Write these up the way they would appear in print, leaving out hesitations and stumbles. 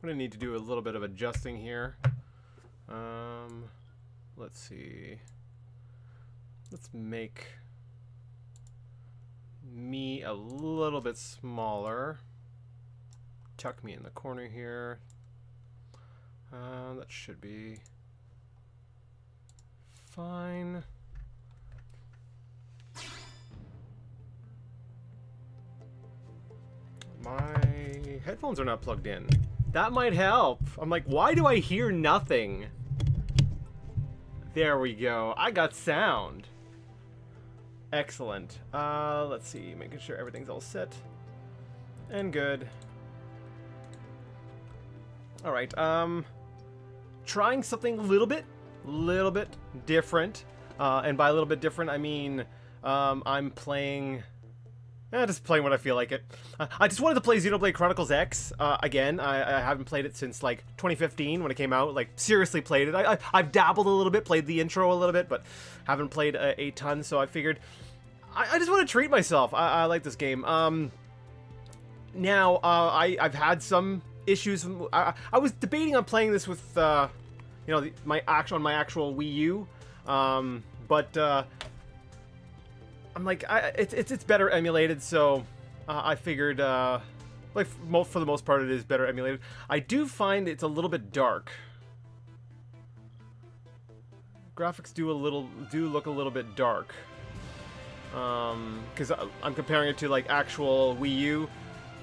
I'm gonna need to do a little bit of adjusting here. Let's see. Let's make me a little bit smaller. Tuck me in the corner here. That should be fine. My headphones are not plugged in. That might help. I'm like, why do I hear nothing? There we go. I got sound. Excellent. Let's see. Making sure everything's all set and good. All right. Trying something a little bit different. And by a little bit different, I mean I'm playing. Just playing what I feel like it. I just wanted to play Xenoblade Chronicles X again. I haven't played it since like 2015 when it came out. Like seriously played it. I've dabbled a little bit, played the intro a little bit, but haven't played a ton. So I figured I just want to treat myself. I like this game. Now I've had some issues. I was debating on playing this with you know my actual Wii U, but. I'm like, it's better emulated, so I figured, like, for the most part, it is better emulated. I do find it's a little bit dark. Graphics do look a little bit dark. Because I'm comparing it to like actual Wii U,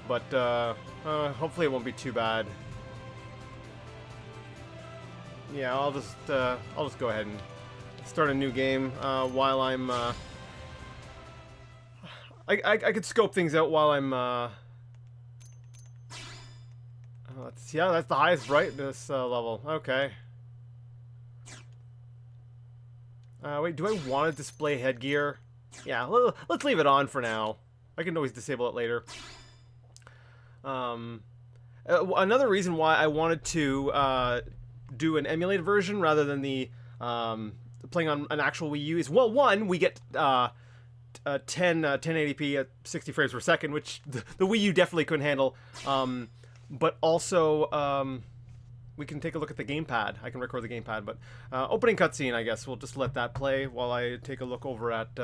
but hopefully it won't be too bad. Yeah, I'll just go ahead and start a new game while I'm. I could scope things out while I'm, that's the highest brightness level. Okay. Wait, do I want to display headgear? Yeah, let's leave it on for now. I can always disable it later. Another reason why I wanted to do an emulated version rather than the playing on an actual Wii U is, well, one, we get 1080p at 60 frames per second, which the Wii U definitely couldn't handle. But also, we can take a look at the gamepad. I can record the gamepad, but opening cutscene, I guess. We'll just let that play while I take a look over at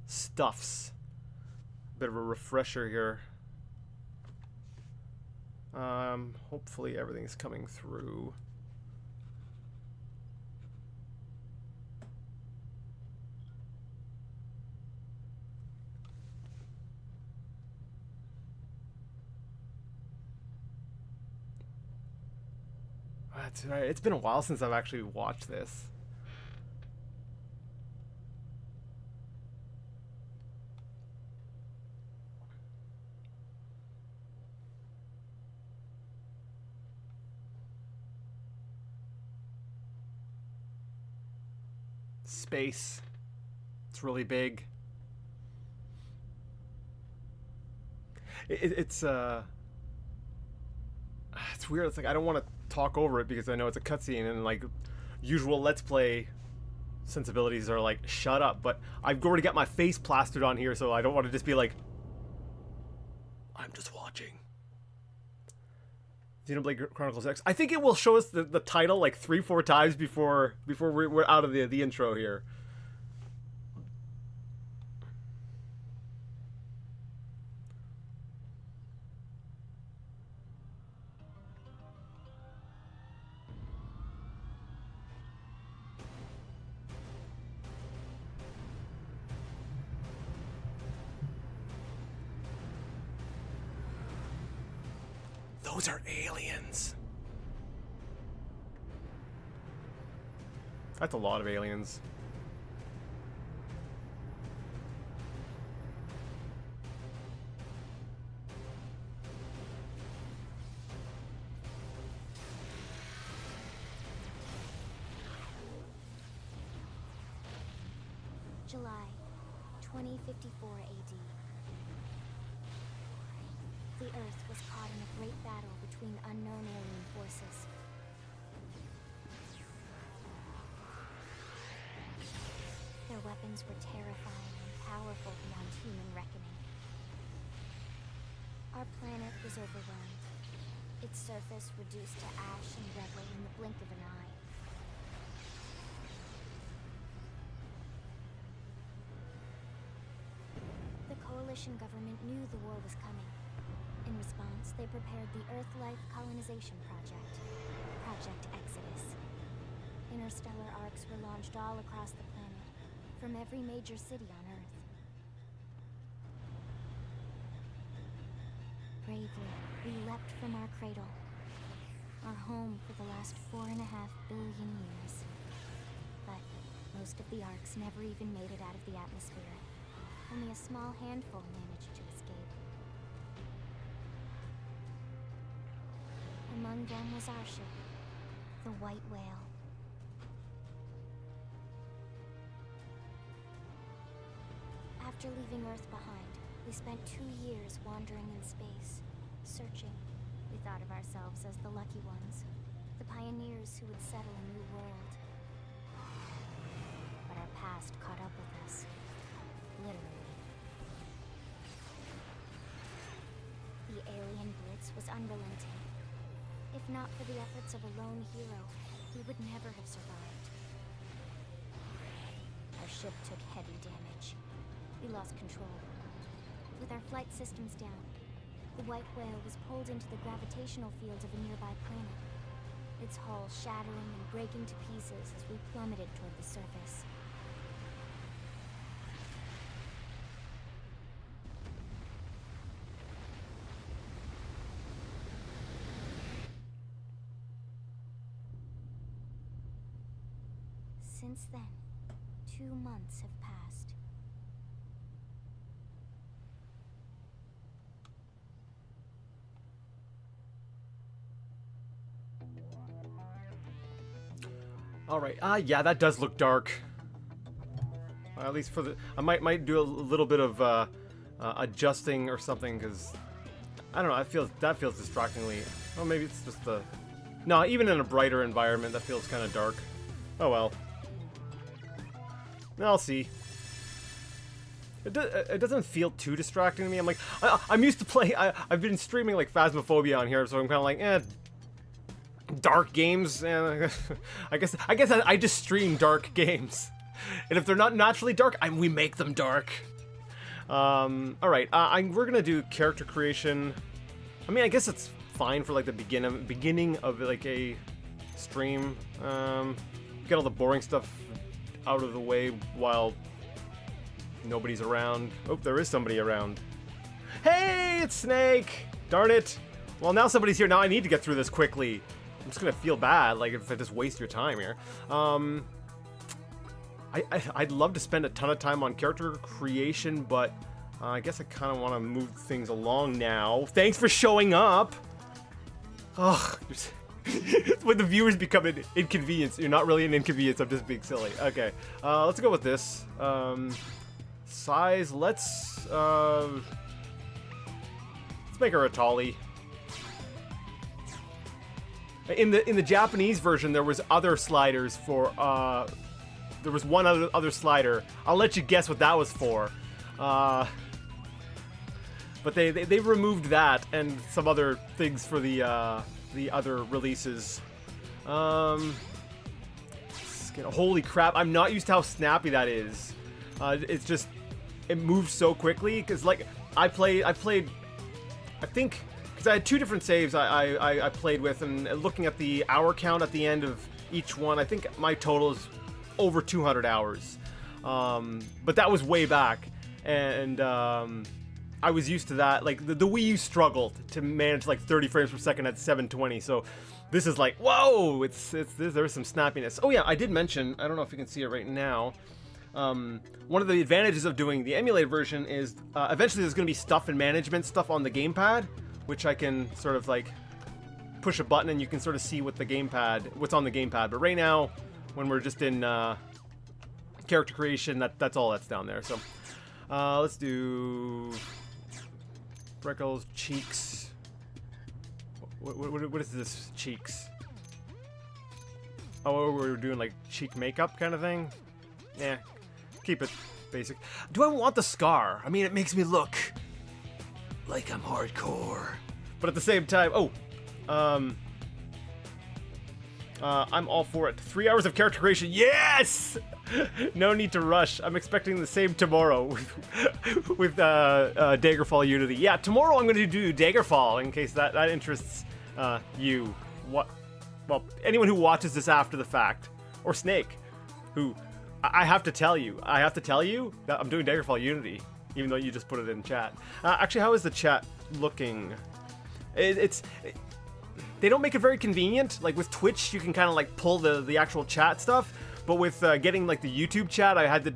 stuffs. Bit of a refresher here. Hopefully everything's coming through. That's right. It's been a while since I've actually watched this. Space. It's really big. It's weird. It's like I don't want to talk over it because I know it's a cutscene and like usual Let's Play sensibilities are like shut up, but I've already got my face plastered on here, so I don't want to just be like I'm just watching Xenoblade Chronicles X. I think it will show us the title like 3-4 times before we're out of the intro here. Those are aliens. That's a lot of aliens. July 2054 AD. The Earth was caught in a great battle between unknown alien forces. Their weapons were terrifying and powerful beyond human reckoning. Our planet was overwhelmed. its surface reduced to ash and rubble in the blink of an eye. The coalition government knew the war was coming. In response, they prepared the Earth-Life Colonization Project, Project Exodus. Interstellar arcs were launched all across the planet, from every major city on Earth. Bravely, we leapt from our cradle, our home for the last 4.5 billion years. But most of the arcs never even made it out of the atmosphere. Only a small handful managed to escape. Among them was our ship, the White Whale. After leaving Earth behind, we spent 2 years wandering in space, searching. We thought of ourselves as the lucky ones, the pioneers who would settle a new world. But our past caught up with us, literally. The alien blitz was unrelenting. If not for the efforts of a lone hero, we would never have survived. Our ship took heavy damage. We lost control. With our flight systems down, the White Whale was pulled into the gravitational field of a nearby planet, its hull shattering and breaking to pieces as we plummeted toward the surface. Since then, 2 months have passed. Alright, yeah, that does look dark. At least for the... I might do a little bit of adjusting or something, because... I don't know, that feels distractingly... Oh, maybe it's just the... No, even in a brighter environment, that feels kind of dark. Oh well. I'll see. It doesn't feel too distracting to me. I'm like... I'm used to play... I've been streaming, like, Phasmophobia on here, so I'm kind of like, dark games, and I guess I just stream dark games, and if they're not naturally dark, we make them dark. All right, we're gonna do character creation. I mean, I guess it's fine for like the beginning of like a stream. Get all the boring stuff out of the way while nobody's around. Oh, there is somebody around. Hey, it's Snake. Darn it. Well, now somebody's here. Now I need to get through this quickly. I'm just gonna feel bad, like, if I just waste your time here. I'd love to spend a ton of time on character creation, but I guess I kind of want to move things along now. Thanks for showing up! Ugh. When the viewers become an inconvenience, you're not really an inconvenience, I'm just being silly. Okay, let's go with this. Size, let's make her a Tolly. In the Japanese version, there was other sliders for, there was one other slider. I'll let you guess what that was for. But they removed that and some other things for the other releases. Holy crap, I'm not used to how snappy that is. It's just, it moves so quickly, because, like, I played, I think... I had 2 different saves I played with, and looking at the hour count at the end of each one, I think my total is over 200 hours. But that was way back, and I was used to that. Like, the Wii U struggled to manage like 30 frames per second at 720, so this is like, whoa, there's some snappiness. Oh yeah, I did mention, I don't know if you can see it right now, one of the advantages of doing the emulated version is eventually there's going to be stuff and management stuff on the gamepad, which I can sort of like push a button and you can sort of see what's on the gamepad. But right now, when we're just in character creation, that's all that's down there. So let's do freckles, cheeks. What is this? Cheeks. Oh, we're doing like cheek makeup kind of thing. Yeah, keep it basic. Do I want the scar? I mean, it makes me look like I'm hardcore, but at the same time, oh, I'm all for it. 3 hours of character creation. Yes! No need to rush. I'm expecting the same tomorrow with Daggerfall Unity. Yeah, tomorrow I'm going to do Daggerfall in case that interests you. What? Well, anyone who watches this after the fact, or Snake, who I have to tell you that I'm doing Daggerfall Unity, even though you just put it in chat. Actually, how is the chat looking? They don't make it very convenient. Like with Twitch, you can kind of like pull the actual chat stuff, but with getting like the YouTube chat, I had to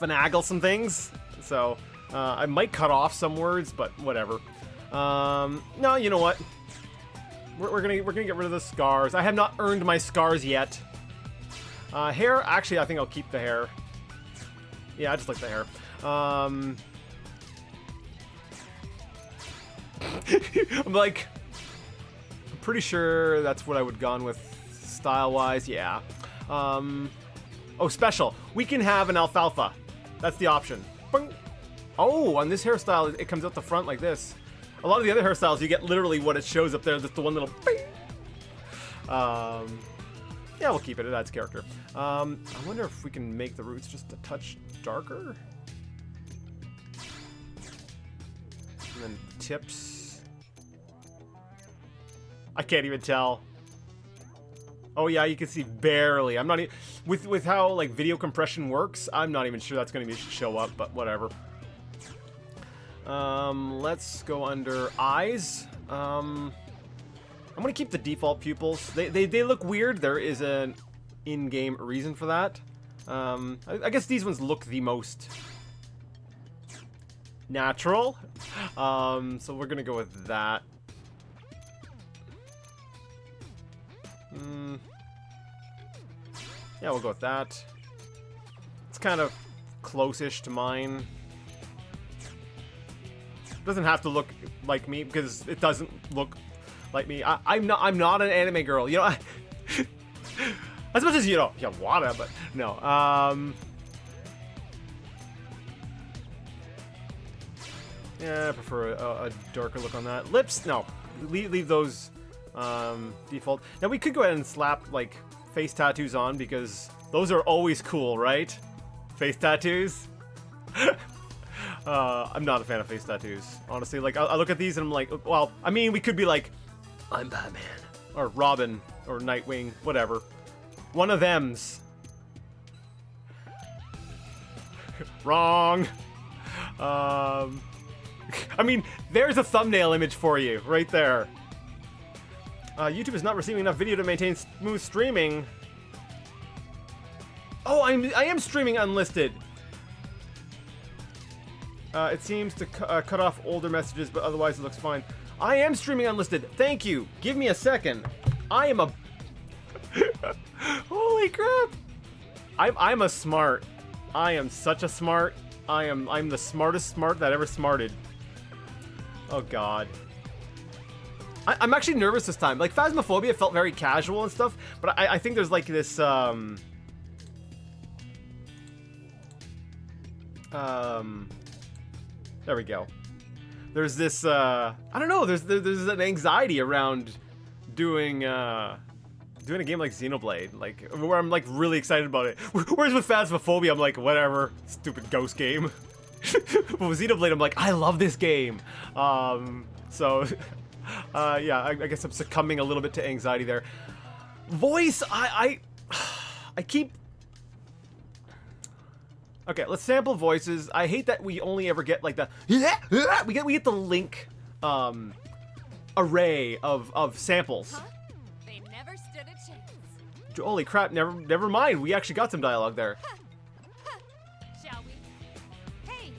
finagle some things. So I might cut off some words, but whatever. No, you know what? We're gonna get rid of the scars. I have not earned my scars yet. Hair, actually, I think I'll keep the hair. Yeah, I just like the hair. I'm like, I'm pretty sure that's what I would gone with style-wise. Yeah. Oh, special. We can have an alfalfa. That's the option. Boing. Oh, on this hairstyle, it comes out the front like this. A lot of the other hairstyles, you get literally what it shows up there. Just the one little bing. Yeah, we'll keep it. It adds character. I wonder if we can make the roots just a touch darker. And then tips. I can't even tell. Oh yeah, you can see barely. I'm not even with how like video compression works. I'm not even sure that's going to show up, but whatever. Let's go under eyes. I'm gonna keep the default pupils. They look weird. There is an in-game reason for that. I guess these ones look the most natural. So we're gonna go with that. Yeah, we'll go with that. It's kind of close-ish to mine. Doesn't have to look like me because it doesn't look like me. I'm not an anime girl, you know. As much as you wanna, but no. Yeah, I prefer a darker look on that. Lips, no, leave those default. Now we could go ahead and slap like face tattoos on because those are always cool, right? Face tattoos. I'm not a fan of face tattoos, honestly. Like, I look at these and I'm like, well, I mean, we could be like, I'm Batman, or Robin, or Nightwing, whatever. One of them's. Wrong. I mean, there's a thumbnail image for you, right there. YouTube is not receiving enough video to maintain smooth streaming. Oh, I am streaming unlisted. It seems to cut off older messages, but otherwise it looks fine. I am streaming unlisted. Thank you. Give me a second. I am a... Holy crap. I'm a smart. I am such a smart. I'm the smartest smart that ever smarted. Oh, God. I'm actually nervous this time. Like, Phasmophobia felt very casual and stuff, but I think there's like this, there we go. There's this, I don't know, there's an anxiety around doing a game like Xenoblade, like, where I'm, like, really excited about it. Whereas with Phasmophobia, I'm like, whatever, stupid ghost game. But with Xenoblade, I'm like, I love this game. So, yeah, I guess I'm succumbing a little bit to anxiety there. Voice, I keep... Okay, let's sample voices. I hate that we only ever get like the we get the Link array of samples. Huh? They never stood a chance. Holy crap! Never mind. We actually got some dialogue there. Shall we? Hey,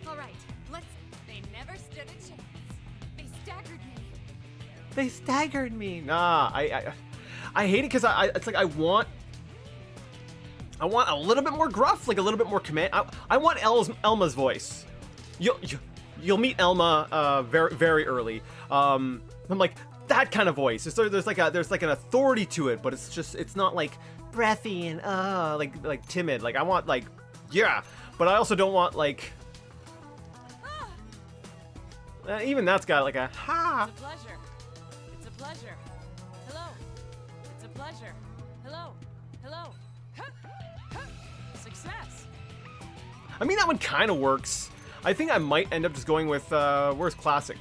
all right. Let's. They never stood a chance. They staggered me. They staggered me. Nah, I hate it because it's like I want a little bit more gruff, like a little bit more command. I want Elma's voice. You'll meet Elma very early. I'm like that kind of voice. There's like an authority to it, but it's not like breathy and like timid. Like I want like yeah, but I also don't want like even that's got like a ha. It's a pleasure. pleasure. Hello. It's a pleasure. Hello. Hello. Success. I mean, that one kind of works. I think I might end up just going with, where's Classic?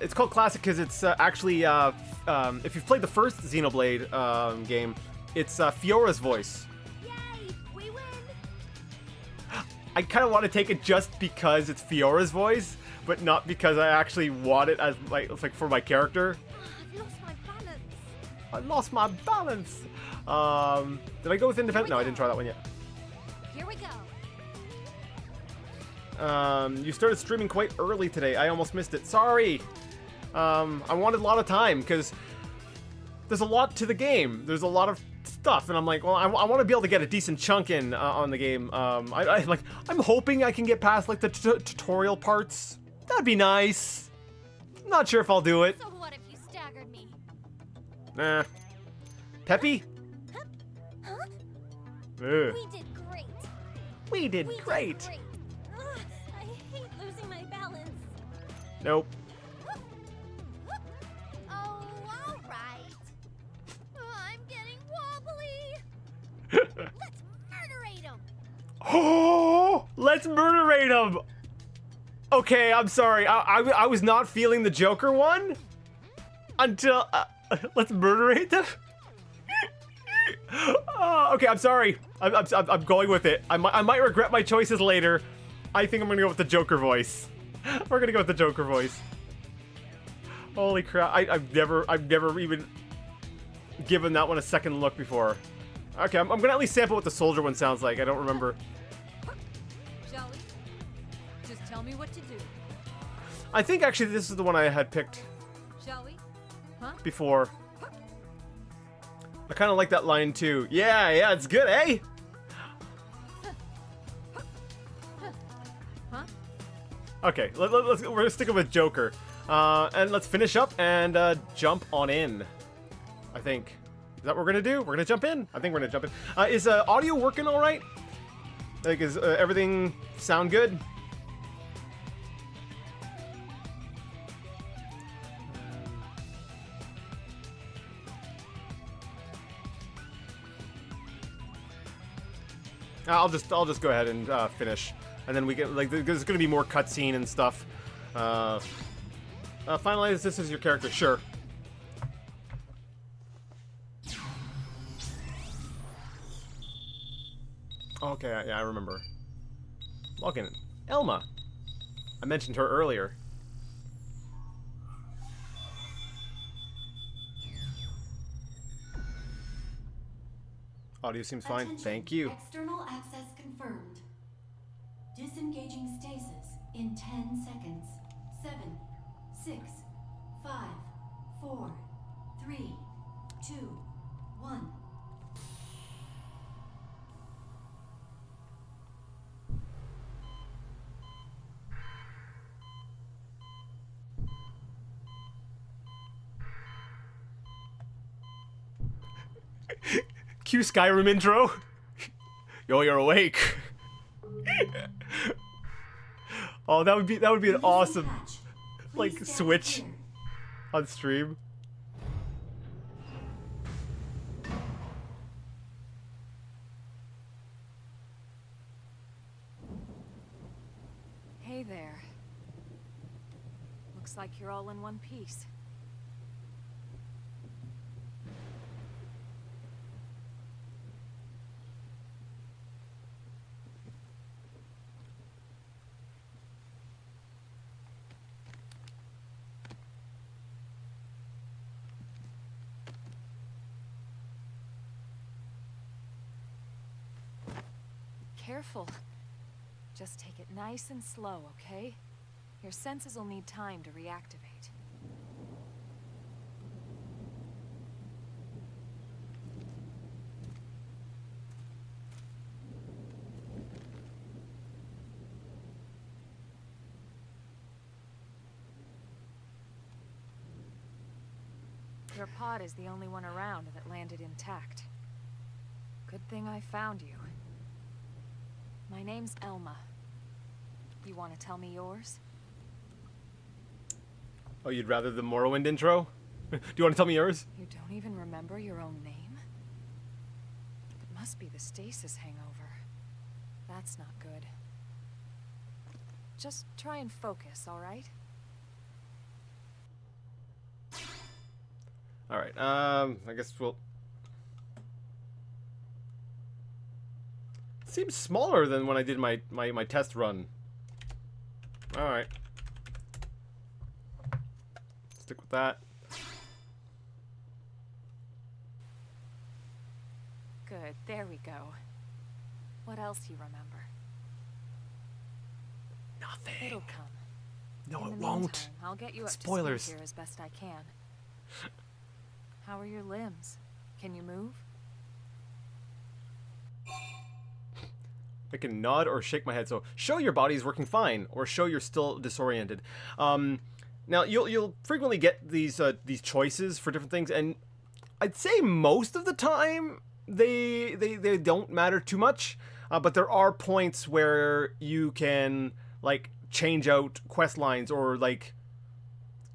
It's called Classic because it's actually, if you've played the first Xenoblade game, it's Fiora's voice. Yay! We win! I kind of want to take it just because it's Fiora's voice, but not because I actually want it as like for my character. I've lost my balance. I lost my balance. Did I go with Independent? No, I didn't try that one yet. Here we go. You started streaming quite early today. I almost missed it. Sorry. I wanted a lot of time because there's a lot to the game. There's a lot of stuff, and I'm like, well, I want to be able to get a decent chunk in on the game. I'm hoping I can get past like the tutorial parts. That'd be nice. Not sure if I'll do it. So what if you staggered me? Nah. Peppy? Huh? Ugh. We did great. We did We great. Did great. Ugh, I hate losing my balance. Nope. Oh, all right. I'm getting wobbly. Let's murderate him. Oh, let's murderate him. Okay, I'm sorry. I was not feeling the Joker one until let's murderate them. Okay, I'm sorry. I'm going with it. I might regret my choices later. I think I'm gonna go with the Joker voice. We're gonna go with the Joker voice. Holy crap! I've never even given that one a second look before. Okay, I'm gonna at least sample what the soldier one sounds like. I don't remember. Shall we? Just tell me what to do. I think actually this is the one I had picked Shall we? Huh? before. I kind of like that line too. Yeah, it's good, eh? Huh? Okay, we're gonna stick with Joker, and let's finish up and jump on in. I think is that what we're gonna do? We're gonna jump in. I think we're gonna jump in. Is audio working all right? Like, is everything sound good? I'll just go ahead and finish, and then we get like there's gonna be more cutscene and stuff. Finalize this as your character, sure. Okay, yeah, I remember. Login, Elma. I mentioned her earlier. Audio seems fine. Attention. Thank you. External access confirmed. Disengaging stasis in 10 seconds. 7, 6, 5, 4, 3, 2, 1. Cue Skyrim intro. Yo, you're awake. Oh, that would be an Releasing awesome hatch. like Please stand switch clear. on stream. Hey there. Looks like you're all in one piece. Careful. Just take it nice and slow, okay? Your senses will need time to reactivate. Your pod is the only one around that landed intact. Good thing I found you. My name's Elma. You want to tell me yours? Oh, you'd rather the Morrowind intro? Do you want to tell me yours? You don't even remember your own name? It must be the stasis hangover. That's not good. Just try and focus, all right? All right. I guess we'll. Seems smaller than when I did my test run. All right. Stick with that. Good, there we go. What else you remember? Nothing. It'll come. No, In it the won't. meantime, I'll get you up Spoilers. to speed here as best I can. How are your limbs? Can you move? I can nod or shake my head. So show your body is working fine, or show you're still disoriented. Now you'll frequently get these choices for different things, and I'd say most of the time they don't matter too much. But there are points where you can like change out quest lines, or like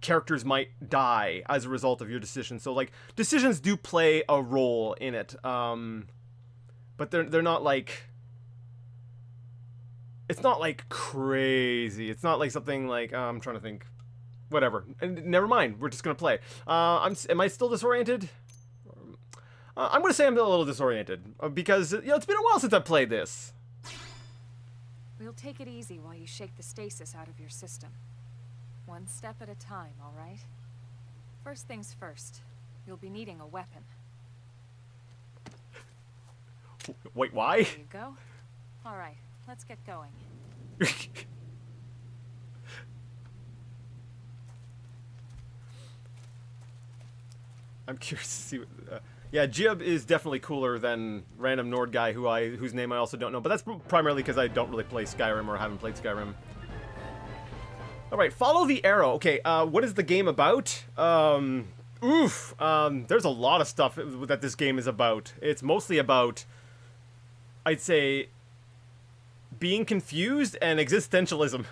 characters might die as a result of your decision. So like decisions do play a role in it. But they're not like. It's not like crazy. It's not like something like I'm trying to think. Whatever. And never mind. We're just gonna play. Am I still disoriented? I'm gonna say I'm a little disoriented because it's been a while since I played this. We'll take it easy while you shake the stasis out of your system. One step at a time, all right? First things first. You'll be needing a weapon. Wait, why? There you go. All right. Let's get going. I'm curious to see. Yeah, Jib is definitely cooler than random Nord guy whose name I also don't know. But that's primarily because I don't really play Skyrim or haven't played Skyrim. All right, follow the arrow. Okay, what is the game about? There's a lot of stuff that this game is about. It's mostly about, I'd say, being confused and existentialism.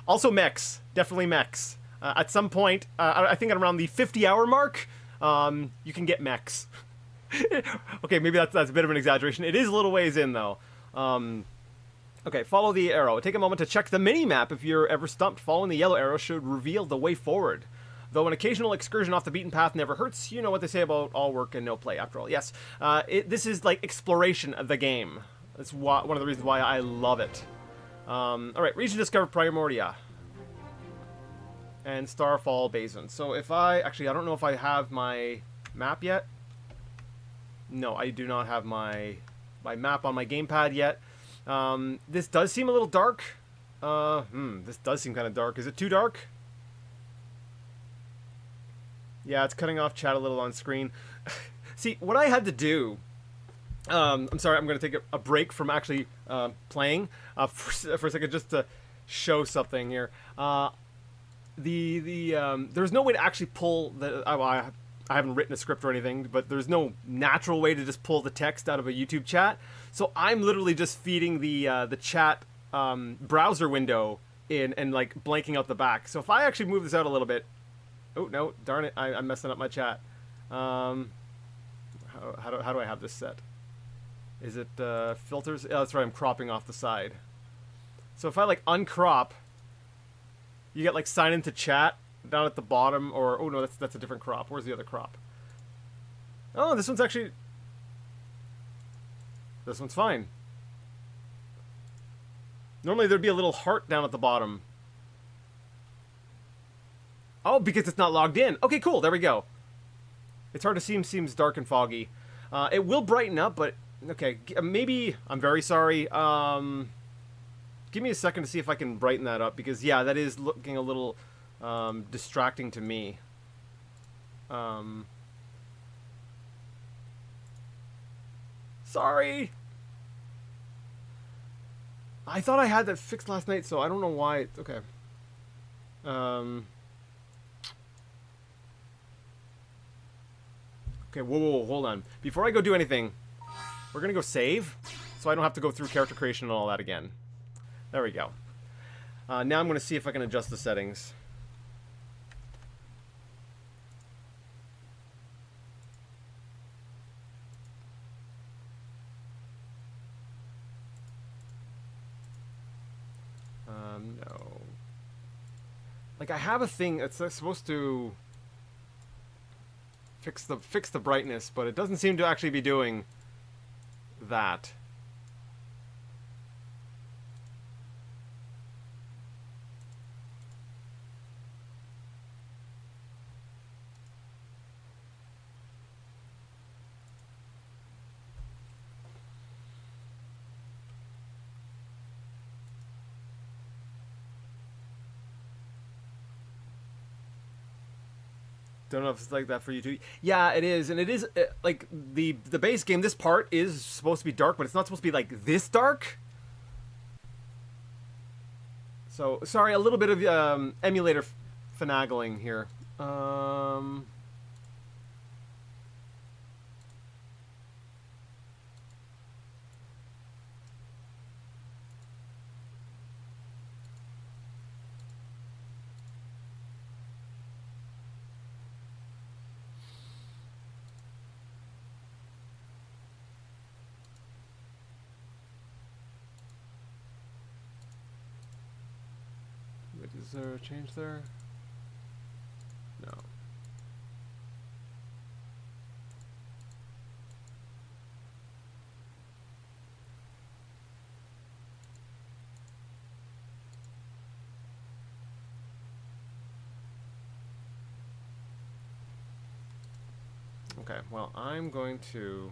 Also mechs. Definitely mechs. At some point, I think at around the 50-hour mark, you can get mechs. Okay, maybe that's a bit of an exaggeration. It is a little ways in, though. Okay, follow the arrow. Take a moment to check the mini-map. If you're ever stumped, following the yellow arrow should reveal the way forward. Though an occasional excursion off the beaten path never hurts, you know what they say about all work and no play, after all. Yes, this is like exploration of the game. That's one of the reasons why I love it. Alright, region discovered Primordia. And Starfall Basin. So if I don't know if I have my map yet. No, I do not have my map on my gamepad yet. This does seem a little dark. This does seem kind of dark. Is it too dark? Yeah, it's cutting off chat a little on screen. See, what I had to do... I'm sorry, I'm going to take a break from actually playing for a second just to show something here. There's no way to actually pull the... I haven't written a script or anything, but there's no natural way to just pull the text out of a YouTube chat. So I'm literally just feeding the chat browser window in and like blanking out the back. So if I actually move this out a little bit... Oh, no, darn it, I'm messing up my chat. How do I have this set? Is it filters? Oh, that's right, I'm cropping off the side. So if I like uncrop, you get like sign into chat down at the bottom, or oh no, that's a different crop. Where's the other crop? Oh, this one's fine. Normally there'd be a little heart down at the bottom. Oh, because it's not logged in. Okay, cool, there we go. It's hard to see, seems dark and foggy. It will brighten up, but okay, maybe, I'm very sorry. Give me a second to see if I can brighten that up, because yeah, that is looking a little distracting to me. Sorry. I thought I had that fixed last night, so I don't know why. Okay. Okay, whoa, hold on. Before I go do anything, we're gonna go save, so I don't have to go through character creation and all that again. There we go. Now I'm gonna see if I can adjust the settings. No. Like, I have a thing that's supposed to fix the brightness, but it doesn't seem to actually be doing that. Don't know if it's like that for you too. Yeah, it is, and it is like the base game. This part is supposed to be dark, but it's not supposed to be like this dark. So sorry, a little bit of emulator finagling here. Wait, is there a change there? No. Okay, well, I'm going to...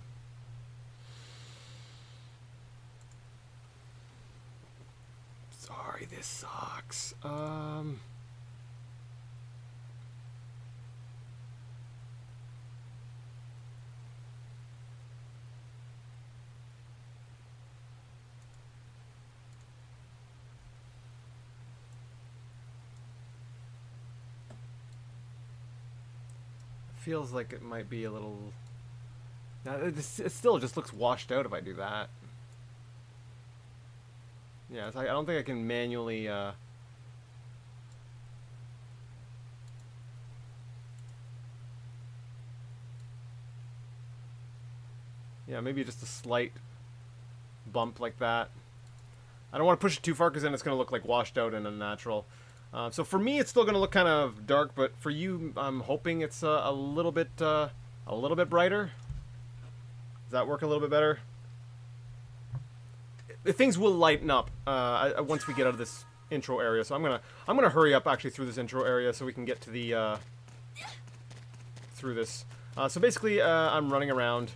Sorry, this sucks. Feels like it might be a little... Now, it still just looks washed out if I do that. Yeah, I don't think I can manually... Yeah, maybe just a slight bump like that. I don't want to push it too far because then it's going to look like washed out and unnatural. So for me, it's still going to look kind of dark, but for you, I'm hoping it's a little bit brighter. Does that work a little bit better? Things will lighten up once we get out of this intro area. So I'm gonna hurry up actually through this intro area so we can get to the through this. So basically, I'm running around.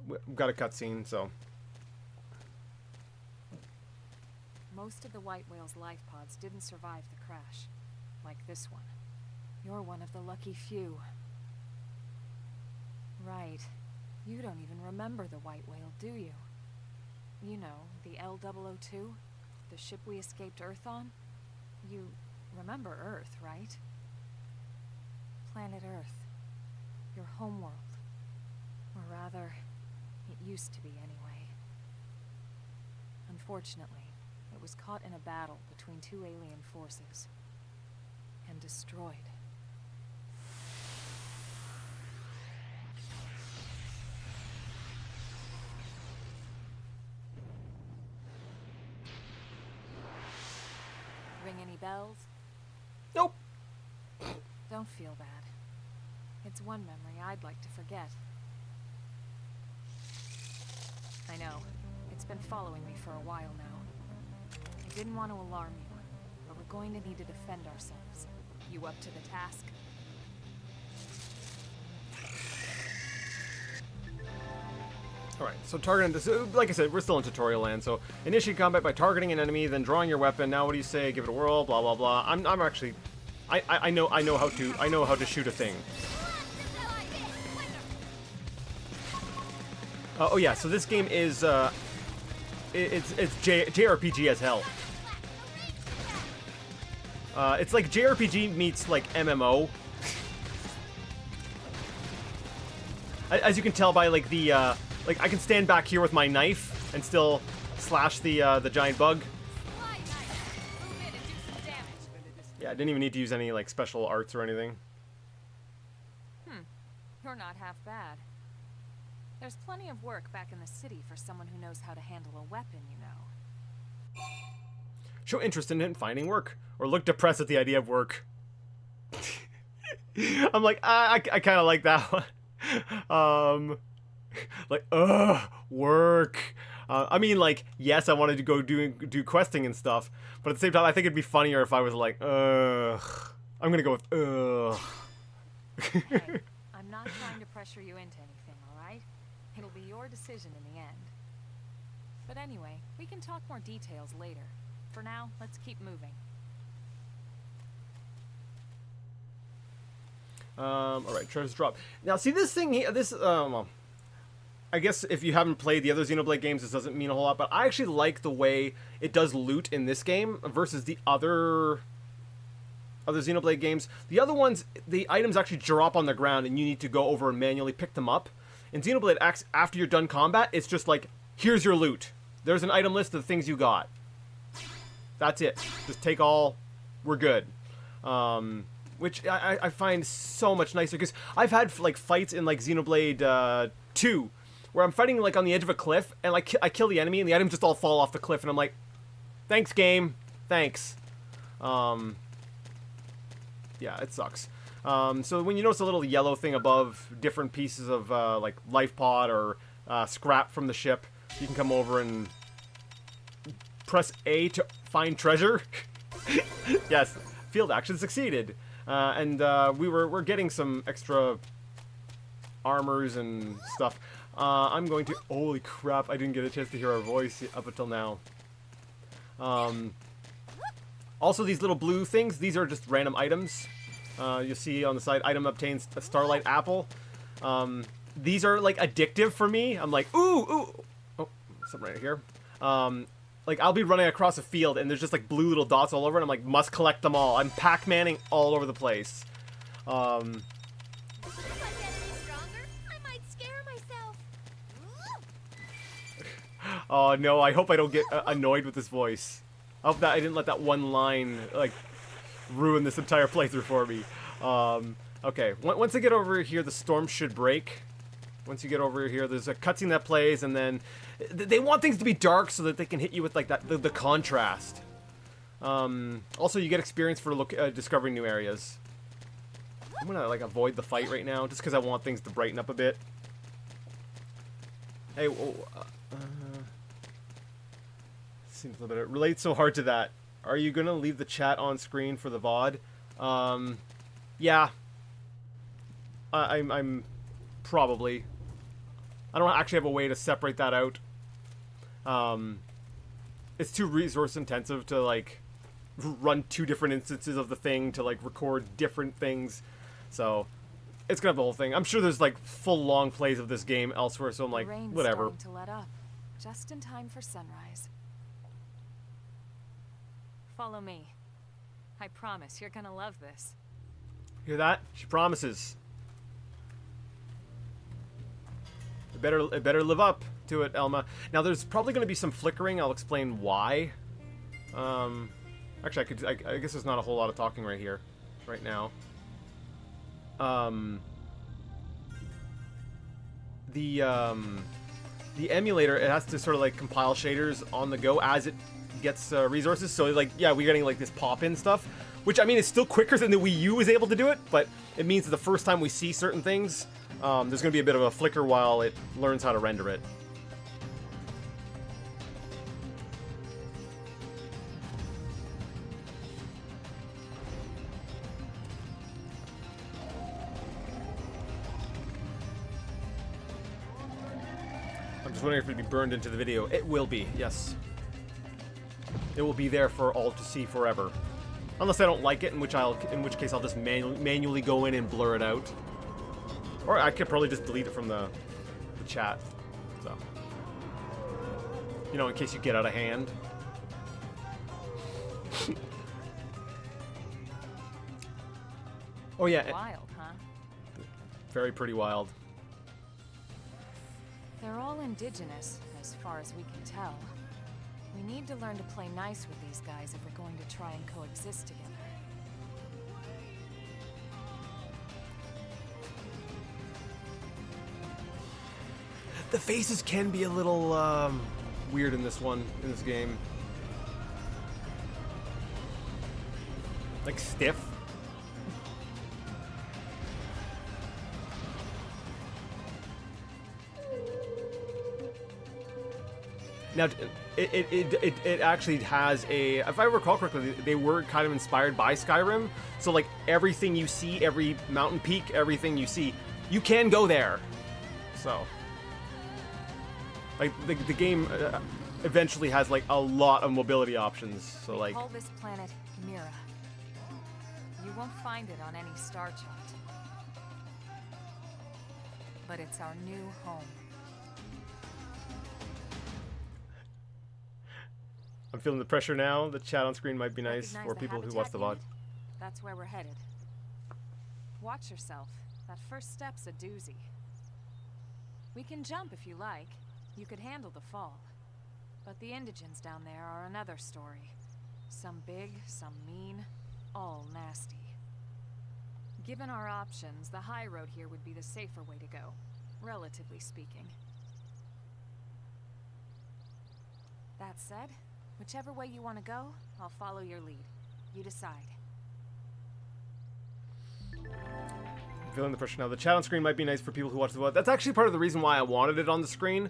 We've got a cutscene, so. Most of the white whale's life pods didn't survive the crash, like this one. You're one of the lucky few. Right. You don't even remember the white whale, do you? You know, the L002? The ship we escaped Earth on? You remember Earth, right? Planet Earth. Your homeworld. Or rather, it used to be anyway. Unfortunately, it was caught in a battle between two alien forces. And destroyed. Ring any bells? Nope. Don't feel bad. It's one memory I'd like to forget. I know. It's been following me for a while now. I didn't want to alarm you, but we're going to need to defend ourselves. You up to the task? Alright, so targeting this, like I said, we're still in tutorial land, so initiate combat by targeting an enemy, then drawing your weapon. Now what do you say? Give it a whirl, blah blah blah. I'm actually I know how to shoot a thing. Oh yeah, so this game is it's JRPG as hell. It's like JRPG meets like MMO. As you can tell by like the like I can stand back here with my knife and still slash the giant bug. Yeah, I didn't even need to use any like special arts or anything. You're not half bad. There's plenty of work back in the city for someone who knows how to handle a weapon, you know. Show interest in finding work, or look depressed at the idea of work. I'm like, I kind of like that one. Like, work. I mean, like, yes, I wanted to go do questing and stuff, but at the same time, I think it'd be funnier if I was like, I'm gonna go with, Hey, I'm not trying to pressure you into anything, alright? It'll be your decision in the end. But anyway, we can talk more details later. For now, let's keep moving. Alright, treasures drop. Now, see this thing here, well, I guess if you haven't played the other Xenoblade games, this doesn't mean a whole lot, but I actually like the way it does loot in this game versus the other Xenoblade games. The other ones, the items actually drop on the ground and you need to go over and manually pick them up. In Xenoblade X, after you're done combat, it's just like, here's your loot. There's an item list of the things you got. That's it. Just take all. We're good. Which I find so much nicer, because I've had like fights in like Xenoblade 2 where I'm fighting like on the edge of a cliff and like I kill the enemy and the items just all fall off the cliff and I'm like, thanks game, thanks. Yeah, it sucks. So when you notice a little yellow thing above different pieces of like life pod or scrap from the ship, you can come over and press A to find treasure. Yes, field action succeeded. And we're getting some extra armors and stuff. I'm going to... Holy crap, I didn't get a chance to hear our voice up until now. Also, these little blue things, these are just random items. You'll see on the side, item obtains a starlight apple. These are, like, addictive for me. I'm like, ooh! Oh, something right here. Like, I'll be running across a field, and there's just, like, blue little dots all over, and I'm like, must collect them all. I'm Pac-Manning all over the place. If I get any stronger, I might scare myself. Oh, no, I hope I don't get annoyed with this voice. I hope that I didn't let that one line, like, ruin this entire playthrough for me. Okay, once I get over here, the storm should break. Once you get over here, there's a cutscene that plays, and then they want things to be dark so that they can hit you with like that the contrast. Also, you get experience for discovering new areas. I'm gonna like avoid the fight right now, just because I want things to brighten up a bit. Hey, seems a little bit. It relates so hard to that. Are you gonna leave the chat on screen for the VOD? Yeah. I'm probably. I don't actually have a way to separate that out. It's too resource intensive to like run 2 different instances of the thing to like record different things. So it's gonna have the whole thing. I'm sure there's like full long plays of this game elsewhere, so I'm like, The rain's whatever. starting to let up, just in time for sunrise. Follow me. I promise you're gonna love this. Hear that? She promises. It better live up to it, Elma. Now, there's probably going to be some flickering. I'll explain why. Actually, I guess there's not a whole lot of talking right here, right now. The emulator, it has to sort of like compile shaders on the go as it gets resources. So like, yeah, we're getting like this pop-in stuff, which I mean is still quicker than the Wii U was able to do it, but it means that the first time we see certain things, there's going to be a bit of a flicker while it learns how to render it. I'm just wondering if it'll be burned into the video. It will be, yes. It will be there for all to see forever. Unless I don't like it, in which case I'll just manually go in and blur it out. Or I could probably just delete it from the chat. So, you know, in case you get out of hand. Oh yeah. Wild, huh? Very pretty wild. They're all indigenous, as far as we can tell. We need to learn to play nice with these guys if we're going to try and coexist together. The faces can be a little weird in this game. Like stiff. Now, it actually has a, if I recall correctly, they were kind of inspired by Skyrim. So like everything you see, every mountain peak, everything you see, you can go there. So, like the game eventually has like a lot of mobility options. So we like, call this planet Mira. You won't find it on any star chart, but it's our new home. I'm feeling the pressure now. The chat on screen might be nice Recognize for the people who habitat watch the VOD. unit? That's where we're headed. Watch yourself. That first step's a doozy. We can jump if you like. You could handle the fall. But the indigents down there are another story. Some big, some mean, all nasty. Given our options, the high road here would be the safer way to go, relatively speaking. That said, whichever way you want to go, I'll follow your lead. You decide. Feeling the pressure now. The chat on screen might be nice for people who watch the VOD. That's actually part of the reason why I wanted it on the screen,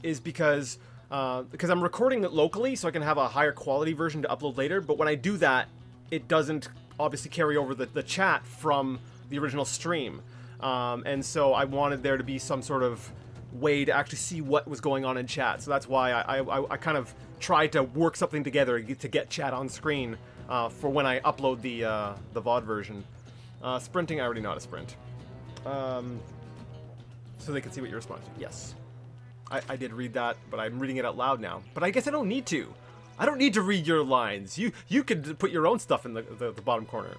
is because I'm recording it locally, so I can have a higher quality version to upload later. But when I do that, it doesn't obviously carry over the chat from the original stream, and so I wanted there to be some sort of way to actually see what was going on in chat. So that's why I kind of tried to work something together to get chat on screen for when I upload the VOD version. Sprinting, I already know how to sprint. So they can see what you're responding to. Yes. I did read that, but I'm reading it out loud now. But I guess I don't need to. I don't need to read your lines. You could put your own stuff in the bottom corner.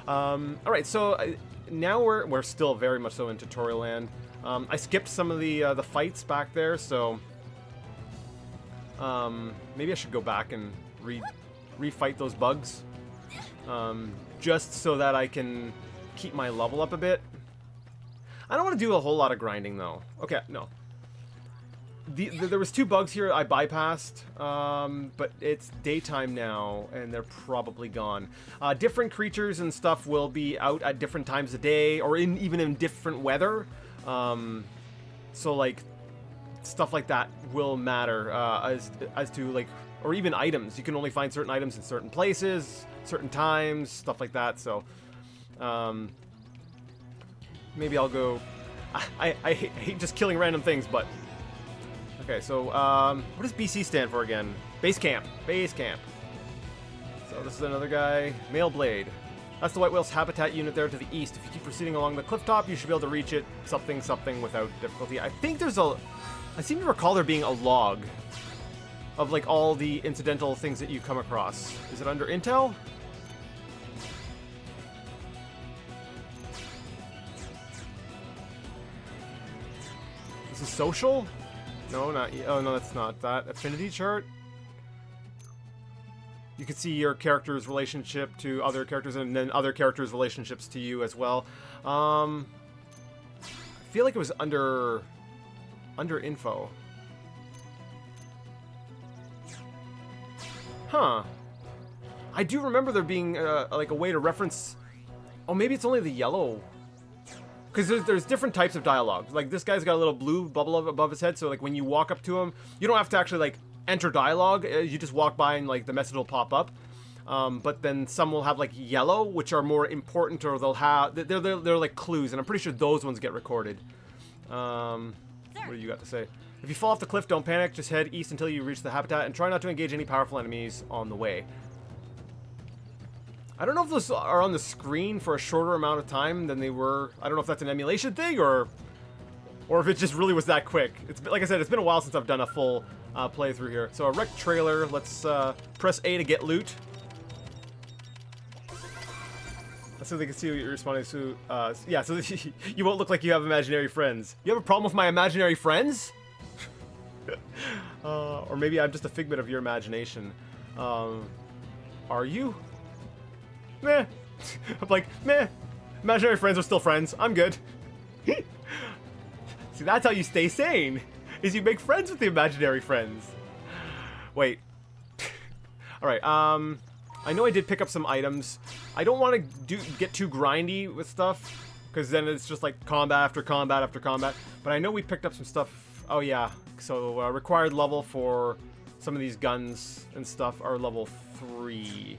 Alright, so now we're still very much so in tutorial land. I skipped some of the fights back there, so maybe I should go back and refight those bugs. Just so that I can keep my level up a bit. I don't want to do a whole lot of grinding, though. Okay, no. There was 2 bugs here I bypassed, but it's daytime now, and they're probably gone. Different creatures and stuff will be out at different times of day, or even in different weather. So, like, stuff like that will matter as to, like, or even items. You can only find certain items in certain places, certain times, stuff like that. So, maybe I'll go. I hate just killing random things, but okay. So, what does BC stand for again? Base camp. Base camp. So this is another guy. Male blade. That's the white whale's habitat unit there to the east. If you keep proceeding along the cliff top, you should be able to reach it. Something without difficulty. I think there's a. I seem to recall there being a log of like all the incidental things that you come across. Is it under intel? This is social? No, not. Oh no, that's not that. Affinity chart. You can see your character's relationship to other characters, and then other characters' relationships to you as well. I feel like it was under info. Huh. I do remember there being like a way to reference. Oh, maybe it's only the yellow. Because there's different types of dialogue. Like this guy's got a little blue bubble above his head, so like when you walk up to him, you don't have to actually like enter dialogue. You just walk by and like the message will pop up. But then some will have like yellow, which are more important, or they'll have they're like clues, and I'm pretty sure those ones get recorded. What do you got to say? If you fall off the cliff, don't panic. Just head east until you reach the habitat, and try not to engage any powerful enemies on the way. I don't know if those are on the screen for a shorter amount of time than they were. I don't know if that's an emulation thing or if it just really was that quick. It's like I said, it's been a while since I've done a full playthrough here. So a wrecked trailer. Let's press A to get loot. So they can see what you're responding to. Yeah, so you won't look like you have imaginary friends. You have a problem with my imaginary friends? Or maybe I'm just a figment of your imagination. Are you? Meh. I'm like, meh. Imaginary friends are still friends. I'm good. See, that's how you stay sane, is you make friends with the imaginary friends. Wait. Alright, I know I did pick up some items. I don't want to get too grindy with stuff, because then it's just like combat after combat after combat. But I know we picked up some stuff. Oh yeah, so required level for some of these guns and stuff are level 3.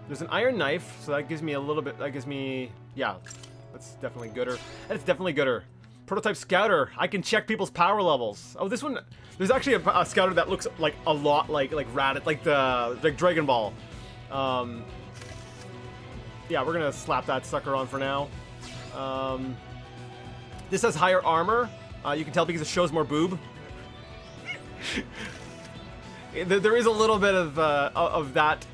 There's an iron knife, so that gives me a little bit, yeah, that's definitely gooder. That's definitely gooder. Prototype scouter, I can check people's power levels. Oh, this one, there's actually a scouter that looks like a lot like Raditz, like Dragon Ball. Yeah, we're gonna slap that sucker on for now. This has higher armor. You can tell because it shows more boob. There is a little bit of that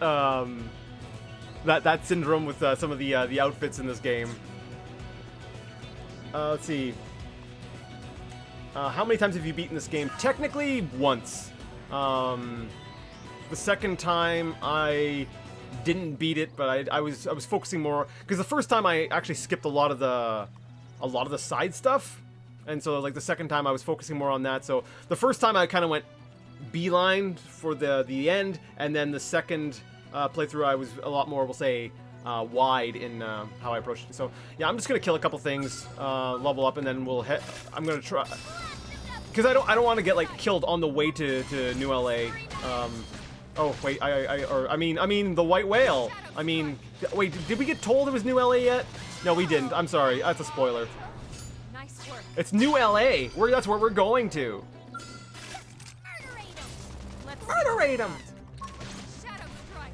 that syndrome with some of the outfits in this game. Let's see. How many times have you beaten this game? Technically, once. The second time I didn't beat it, but I was focusing more because the first time I actually skipped a lot of the side stuff, and so like the second time I was focusing more on that. So the first time I kind of went beeline for the end, and then the second playthrough I was a lot more, we'll say, wide in how I approached it. So yeah, I'm just gonna kill a couple things, level up, and then we'll hit. I'm gonna try because I don't want to get like killed on the way to New LA. Oh wait, I mean the white whale. I mean, wait, did we get told it was New LA yet? No, we didn't. I'm sorry, that's a spoiler. Nice work. It's New LA. That's where we're going to. Murderate him. Shadow strike.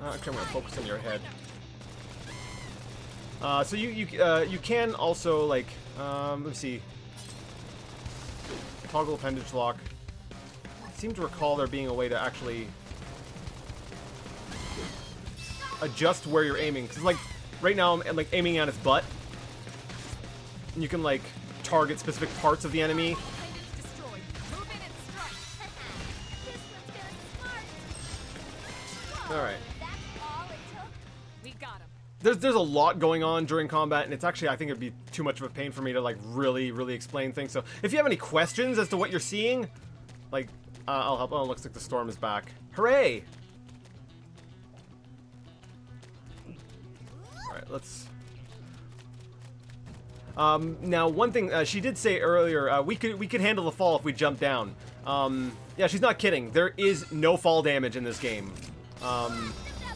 Actually, I'm gonna focus on your head. So you can also like let's see. Toggle appendage lock. I seem to recall there being a way to actually adjust where you're aiming. Cause like right now I'm like aiming at his butt. And you can like target specific parts of the enemy. Alright. We got him. There's a lot going on during combat, and it's actually, I think it'd be too much of a pain for me to like really explain things. So if you have any questions as to what you're seeing, like I'll help. Oh, it looks like the storm is back. Hooray! Alright, let's now one thing she did say earlier, we could handle the fall if we jump down. Yeah, she's not kidding. There is no fall damage in this game.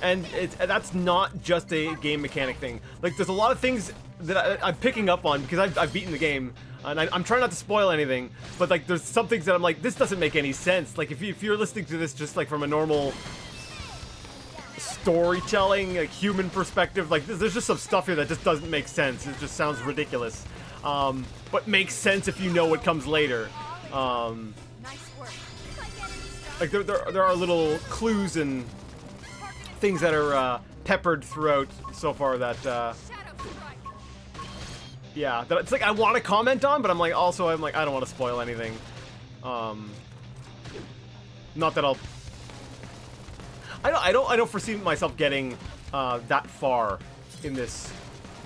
And that's not just a game mechanic thing. Like, there's a lot of things that I'm picking up on because I've beaten the game, and I'm trying not to spoil anything, but like, there's some things that I'm like, this doesn't make any sense. Like, if you're listening to this just like from a normal storytelling, like human perspective, like there's just some stuff here that just doesn't make sense. It just sounds ridiculous, but makes sense if you know what comes later. Nice work. Like there are little clues and things that are peppered throughout so far that yeah, that it's like I want to comment on, but I'm like I don't want to spoil anything. Not that I don't foresee myself getting that far in this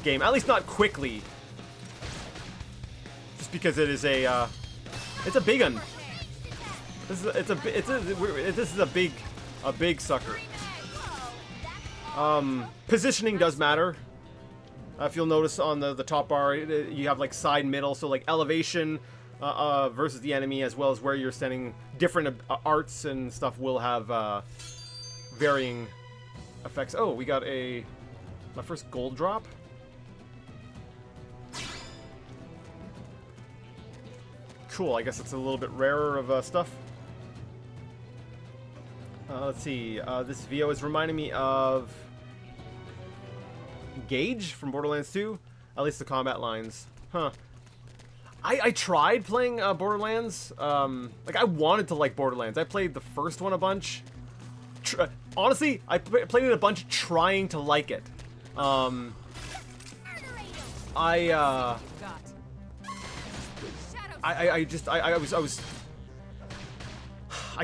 game, at least not quickly, just because it is it's a big one. This is a big sucker. Positioning does matter. If you'll notice on the top bar, you have like side, middle, so like elevation versus the enemy, as well as where you're standing. Different arts and stuff will have varying effects. Oh, we got my first gold drop. Cool. I guess it's a little bit rarer of stuff. Let's see. This VO is reminding me of Gage from Borderlands 2. At least the combat lines. Huh. I tried playing Borderlands. Like, I wanted to like Borderlands. I played the first one a bunch. Honestly, I played it a bunch trying to like it. I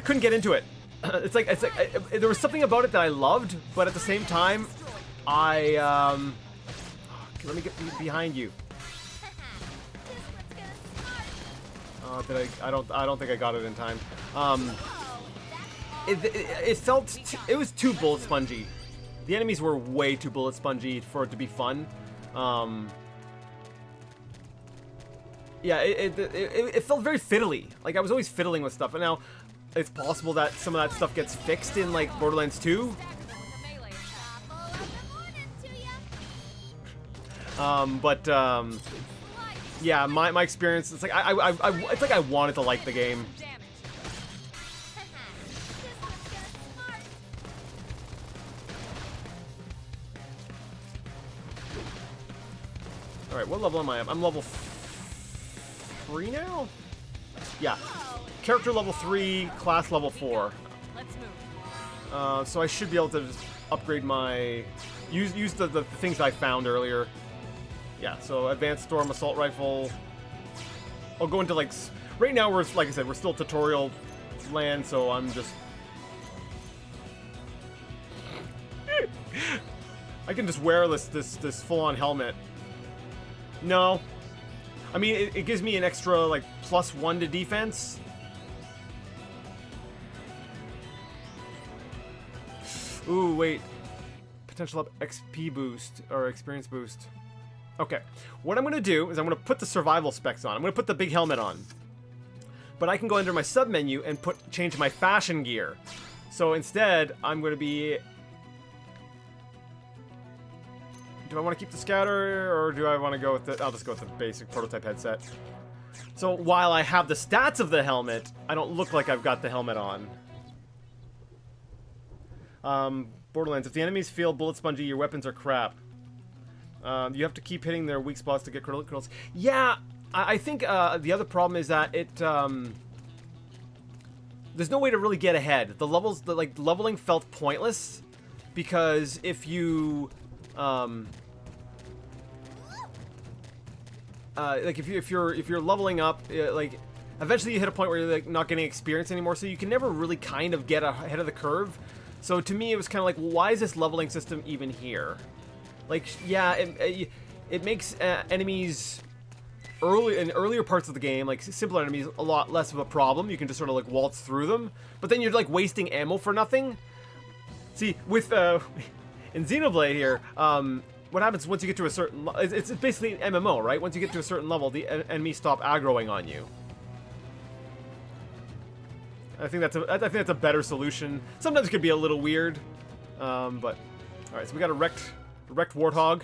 couldn't get into it. It's like there was something about it that I loved, but at the same time, I Let me get behind you. Did I don't think I got it in time. It felt it was too bullet spongy. The enemies were way too bullet spongy for it to be fun. Yeah, it felt very fiddly. Like I was always fiddling with stuff, and now it's possible that some of that stuff gets fixed in like Borderlands 2. Yeah, my experience, it's like it's like I wanted to like the game. All right, what level am I at? I'm level 3 now? Yeah. Character level 3, class level 4. Let's move. So I should be able to just upgrade my... Use the things I found earlier. Yeah, so advanced storm assault rifle. I'll go into like... Right now, we're, like I said, we're still tutorial land, so I'm just... I can just wear this full-on helmet. No. I mean, it gives me an extra, like, +1 to defense. Ooh, wait. Potential XP boost, or experience boost. Okay. What I'm going to do is I'm going to put the survival specs on. I'm going to put the big helmet on. But I can go under my sub-menu and change my fashion gear. So instead, I'm going to be... Do I want to keep the scouter, or do I want to go with the... I'll just go with the basic prototype headset. So while I have the stats of the helmet, I don't look like I've got the helmet on. Borderlands, if the enemies feel bullet spongy, your weapons are crap. You have to keep hitting their weak spots to get criticals. Yeah, I think the other problem is that it... there's no way to really get ahead. The levels, like, leveling felt pointless, because if you... like if you're leveling up, like eventually you hit a point where you're like not getting experience anymore, so you can never really kind of get ahead of the curve. So to me, it was kind of like, well, why is this leveling system even here? Like, yeah, it makes enemies in earlier parts of the game, like simpler enemies, a lot less of a problem. You can just sort of like waltz through them, but then you're like wasting ammo for nothing. See, with in Xenoblade here, what happens once you get to a certain... It's basically an MMO, right? Once you get to a certain level, the enemies stop aggroing on you. I think that's a better solution. Sometimes it could be a little weird, but... Alright, so we got a wrecked warthog.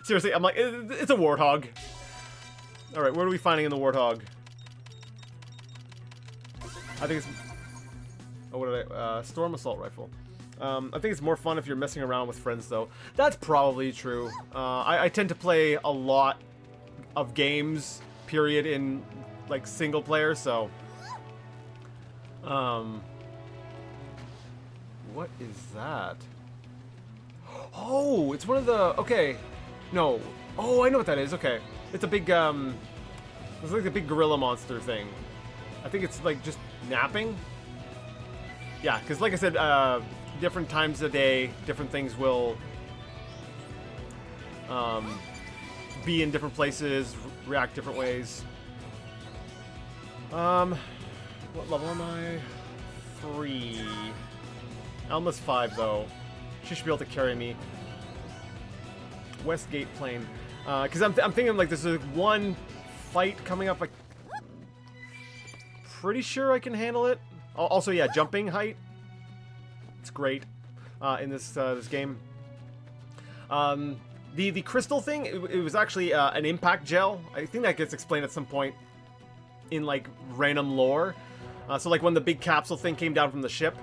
Seriously, I'm like, it's a warthog. Alright, what are we finding in the warthog? I think it's... Oh, what did I... storm assault rifle. I think it's more fun if you're messing around with friends, though. That's probably true. I tend to play a lot of games, period, in, like, single player, so... What is that? Oh, it's one of the... Okay. No. Oh, I know what that is. Okay. It's a big, it's like a big gorilla monster thing. I think it's, like, just napping. Yeah, because, like I said, different times of day, different things will be in different places, react different ways. What level am I? 3. Alma's 5, though. She should be able to carry me. Westgate Plain. Because I'm thinking, like, there's one fight coming up, like... Pretty sure I can handle it. Also, yeah, jumping height. It's great in this game. The crystal thing, it was actually an impact gel. I think that gets explained at some point in, like, random lore. So, like, when the big capsule thing came down from the ship,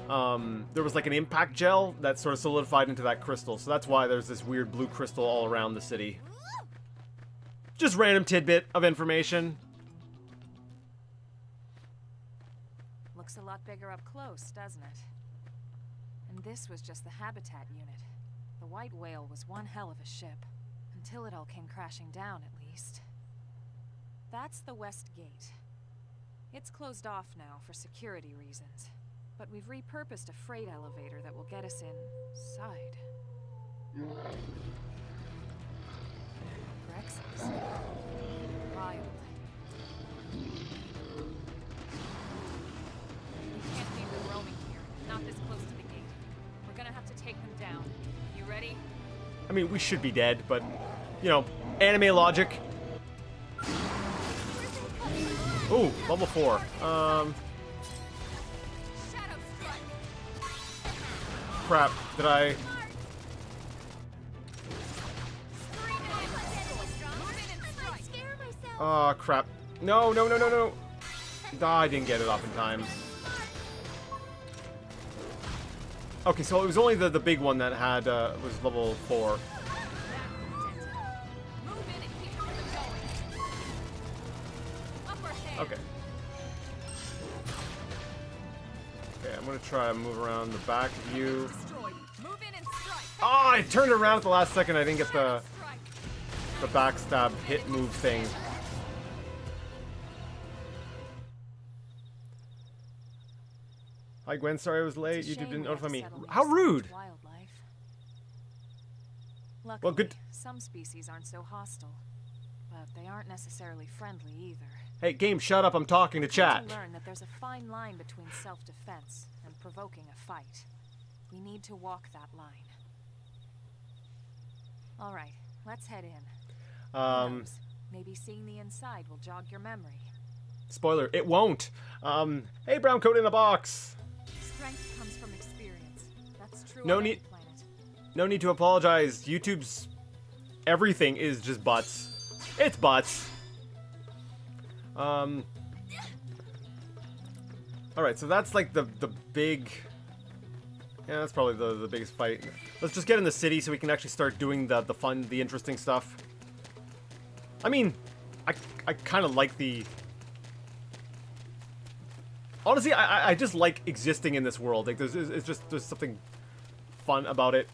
there was, like, an impact gel that sort of solidified into that crystal. So that's why there's this weird blue crystal all around the city. Just random tidbit of information. Looks a lot bigger up close, doesn't it? And this was just the habitat unit. The white whale was one hell of a ship. Until it all came crashing down, at least. That's the West Gate. It's closed off now for security reasons. But we've repurposed a freight elevator that will get us inside. I mean, we should be dead, but, you know, anime logic. Ooh, level 4. Crap, did I... Oh, crap. No, no, no, no, no. I didn't get it off in time. Okay, so it was only the big one that had, was level 4. Okay. Okay, I'm gonna try to move around the back of you. Oh, I turned around at the last second. I didn't get the backstab hit move thing. Hi Gwen, sorry I was late. You didn't notify me. How rude! Luckily, Well, good. Some species aren't so hostile, but they aren't necessarily friendly either. Hey, game, shut up. I'm talking to chat. We need to learn that there's a fine line between self-defense and provoking a fight. We need to walk that line. All right, let's head in. Who knows? Maybe seeing the inside will jog your memory. Spoiler, it won't. Hey, brown coat in a box. Strength comes from experience. That's true No on any need- planet. No need to apologize. YouTube's everything is just butts. It's butts. All right, so that's like the big. Yeah, that's probably the biggest fight. Let's just get in the city so we can actually start doing the fun, the interesting stuff. I mean, I kind of like the. Honestly, I just like existing in this world. Like, there's something fun about it.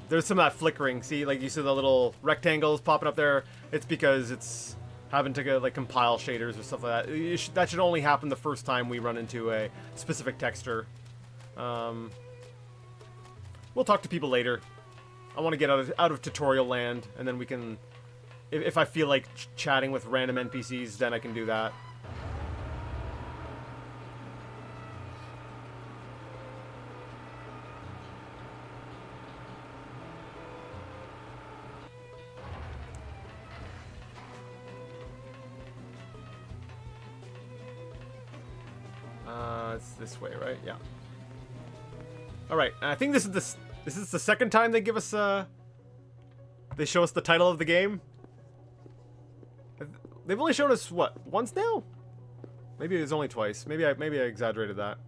There's some of that flickering. See, like you see the little rectangles popping up there. It's because it's having to go, like, compile shaders or stuff like that. That should only happen the first time we run into a specific texture. We'll talk to people later. I want to get out of tutorial land, and then we can, if I feel like chatting with random NPCs, then I can do that. It's this way, right? Yeah. All right. I think this is the second time they give us they show us the title of the game. They've only shown us what, once now? Maybe it was only twice. Maybe I exaggerated that.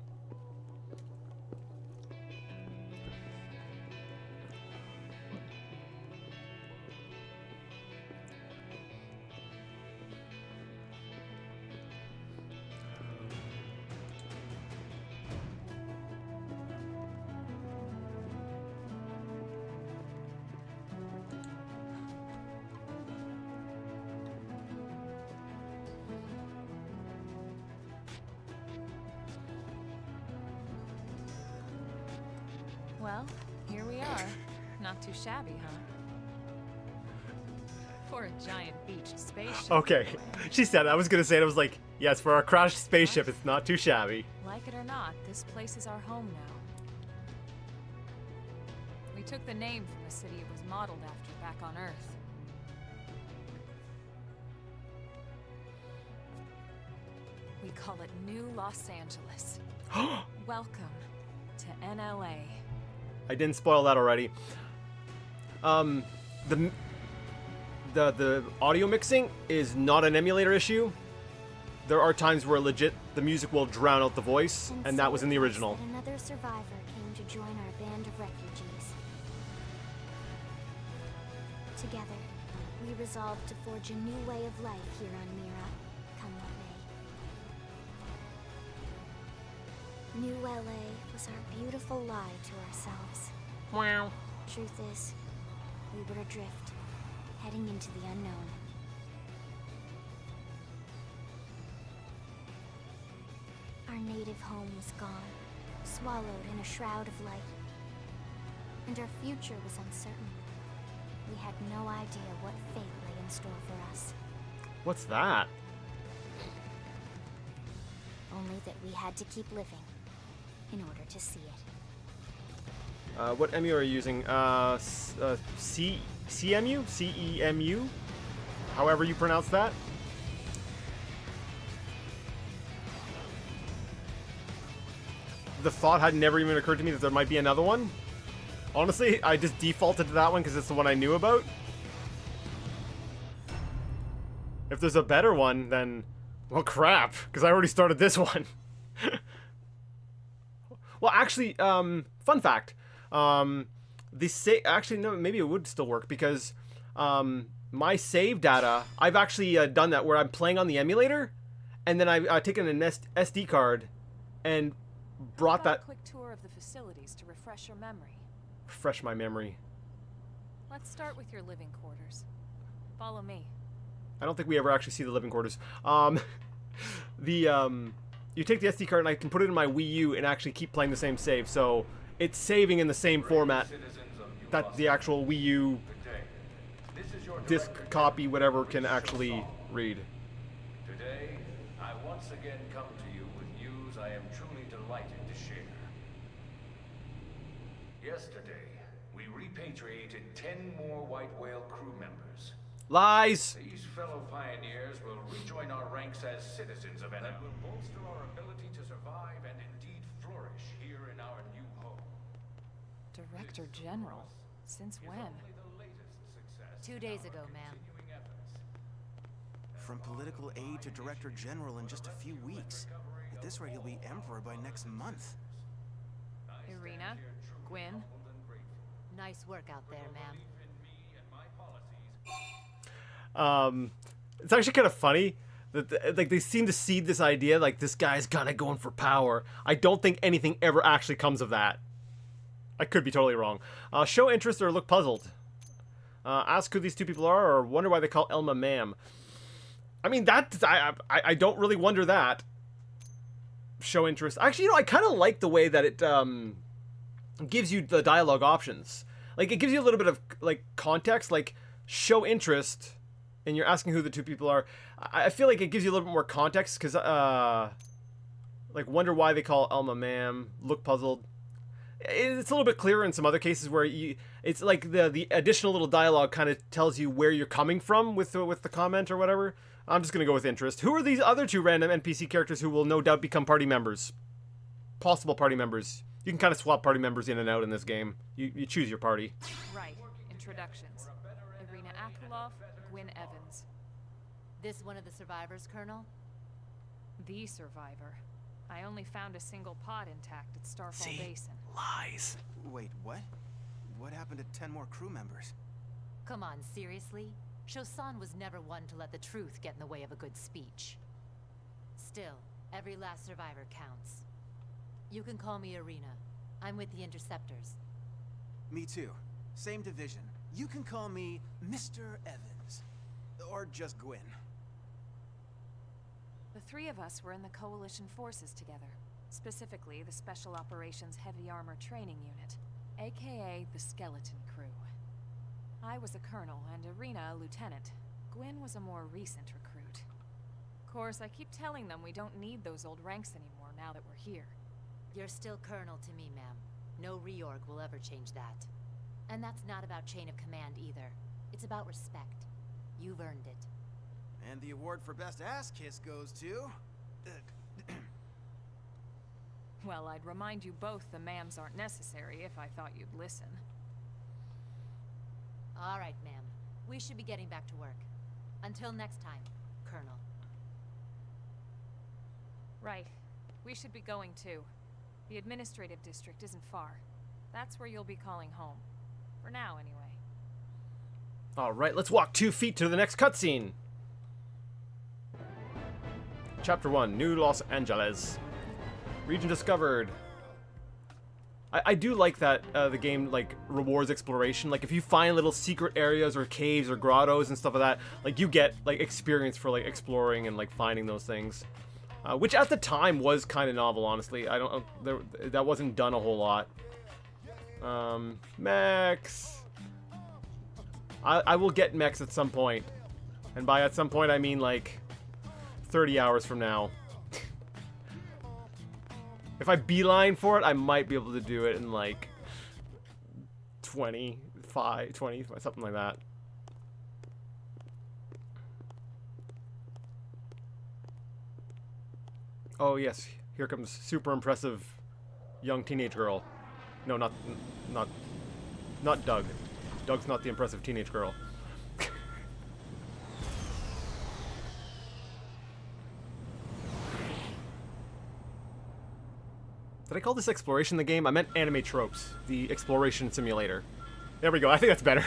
Well, here we are. Not too shabby, huh? For a giant beached spaceship. Okay. She said it. I was gonna say it. I was like, yes, for our crashed spaceship, it's not too shabby. Like it or not, this place is our home now. We took the name from the city it was modeled after back on Earth. We call it New Los Angeles. Welcome to NLA. I didn't spoil that already. The audio mixing is not an emulator issue. There are times where legit the music will drown out the voice, and that was in the original. Another survivor came to join our band of refugees. Together, we resolved to forge a new way of life here on Mira, come what may. New LA was our beautiful lie to ourselves. Wow. Truth is, we were adrift, heading into the unknown. Our native home was gone, swallowed in a shroud of light. And our future was uncertain. We had no idea what fate lay in store for us. What's that? Only that we had to keep living in order to see it. What EMU are you using? CEMU? CEMU? However you pronounce that. The thought had never even occurred to me that there might be another one. Honestly, I just defaulted to that one because it's the one I knew about. If there's a better one, then... well, crap, because I already started this one. Well, actually, fun fact. Actually, no, maybe it would still work because my save data, I've actually done that where I'm playing on the emulator, and then I've taken an SD card and brought that... a quick tour of the facilities to refresh your memory. Refresh my memory. Let's start with your living quarters. Follow me. I don't think we ever actually see the living quarters. You take the SD card and I can put it in my Wii U and actually keep playing the same save. So it's saving in the same format that the actual Wii U disc copy, whatever, can actually read. Today, I once again come to you with news I am truly delighted to share. Yesterday, we repatriated 10 more White Whale crew members. Lies! These fellow pioneers will rejoin our ranks as citizens of NL. That will bolster our ability to survive and indeed flourish here in our new home. Director General? Since when? Only the latest success 2 days ago, ma'am. continuing efforts. From political aide to director general in just a few weeks. At this rate, he'll be emperor by next month. Irina? Gwyn? Nice work out there, ma'am. It's actually kind of funny that like they seem to seed this idea like this guy's kind of going for power. I don't think anything ever actually comes of that. I could be totally wrong. Show interest or look puzzled. Ask who these two people are or wonder why they call Elma ma'am. I mean, that I don't really wonder that. Show interest. Actually, you know, I kind of like the way that it gives you the dialogue options. Like, it gives you a little bit of like context, like show interest, and you're asking who the two people are. I feel like it gives you a little bit more context because, like, wonder why they call Elma ma'am. Look puzzled. It's a little bit clearer in some other cases where it's like the additional little dialogue kind of tells you where you're coming from with the comment or whatever. I'm just gonna go with interest. Who are these other two random NPC characters who will no doubt become party members? Possible party members. You can kind of swap party members in and out in this game. You choose your party. Right. Introductions. Irina Akulov, Gwyn Evans. This one of the survivors, Colonel? The survivor. I only found a single pod intact at Starfall Basin. Lies. Wait, what? What happened to 10 more crew members? Come on, seriously? Shosan was never one to let the truth get in the way of a good speech. Still, every last survivor counts. You can call me Irina. I'm with the Interceptors. Me too. Same division. You can call me Mr. Evans. Or just Gwyn. The three of us were in the Coalition forces together. Specifically, the Special Operations Heavy Armor Training Unit, aka the Skeleton Crew. I was a colonel and Irina a lieutenant. Gwyn was a more recent recruit. Of course, I keep telling them we don't need those old ranks anymore now that we're here. You're still Colonel to me, ma'am. No reorg will ever change that. And that's not about chain of command either. It's about respect. You've earned it. And the award for best ass kiss goes to... Well, I'd remind you both the ma'ams aren't necessary if I thought you'd listen. All right, ma'am. We should be getting back to work. Until next time, Colonel. Right. We should be going too. The administrative district isn't far. That's where you'll be calling home. For now, anyway. Alright, let's walk 2 feet to the next cutscene. Chapter 1, New Los Angeles. Region discovered. I do like that the game like rewards exploration. Like if you find little secret areas or caves or grottos and stuff like that, like you get like experience for like exploring and like finding those things. Which at the time was kind of novel, honestly. I don't that wasn't done a whole lot. Mechs. I will get mechs at some point. And by at some point I mean like 30 hours from now. If I beeline for it, I might be able to do it in like 25, 20, something like that. Oh yes, here comes super impressive young teenage girl. No, not Doug. Doug's not the impressive teenage girl. Did I call this exploration the game? I meant anime tropes, the exploration simulator. There we go. I think that's better.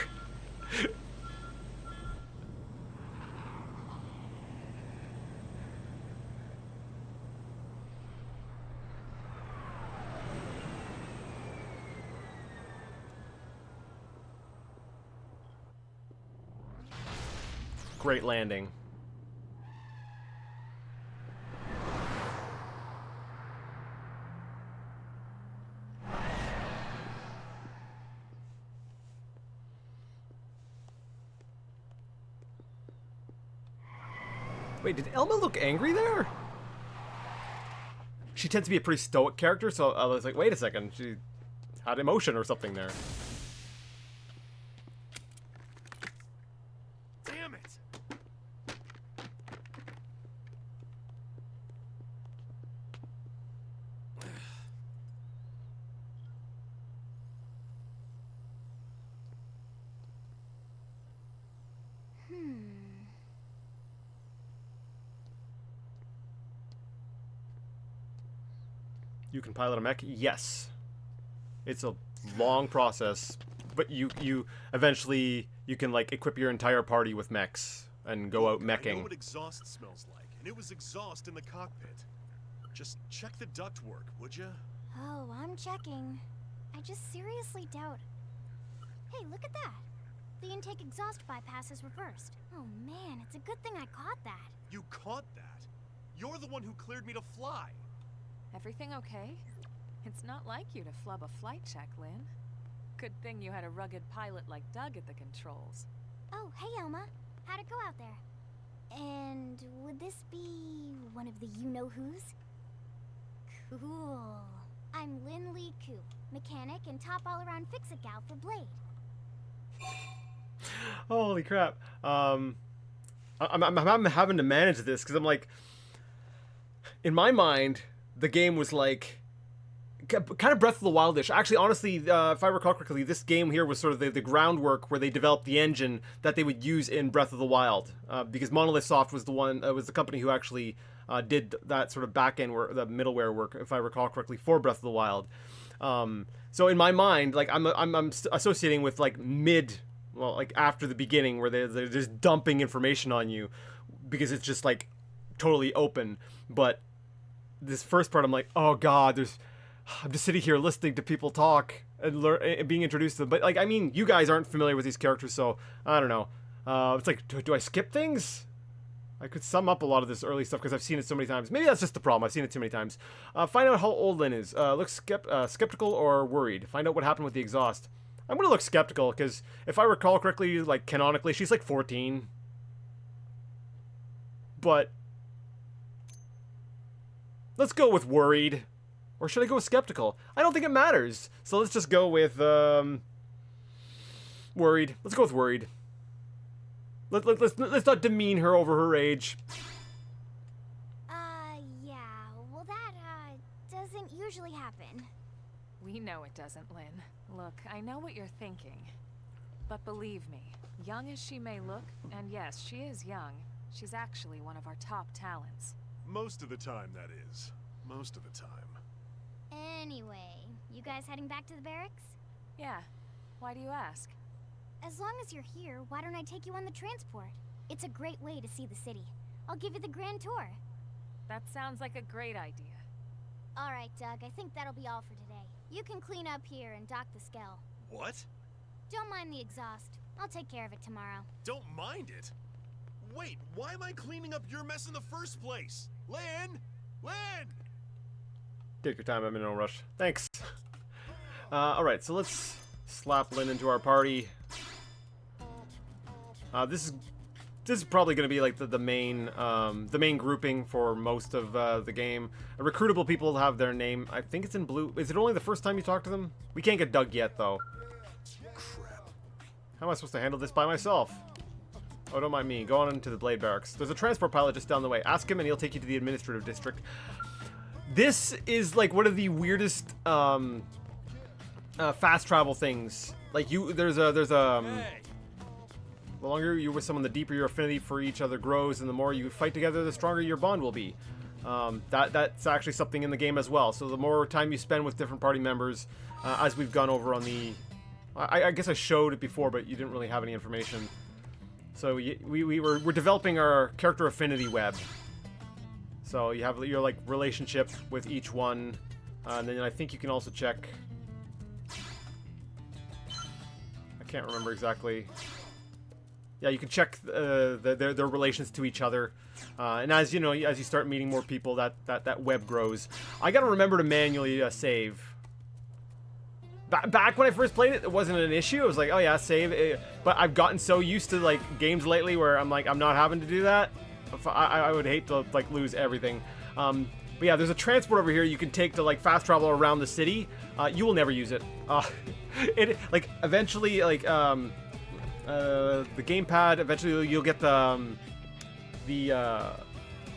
Great landing. Wait, did Elma look angry there? She tends to be a pretty stoic character, so I was like, wait a second, she had emotion or something there. Damn it! You can pilot a mech? Yes. It's a long process, but you eventually you can like equip your entire party with mechs and go out I meching. know what exhaust smells like, and it was exhaust in the cockpit. Just check the ductwork, would you? Oh, I'm checking. I just seriously doubt. Hey, look at that. The intake exhaust bypass is reversed. Oh man, it's a good thing I caught that. You caught that? You're the one who cleared me to fly. Everything okay? It's not like you to flub a flight check, Lynn. Good thing you had a rugged pilot like Doug at the controls. Oh, hey Elma. How'd it go out there? And would this be one of the you-know-who's? Cool. I'm Lynn Lee Koo, mechanic and top all-around fix-it gal for Blade. Holy crap. I'm having to manage this because I'm like, in my mind, the game was like kind of Breath of the Wildish. Actually, honestly, if I recall correctly, this game here was sort of the groundwork where they developed the engine that they would use in Breath of the Wild, because Monolith Soft was the company who actually did that sort of back end work, the middleware work, if I recall correctly, for Breath of the Wild. So in my mind, like I'm associating with like like after the beginning, where they're just dumping information on you because it's just like totally open. But this first part, I'm like, oh god, I'm just sitting here listening to people talk and being introduced to them. But like, I mean, you guys aren't familiar with these characters, so I don't know. It's like, do I skip things? I could sum up a lot of this early stuff because I've seen it so many times. Maybe that's just the problem. I've seen it too many times. Find out how old Lynn is. Look skeptical or worried. Find out what happened with the exhaust. I'm gonna look skeptical because if I recall correctly, like canonically, she's like 14. But let's go with worried. Or should I go with skeptical? I don't think it matters. So let's just go with worried. Let's go with worried. Let's not demean her over her age. Yeah. Well, that, doesn't usually happen. We know it doesn't, Lynn. Look, I know what you're thinking. But believe me, young as she may look, and yes, she is young, she's actually one of our top talents. Most of the time, that is. Most of the time. Anyway, you guys heading back to the barracks? Yeah. Why do you ask? As long as you're here, why don't I take you on the transport? It's a great way to see the city. I'll give you the grand tour. That sounds like a great idea. Alright, Doug, I think that'll be all for today. You can clean up here and dock the Skell. What? Don't mind the exhaust. I'll take care of it tomorrow. Don't mind it? Wait, why am I cleaning up your mess in the first place? Lynn! Lynn! Take your time, I'm in no rush. Thanks. Alright, so let's slap Lynn into our party. This is probably going to be like the main grouping for most of the game. Recruitable people have their name. I think it's in blue. Is it only the first time you talk to them? We can't get Doug yet, though. How am I supposed to handle this by myself? Oh, don't mind me. Go on into the Blade Barracks. There's a transport pilot just down the way. Ask him and he'll take you to the administrative district. This is like one of the weirdest fast travel things. Like the longer you're with someone, the deeper your affinity for each other grows, and the more you fight together, the stronger your bond will be. That's actually something in the game as well. So the more time you spend with different party members, as we've gone over on the... I guess I showed it before, but you didn't really have any information. So we're developing our character affinity web. So you have your like relationship with each one, and then I think you can also check. I can't remember exactly. Yeah, you can check their relations to each other, and as you know, as you start meeting more people, that web grows. I gotta remember to manually save. Back when I first played it, it wasn't an issue. It was like, oh yeah, save. But I've gotten so used to like games lately where I'm like, I'm not having to do that. I would hate to like lose everything. But yeah, there's a transport over here you can take to like fast travel around the city. You will never use it. It like eventually like the gamepad. Eventually you'll get the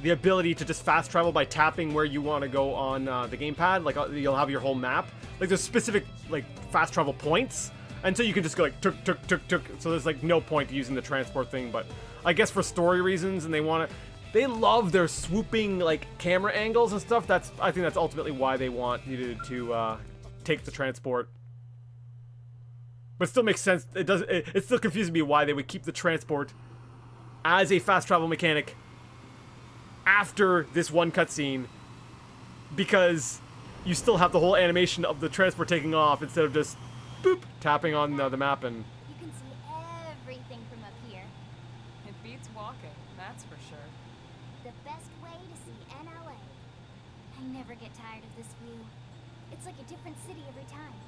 ability to just fast travel by tapping where you want to go on the gamepad. Like you'll have your whole map. Like there's specific like fast travel points, and so you can just go like tuk. So there's like no point to using the transport thing. But I guess for story reasons, and they love their swooping like camera angles and stuff. I think that's ultimately why they want you to take the transport. But it still makes sense. It still confuses me why they would keep the transport as a fast travel mechanic after this one cutscene, because you still have the whole animation of the transport taking off instead of just boop tapping on the map. And You can see everything from up here. It beats walking, that's for sure. The best way to see NLA. I never get tired of this view. It's like a different city every time.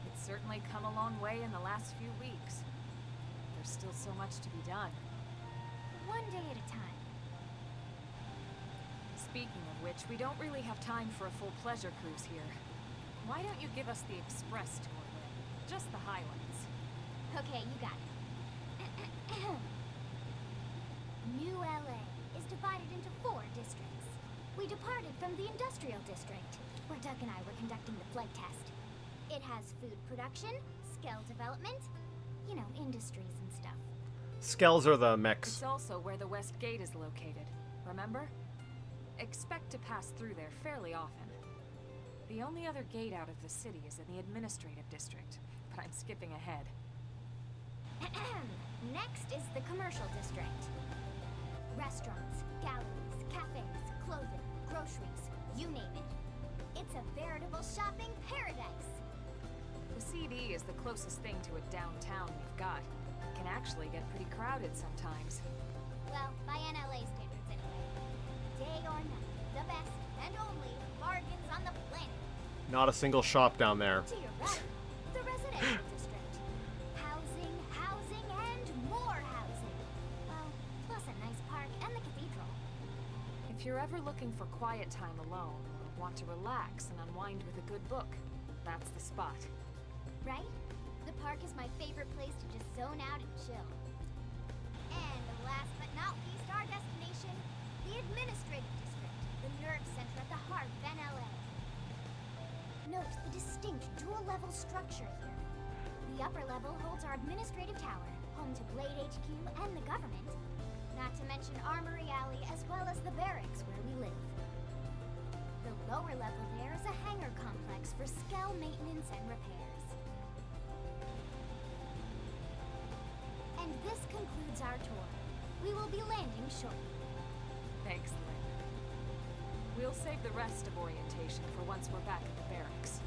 It's certainly come a long way in the last few weeks. There's still so much to be done. One day at a time. Speaking of which, we don't really have time for a full pleasure cruise here. Why don't you give us the express tour, Lynn? Just the highlights. Okay, you got it. New LA is divided into 4 districts. We departed from the industrial district, where Doug and I were conducting the flight test. It has food production, scale development, you know, industries and stuff. Skells are the mechs. It's also where the West Gate is located, remember? Expect to pass through there fairly often. The only other gate out of the city is in the administrative district, but I'm skipping ahead. Next is the commercial district. Restaurants, galleries, cafes, clothing, groceries, you name it. It's a veritable shopping paradise. The CD is the closest thing to a downtown we've got. It can actually get pretty crowded sometimes. Well, by NLA standards anyway. Day or night, the best and only bargains on the planet. Not a single shop down there. To your right, the residential district. Housing, housing, and more housing. Well, plus a nice park and the cathedral. If you're ever looking for quiet time alone, or want to relax and unwind with a good book, that's the spot. Right? The park is my favorite place to just zone out and chill. And last but not least, our destination, the administrative district, the nerve center at the heart of NLA. Note the distinct dual-level structure here. The upper level holds our administrative tower, home to Blade HQ and the government. Not to mention Armory Alley as well as the barracks where we live. The lower level there is a hangar complex for Skell maintenance and repairs. And this concludes our tour. We will be landing shortly. Thanks, Lynn. We'll save the rest of orientation for once we're back at the barracks.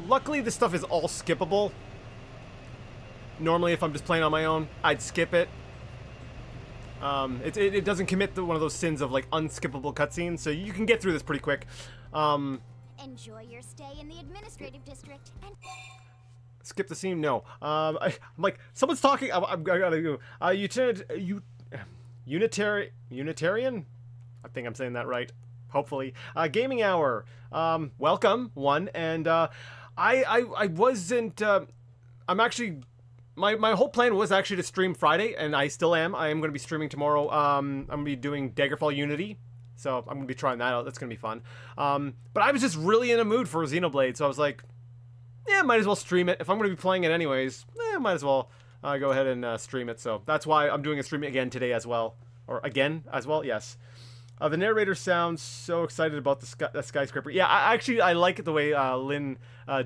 Luckily, this stuff is all skippable. Normally, if I'm just playing on my own, I'd skip it. It doesn't commit to one of those sins of like unskippable cutscenes, so you can get through this pretty quick. Enjoy your stay in the administrative district and Skip the scene? No. I'm like, someone's talking. I gotta go. Unitarian? I think I'm saying that right. Hopefully. Gaming Hour. Welcome, one. And I wasn't. I'm actually. My whole plan was actually to stream Friday, and I still am. I am going to be streaming tomorrow. I'm going to be doing Daggerfall Unity, so I'm going to be trying that out. That's going to be fun. But I was just really in a mood for Xenoblade, so I was like, yeah, might as well stream it. If I'm going to be playing it anyways, might as well go ahead and stream it. So that's why I'm doing a stream again today as well. Or again as well, yes. The narrator sounds so excited about the skyscraper. Yeah, I like the way Lynn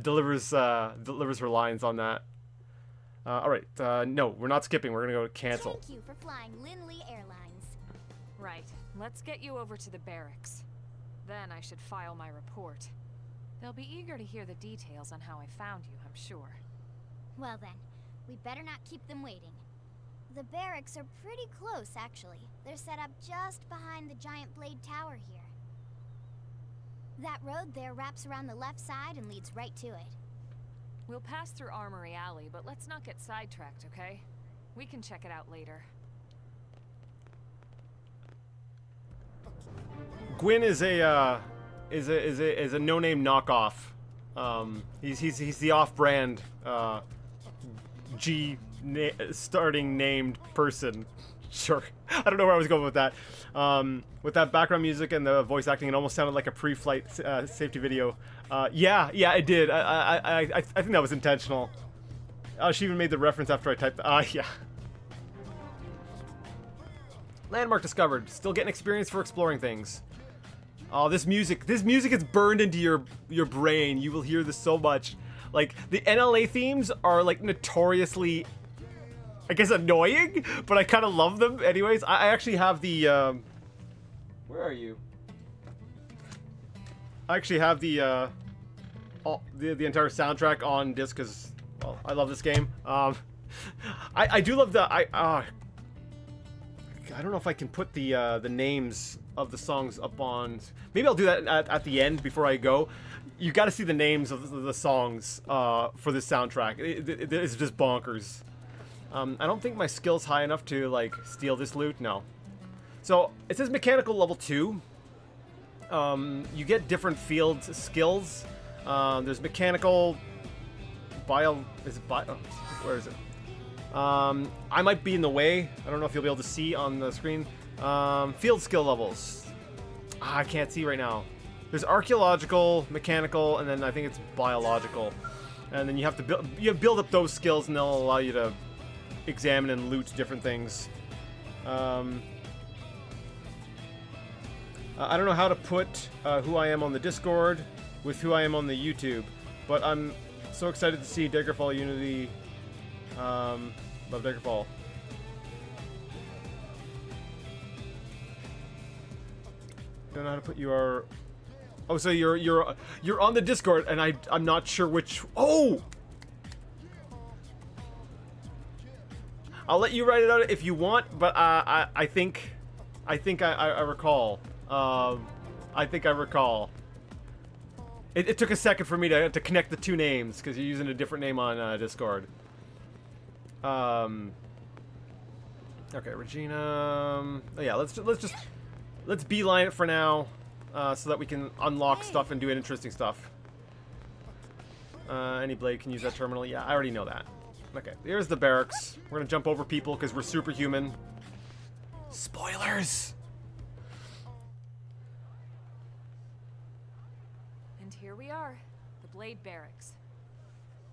delivers her lines on that. All right, no, we're not skipping. We're gonna go to cancel. Thank you for flying Lindley Airlines. Right. Let's get you over to the barracks. Then I should file my report. They'll be eager to hear the details on how I found you, I'm sure. Well then, we better not keep them waiting. The barracks are pretty close, actually. They're set up just behind the giant blade tower here. That road there wraps around the left side and leads right to it. We'll pass through Armory Alley, but let's not get sidetracked, okay? We can check it out later. Gwyn is a no-name knockoff. He's the off-brand starting named person. Sure. I don't know where I was going with that. With that background music and the voice acting, it almost sounded like a pre-flight safety video. Yeah, it did. I think that was intentional. She even made the reference after I typed. Yeah. Landmark discovered. Still getting experience for exploring things. Oh, this music is burned into your brain. You will hear this so much. Like, the NLA themes are, like, notoriously, I guess, annoying, but I kind of love them anyways. I actually have the, where are you? I actually have the entire soundtrack on disc because, well, I love this game. I do love the, I don't know if I can put the names of the songs up on, maybe I'll do that at the end before I go. You got to see the names of the songs for this soundtrack. It's just bonkers. I don't think my skill's high enough to, like, steal this loot. No. So, it says mechanical level 2. You get different field skills. There's mechanical... Is it bio? Where is it? I might be in the way. I don't know if you'll be able to see on the screen. Field skill levels. I can't see right now. There's archaeological, mechanical, and then I think it's biological. And then you have to build up those skills, and they'll allow you to examine and loot different things. I don't know how to put who I am on the Discord with who I am on the YouTube, but I'm so excited to see Daggerfall Unity. Love Daggerfall. Don't know how to put your. Oh, so you're on the Discord, and I'm not sure which. Oh. I'll let you write it out if you want, but I think I recall. I think I recall. It took a second for me to connect the two names because you're using a different name on Discord. Okay, Regina. Oh yeah, let's beeline it for now, so that we can unlock stuff and do interesting stuff. Any blade can use that terminal. Yeah, I already know that. Okay, here's the barracks. We're gonna jump over people because we're superhuman. Spoilers! And here we are, the Blade Barracks.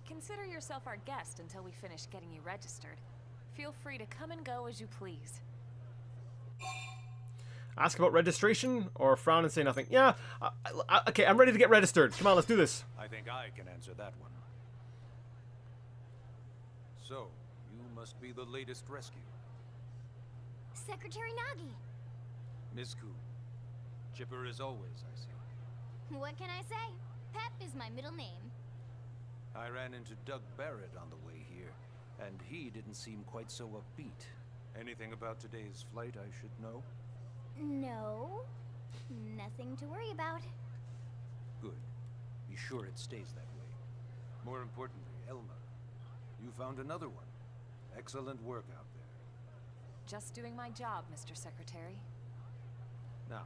Consider yourself our guest until we finish getting you registered. Feel free to come and go as you please. Ask about registration or frown and say nothing. Yeah, okay, I'm ready to get registered. Come on, let's do this. I think I can answer that one. So, you must be the latest rescue. Secretary Nagi. Miss Ku. Chipper as always, I see. What can I say? Pep is my middle name. I ran into Doug Barrett on the way here, and he didn't seem quite so upbeat. Anything about today's flight I should know? No. Nothing to worry about. Good. Be sure it stays that way. More importantly, Elma. You found another one. Excellent work out there. Just doing my job, Mr. Secretary. Now,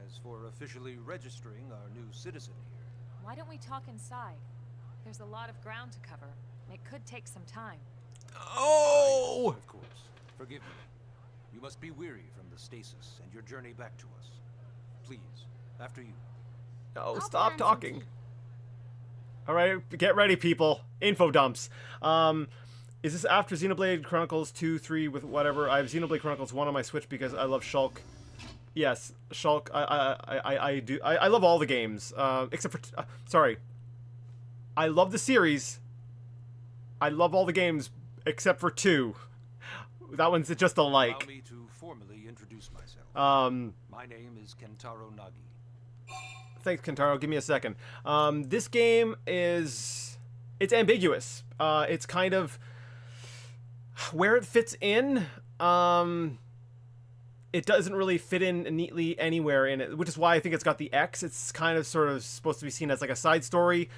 as for officially registering our new citizen here... Why don't we talk inside? There's a lot of ground to cover. It could take some time. Oh! Of course. Forgive me. You must be weary from the stasis and your journey back to us. Please, after you. No, I'll stop plan some talking. tea. All right, get ready, people. Info dumps. Is this after Xenoblade Chronicles 2, 3, with whatever? I have Xenoblade Chronicles 1 on my Switch because I love Shulk. Yes, Shulk. I do. I love all the games, except for sorry. I love the series. I love all the games except for 2. That one's just a like. Allow me to formally introduce myself. My name is Kentaro Nagi. Thanks, Kentaro. Give me a second. This game is... It's ambiguous. It's kind of... Where it fits in, it doesn't really fit in neatly anywhere in it, which is why I think it's got the X. It's kind of sort of supposed to be seen as like a side story.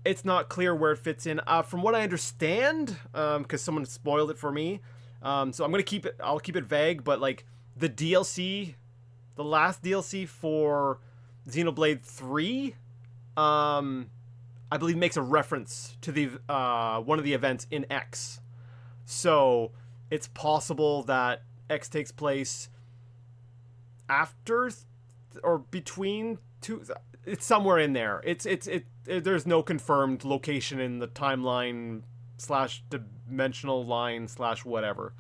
It's not clear where it fits in. From what I understand, because someone spoiled it for me, so I'm gonna keep it. I'll keep it vague, but like the DLC, the last DLC for Xenoblade 3, I believe makes a reference to the one of the events in X. So it's possible that X takes place after or between 2. It's somewhere in there. There's no confirmed location in the timeline / dimensional line / whatever.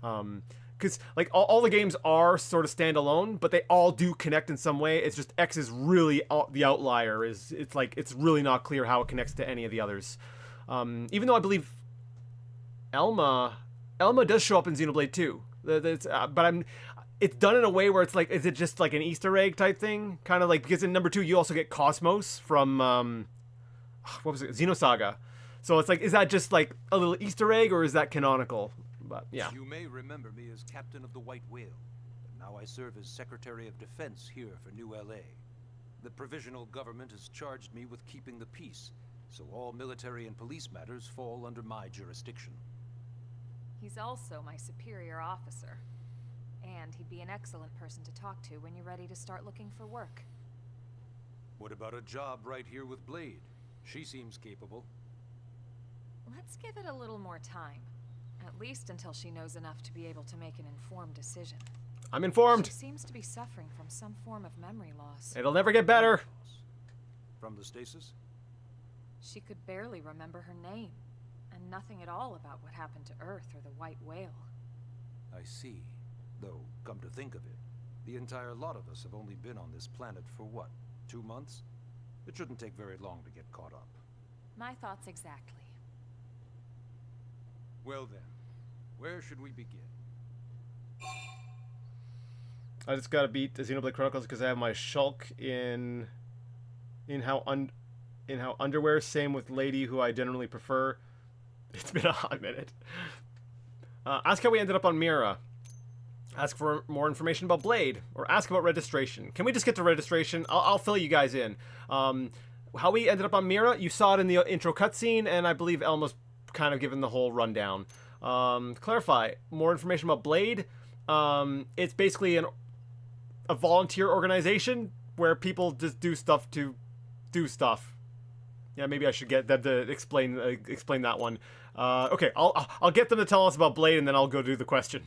Because like all the games are sort of standalone, but they all do connect in some way. It's just X is really the outlier. It's really not clear how it connects to any of the others. Even though I believe Elma does show up in Xenoblade 2. It's done in a way where it's like, is it just like an Easter egg type thing? Kind of like, because in number 2 you also get Cosmos from what was it, Xenosaga. So it's like, is that just like a little Easter egg or is that canonical? But yeah. You may remember me as captain of the White Whale, but now I serve as Secretary of Defense here for New LA. The provisional government has charged me with keeping the peace, so all military and police matters fall under my jurisdiction. He's also my superior officer. And he'd be an excellent person to talk to when you're ready to start looking for work. What about a job right here with Blade? She seems capable. Let's give it a little more time. At least until she knows enough to be able to make an informed decision. I'm informed. She seems to be suffering from some form of memory loss. It'll never get better. From the stasis? She could barely remember her name, and nothing at all about what happened to Earth or the White Whale. I see. Though, come to think of it, the entire lot of us have only been on this planet for what, 2 months? It shouldn't take very long to get caught up. My thoughts exactly. Well then, where should we begin? I just gotta beat the Xenoblade Chronicles because I have my Shulk in how underwear. Same with Lady, who I generally prefer. It's been a hot minute. Ask how we ended up on Mira. Ask for more information about Blade, or ask about registration. Can we just get to registration? I'll fill you guys in. How we ended up on Mira, you saw it in the intro cutscene, and I believe Elma's kind of given the whole rundown. Clarify, more information about Blade. It's basically a volunteer organization where people just do stuff to do stuff. Yeah, maybe I should get them to explain that one. Okay, I'll get them to tell us about Blade, and then I'll go do the question.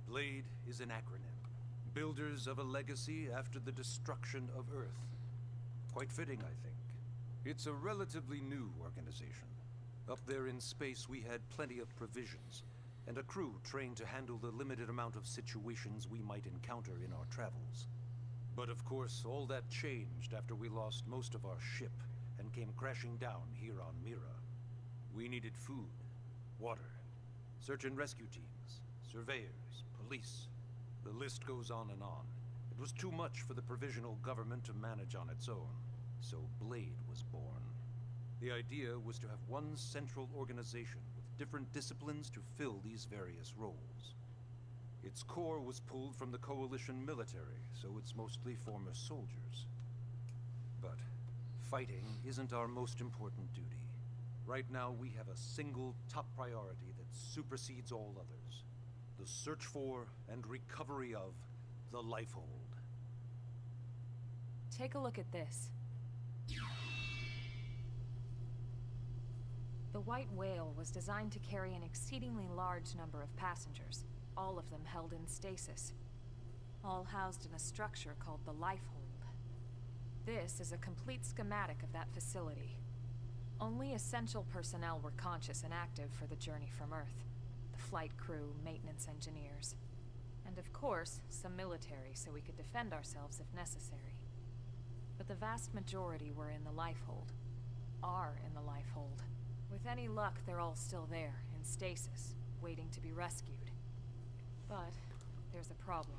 Blade is an acronym. Builders of a legacy after the destruction of Earth. Quite fitting, I think. It's a relatively new organization. Up there in space, we had plenty of provisions, and a crew trained to handle the limited amount of situations we might encounter in our travels. But of course, all that changed after we lost most of our ship and came crashing down here on Mira. We needed food, water, search and rescue teams, surveyors, police. The list goes on and on. It was too much for the provisional government to manage on its own, so Blade was born. The idea was to have one central organization with different disciplines to fill these various roles. Its core was pulled from the Coalition military, so it's mostly former soldiers. But fighting isn't our most important duty. Right now, we have a single top priority that supersedes all others. The search for and recovery of the Lifehold. Take a look at this. The White Whale was designed to carry an exceedingly large number of passengers, all of them held in stasis, all housed in a structure called the Lifehold. This is a complete schematic of that facility. Only essential personnel were conscious and active for the journey from Earth. The flight crew, maintenance engineers, and of course, some military so we could defend ourselves if necessary. But the vast majority were in the Lifehold. Are in the Lifehold. With any luck, they're all still there, in stasis, waiting to be rescued. But there's a problem.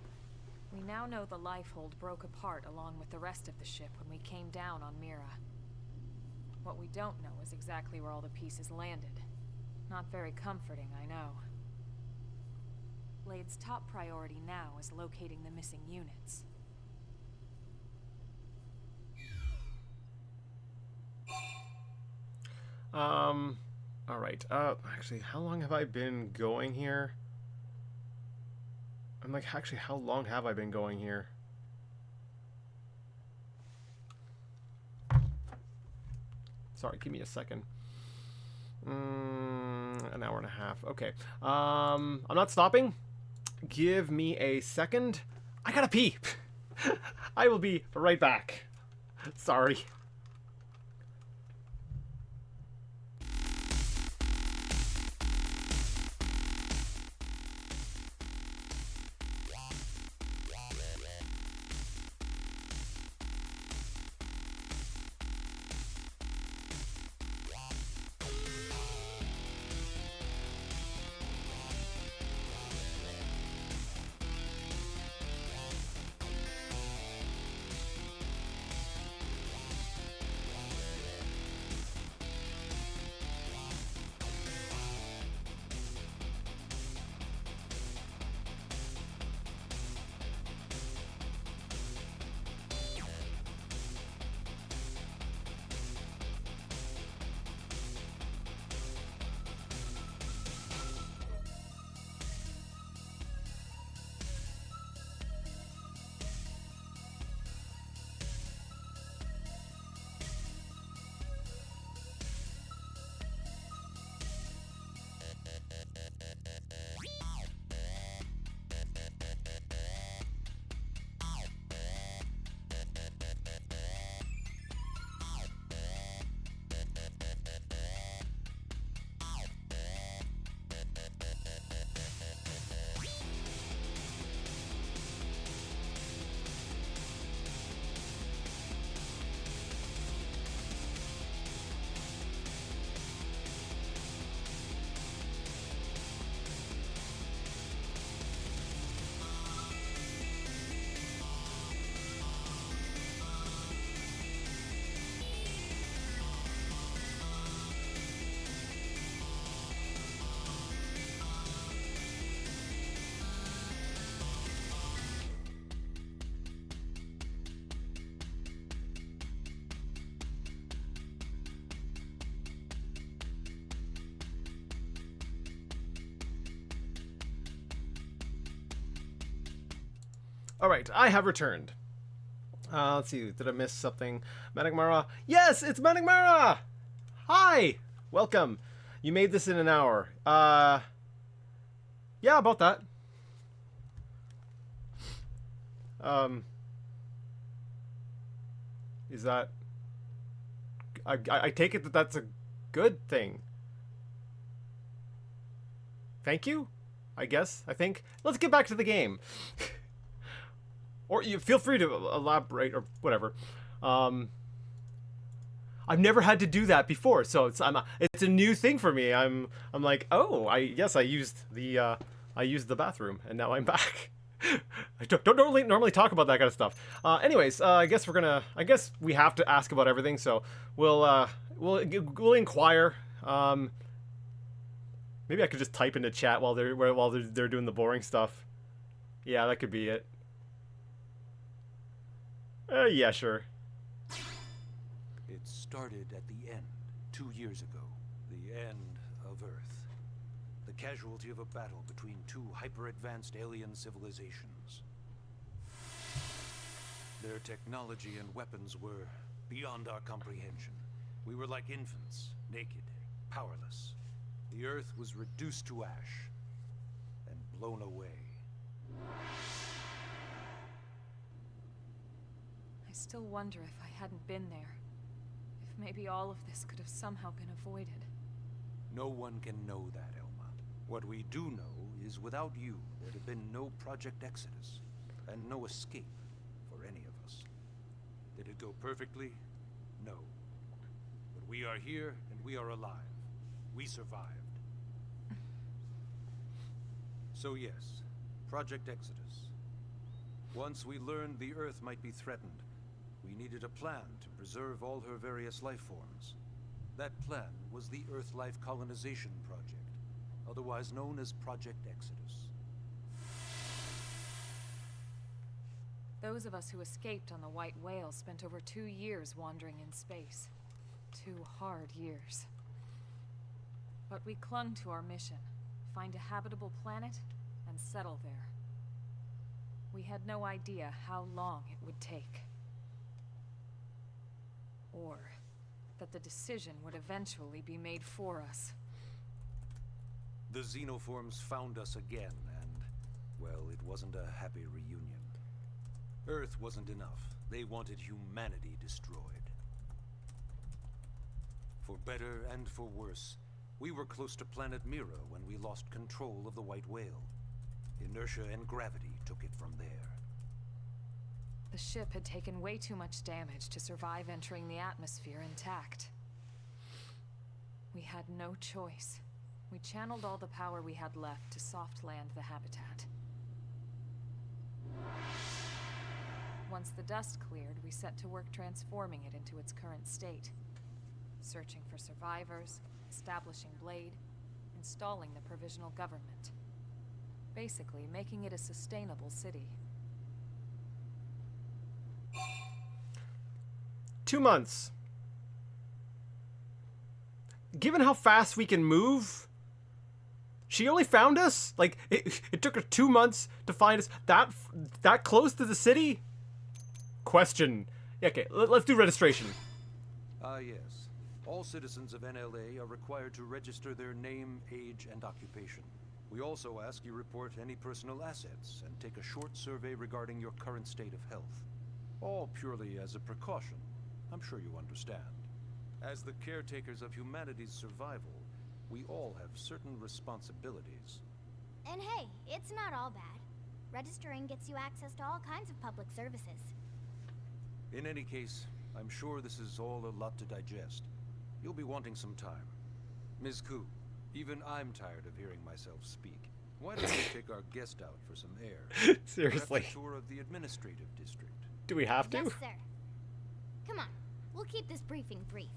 We now know the Lifehold broke apart along with the rest of the ship when we came down on Mira. What we don't know is exactly where all the pieces landed. Not very comforting, I know. Blade's top priority now is locating the missing units. Alright, actually, how long have I been going here? I'm like, actually, how long have I been going here? Sorry, give me a second. An hour and a half. Okay. I'm not stopping. Give me a second. I gotta pee. I will be right back. Sorry. Alright, I have returned. Let's see, did I miss something? Manic Mara. Yes, it's Manic Mara! Hi! Welcome. You made this in an hour. Yeah, about that. Is that... I take it that that's a good thing. Thank you? I guess, I think. Let's get back to the game. Or you feel free to elaborate or whatever. I've never had to do that before, so it's a new thing for me. I'm like, oh, I used the bathroom, and now I'm back. I don't normally talk about that kind of stuff. Anyways, I guess we have to ask about everything, so we'll inquire. Maybe I could just type into chat while they're doing the boring stuff. Yeah, that could be it. Yeah, sure. It started at the end, 2 years ago. The end of Earth. The casualty of a battle between two hyper-advanced alien civilizations. Their technology and weapons were beyond our comprehension. We were like infants, naked, powerless. The Earth was reduced to ash and blown away. I still wonder if I hadn't been there. If maybe all of this could have somehow been avoided. No one can know that, Elma. What we do know is without you, there'd have been no Project Exodus, and no escape for any of us. Did it go perfectly? No. But we are here, and we are alive. We survived. So yes, Project Exodus. Once we learned the Earth might be threatened, we needed a plan to preserve all her various life forms. That plan was the Earth Life Colonization Project, otherwise known as Project Exodus. Those of us who escaped on the White Whale spent over 2 years wandering in space. 2 hard years. But we clung to our mission, find a habitable planet and settle there. We had no idea how long it would take. Or that the decision would eventually be made for us. The Xenoforms found us again, and, well, it wasn't a happy reunion. Earth wasn't enough. They wanted humanity destroyed. For better and for worse, we were close to planet Mira when we lost control of the White Whale. Inertia and gravity took it from there. The ship had taken way too much damage to survive entering the atmosphere intact. We had no choice. We channeled all the power we had left to soft land the habitat. Once the dust cleared, we set to work transforming it into its current state. Searching for survivors, establishing Blade, installing the provisional government. Basically, making it a sustainable city. 2 months. Given how fast we can move, she only found us? Like, it took her 2 months to find us that close to the city? Question. Okay, let's do registration. Yes. All citizens of NLA are required to register their name, age, and occupation. We also ask you report any personal assets and take a short survey regarding your current state of health. All purely as a precaution. I'm sure you understand. As the caretakers of humanity's survival, we all have certain responsibilities. And hey, it's not all bad. Registering gets you access to all kinds of public services. In any case, I'm sure this is all a lot to digest. You'll be wanting some time. Ms. Koo, even I'm tired of hearing myself speak. Why don't we take our guest out for some air? Seriously. Perhaps a tour of the administrative district. Do we have to? Yes, sir. Come on, we'll keep this briefing brief.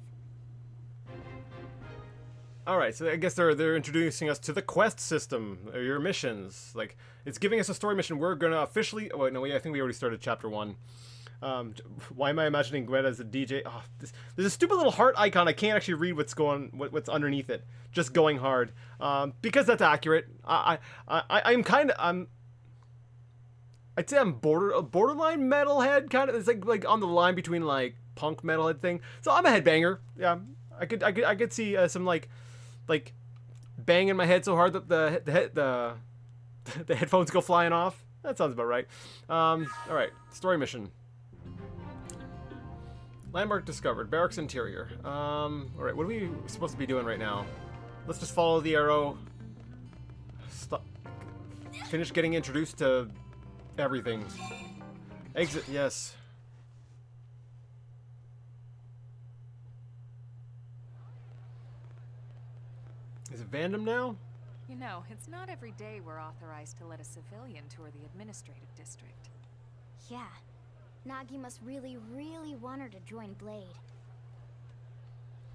Alright, so I guess they're introducing us to the quest system, or your missions. Like, it's giving us a story mission. We're gonna officially... Oh, wait, no, I think we already started chapter 1. Why am I imagining Gwen as a DJ? Oh, there's a stupid little heart icon. I can't actually read what's underneath it. Just going hard. Because that's accurate. I'd say I'm borderline metalhead kind of. It's like on the line between like punk metalhead thing. So I'm a headbanger. Yeah, I could see some like banging my head so hard that the headphones go flying off. That sounds about right. All right, story mission. Landmark discovered. Barracks interior. All right, what are we supposed to be doing right now? Let's just follow the arrow. Stop. Finish getting introduced to everything. Exit. Yes. Is it Vandom now? You know, it's not every day we're authorized to let a civilian tour the administrative district. Yeah, Nagi must really, really want her to join Blade.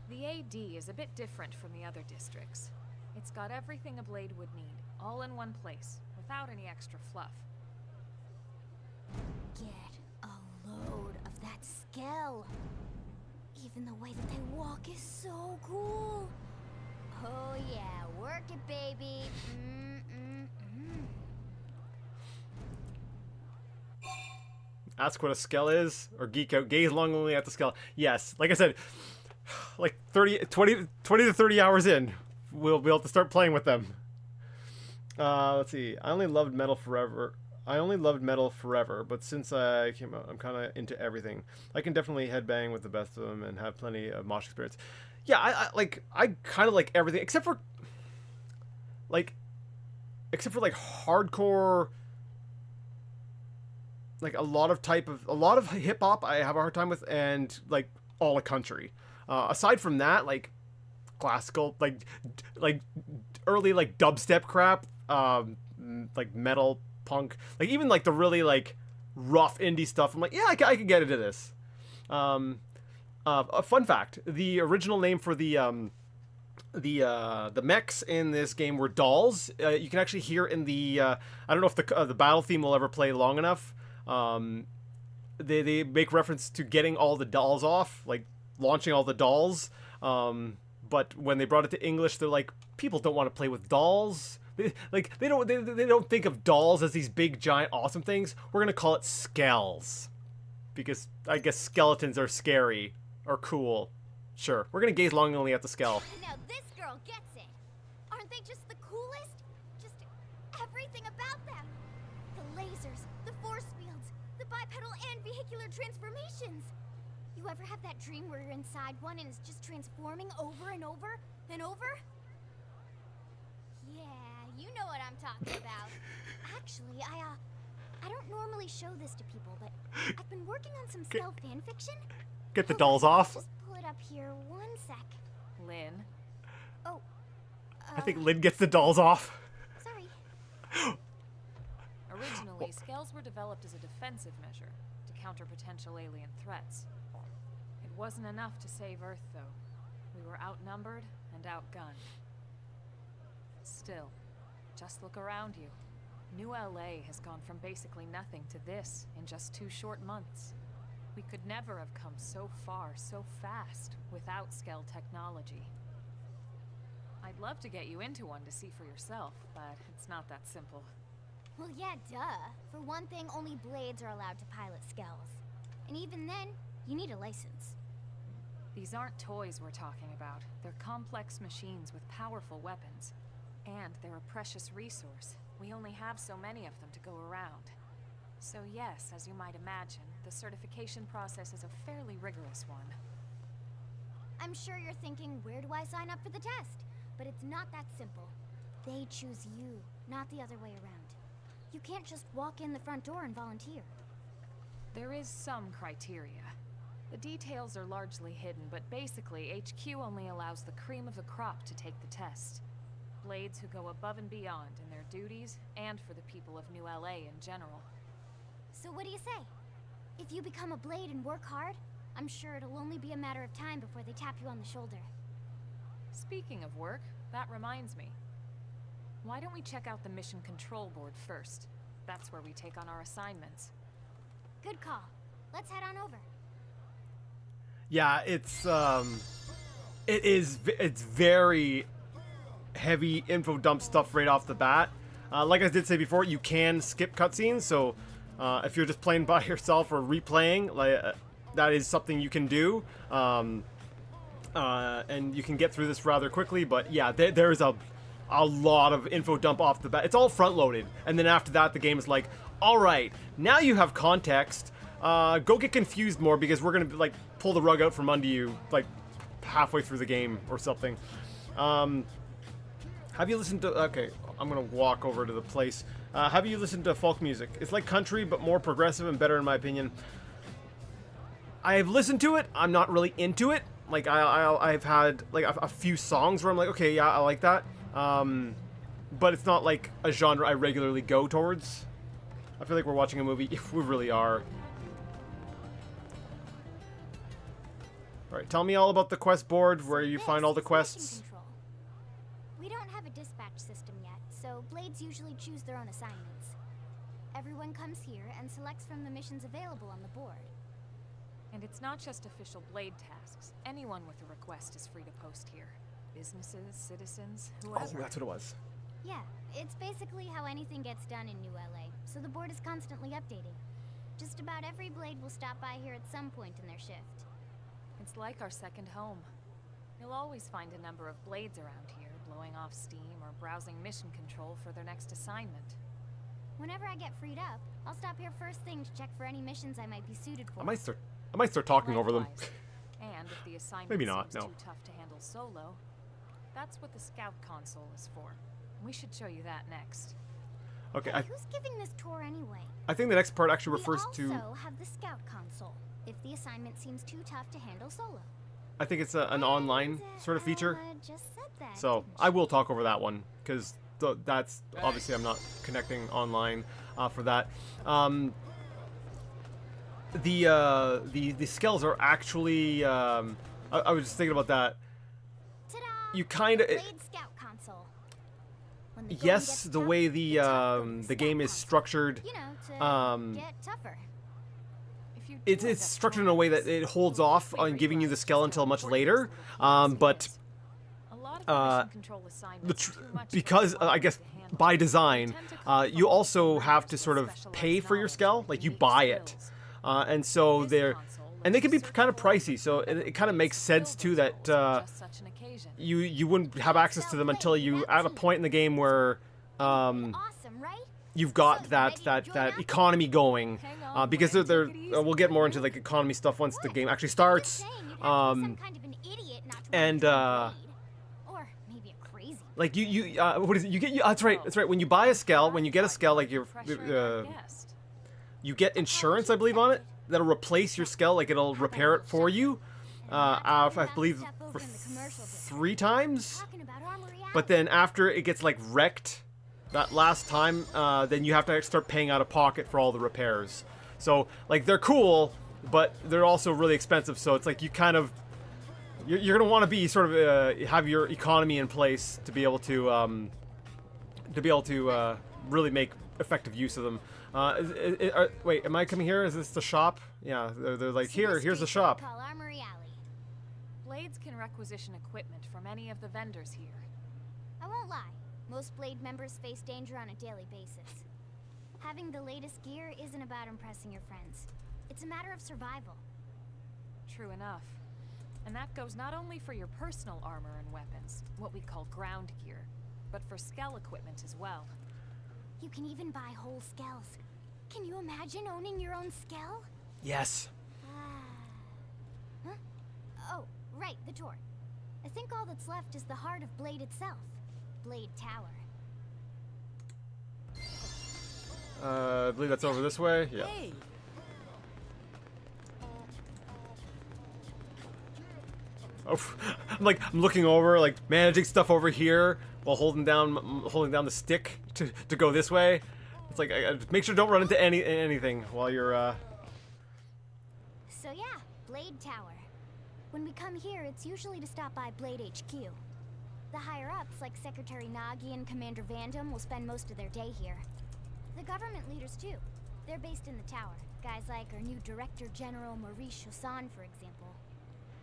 The AD is a bit different from the other districts. It's got everything a Blade would need, all in one place, without any extra fluff. Get a load of that skell. Even the way that they walk is so cool. Oh yeah, work it, baby. Ask what a skell is, or geek out. Gaze longingly at the skell. Yes, like I said, like 20 to 30 hours in, we'll be able to start playing with them. Let's see. I only loved Metal Forever, but since I came out, I'm kind of into everything. I can definitely headbang with the best of them and have plenty of mosh experience. Yeah, I kind of like everything except for like hardcore, like a lot of hip hop I have a hard time with, and like all the country. Aside from that, like classical, like early like dubstep crap, like metal, punk, like even like the really like rough indie stuff. I'm like, yeah, I could get into this. A fun fact: the original name for the mechs in this game were dolls. You can actually hear in the I don't know if the battle theme will ever play long enough. They make reference to getting all the dolls off, like launching all the dolls. But when they brought it to English, they're like, people don't want to play with dolls. They don't think of dolls as these big giant awesome things. We're gonna call it skells, because I guess skeletons are scary or cool. Sure, we're gonna gaze longingly at the skell. Now this girl gets it. Aren't they just the coolest? Just everything about them. The lasers, the force fields, the bipedal and vehicular transformations. You ever have that dream where you're inside one and it's just transforming over and over and over? Yeah, you know what I'm talking about. Actually, I don't normally show this to people, but I've been working on some stealth fan fiction. Get the dolls off. Just pull it up here 1 sec. Lynn. Oh. I think Lynn gets the dolls off. Sorry. Originally, scales were developed as a defensive measure to counter potential alien threats. It wasn't enough to save Earth, though. We were outnumbered and outgunned. Still, just look around you. New LA has gone from basically nothing to this in just 2 short months. We could never have come so far so fast without Skell technology. I'd love to get you into one to see for yourself, but it's not that simple. Well, yeah, duh. For one thing, only blades are allowed to pilot skells. And even then, you need a license. These aren't toys we're talking about. They're complex machines with powerful weapons. And they're a precious resource. We only have so many of them to go around. So yes, as you might imagine, the certification process is a fairly rigorous one. I'm sure you're thinking, where do I sign up for the test? But it's not that simple. They choose you, not the other way around. You can't just walk in the front door and volunteer. There is some criteria. The details are largely hidden, but basically, HQ only allows the cream of the crop to take the test. Blades who go above and beyond in their duties, and for the people of New LA in general. So what do you say? If you become a blade and work hard, I'm sure it'll only be a matter of time before they tap you on the shoulder. Speaking of work, that reminds me. Why don't we check out the mission control board first? That's where we take on our assignments. Good call. Let's head on over. Yeah, it's very heavy info dump stuff right off the bat. Like I did say before, you can skip cutscenes, so if you're just playing by yourself or replaying, that is something you can do. And you can get through this rather quickly, but yeah, there is a lot of info dump off the bat. It's all front loaded, and then after that the game is like, alright, now you have context, go get confused more, because we're gonna like pull the rug out from under you like halfway through the game or something. Have you listened to, okay, I'm gonna walk over to the place. Have you listened to folk music? It's like country, but more progressive and better in my opinion. I've listened to it, I'm not really into it. Like, I've had like a few songs where I'm like, okay, yeah, I like that. But it's not like a genre I regularly go towards. I feel like we're watching a movie. We really are. Alright, tell me all about the quest board, where you find all the quests. We don't have a dispatch system yet, so blades usually choose their own assignments. Everyone comes here and selects from the missions available on the board. And it's not just official blade tasks. Anyone with a request is free to post here. Businesses, citizens, whoever. Oh, that's what it was. Yeah, it's basically how anything gets done in New LA, so the board is constantly updating. Just about every blade will stop by here at some point in their shift. It's like our second home. always find a number of blades around here, blowing off steam or browsing mission control for their next assignment. Whenever I get freed up, I'll stop here first thing to check for any missions I might be suited for. I might start talking over them. Likewise. And if the assignment Maybe not, seems no. too tough to handle solo, that's what the scout console is for. We should show you that next. Okay, Hey, who's giving this tour anyway? I think the next part actually refers We to. also have the scout console, if the assignment seems too tough to handle solo. I think it's an online sort of feature. Alma just said that, So didn't I she? will talk over that one because that's obviously I'm not connecting online for that. The skills are actually. I was just thinking about that. Ta-da! You kind of. Blade scout console. When the going Yes, gets the tough, way the tough go to the scout game is console. structured. You know, to get tougher. If you It's do end it's up structured in a joining way us, that it holds you'll off quickly on giving you the realize skill just until how much important later. this little piece But is. A lot of the mission control assignments are too much for because one I guess to handle. by They design, tend to come you from also learners have to with sort of specialized pay for your knowledge skill, and like you unique buy it, skills. and so This they're console and they lets can you be search kind of for pricey. So it kind of makes sense too that just such an occasion. you wouldn't have access to them until you at a point in the game where Awesome, right? you've got So, you that ready to that join that up? economy going, Hang on, because Gwen, they're take it easy. we'll get more into like economy stuff once the game actually starts. Just saying, you'd have to be some kind of an idiot not to and, want to join Blade. Or maybe a crazy. Like you what is it? You get that's right. When you buy a skull, when you get a skull, like you're Pressure our guest. you get insurance, I believe, on it that'll replace your skull. Like it'll repair it for you. I believe for 3 times. Talking about Armory Alley. But then after it gets like wrecked, that last time, then you have to start paying out of pocket for all the repairs. So like they're cool, but they're also really expensive. So it's like you kind of you're gonna want to be sort of have your economy in place to be able to really make effective use of them. Wait, am I coming here? Is this the shop? Yeah, they're like So this here's the street's what shop. we call Armory Alley. Blades can requisition equipment from any of the vendors here. I won't lie. Most Blade members face danger on a daily basis. Having the latest gear isn't about impressing your friends. It's a matter of survival. True enough. And that goes not only for your personal armor and weapons, what we call ground gear, but for skell equipment as well. You can even buy whole skells. Can you imagine owning your own skell? Yes. Huh? Oh, right, the tour. I think all that's left is the heart of Blade itself. Blade Tower. I believe that's over this way. Yeah. Hey, Oh, I'm looking over, like managing stuff over here while holding down the stick to go this way. It's like I make sure don't run into anything while you're. So yeah, Blade Tower. When we come here, it's usually to stop by Blade HQ. The higher-ups, like Secretary Nagi and Commander Vandam, will spend most of their day here. The government leaders, too. They're based in the tower. Guys like our new Director General Maurice Chassan, for example.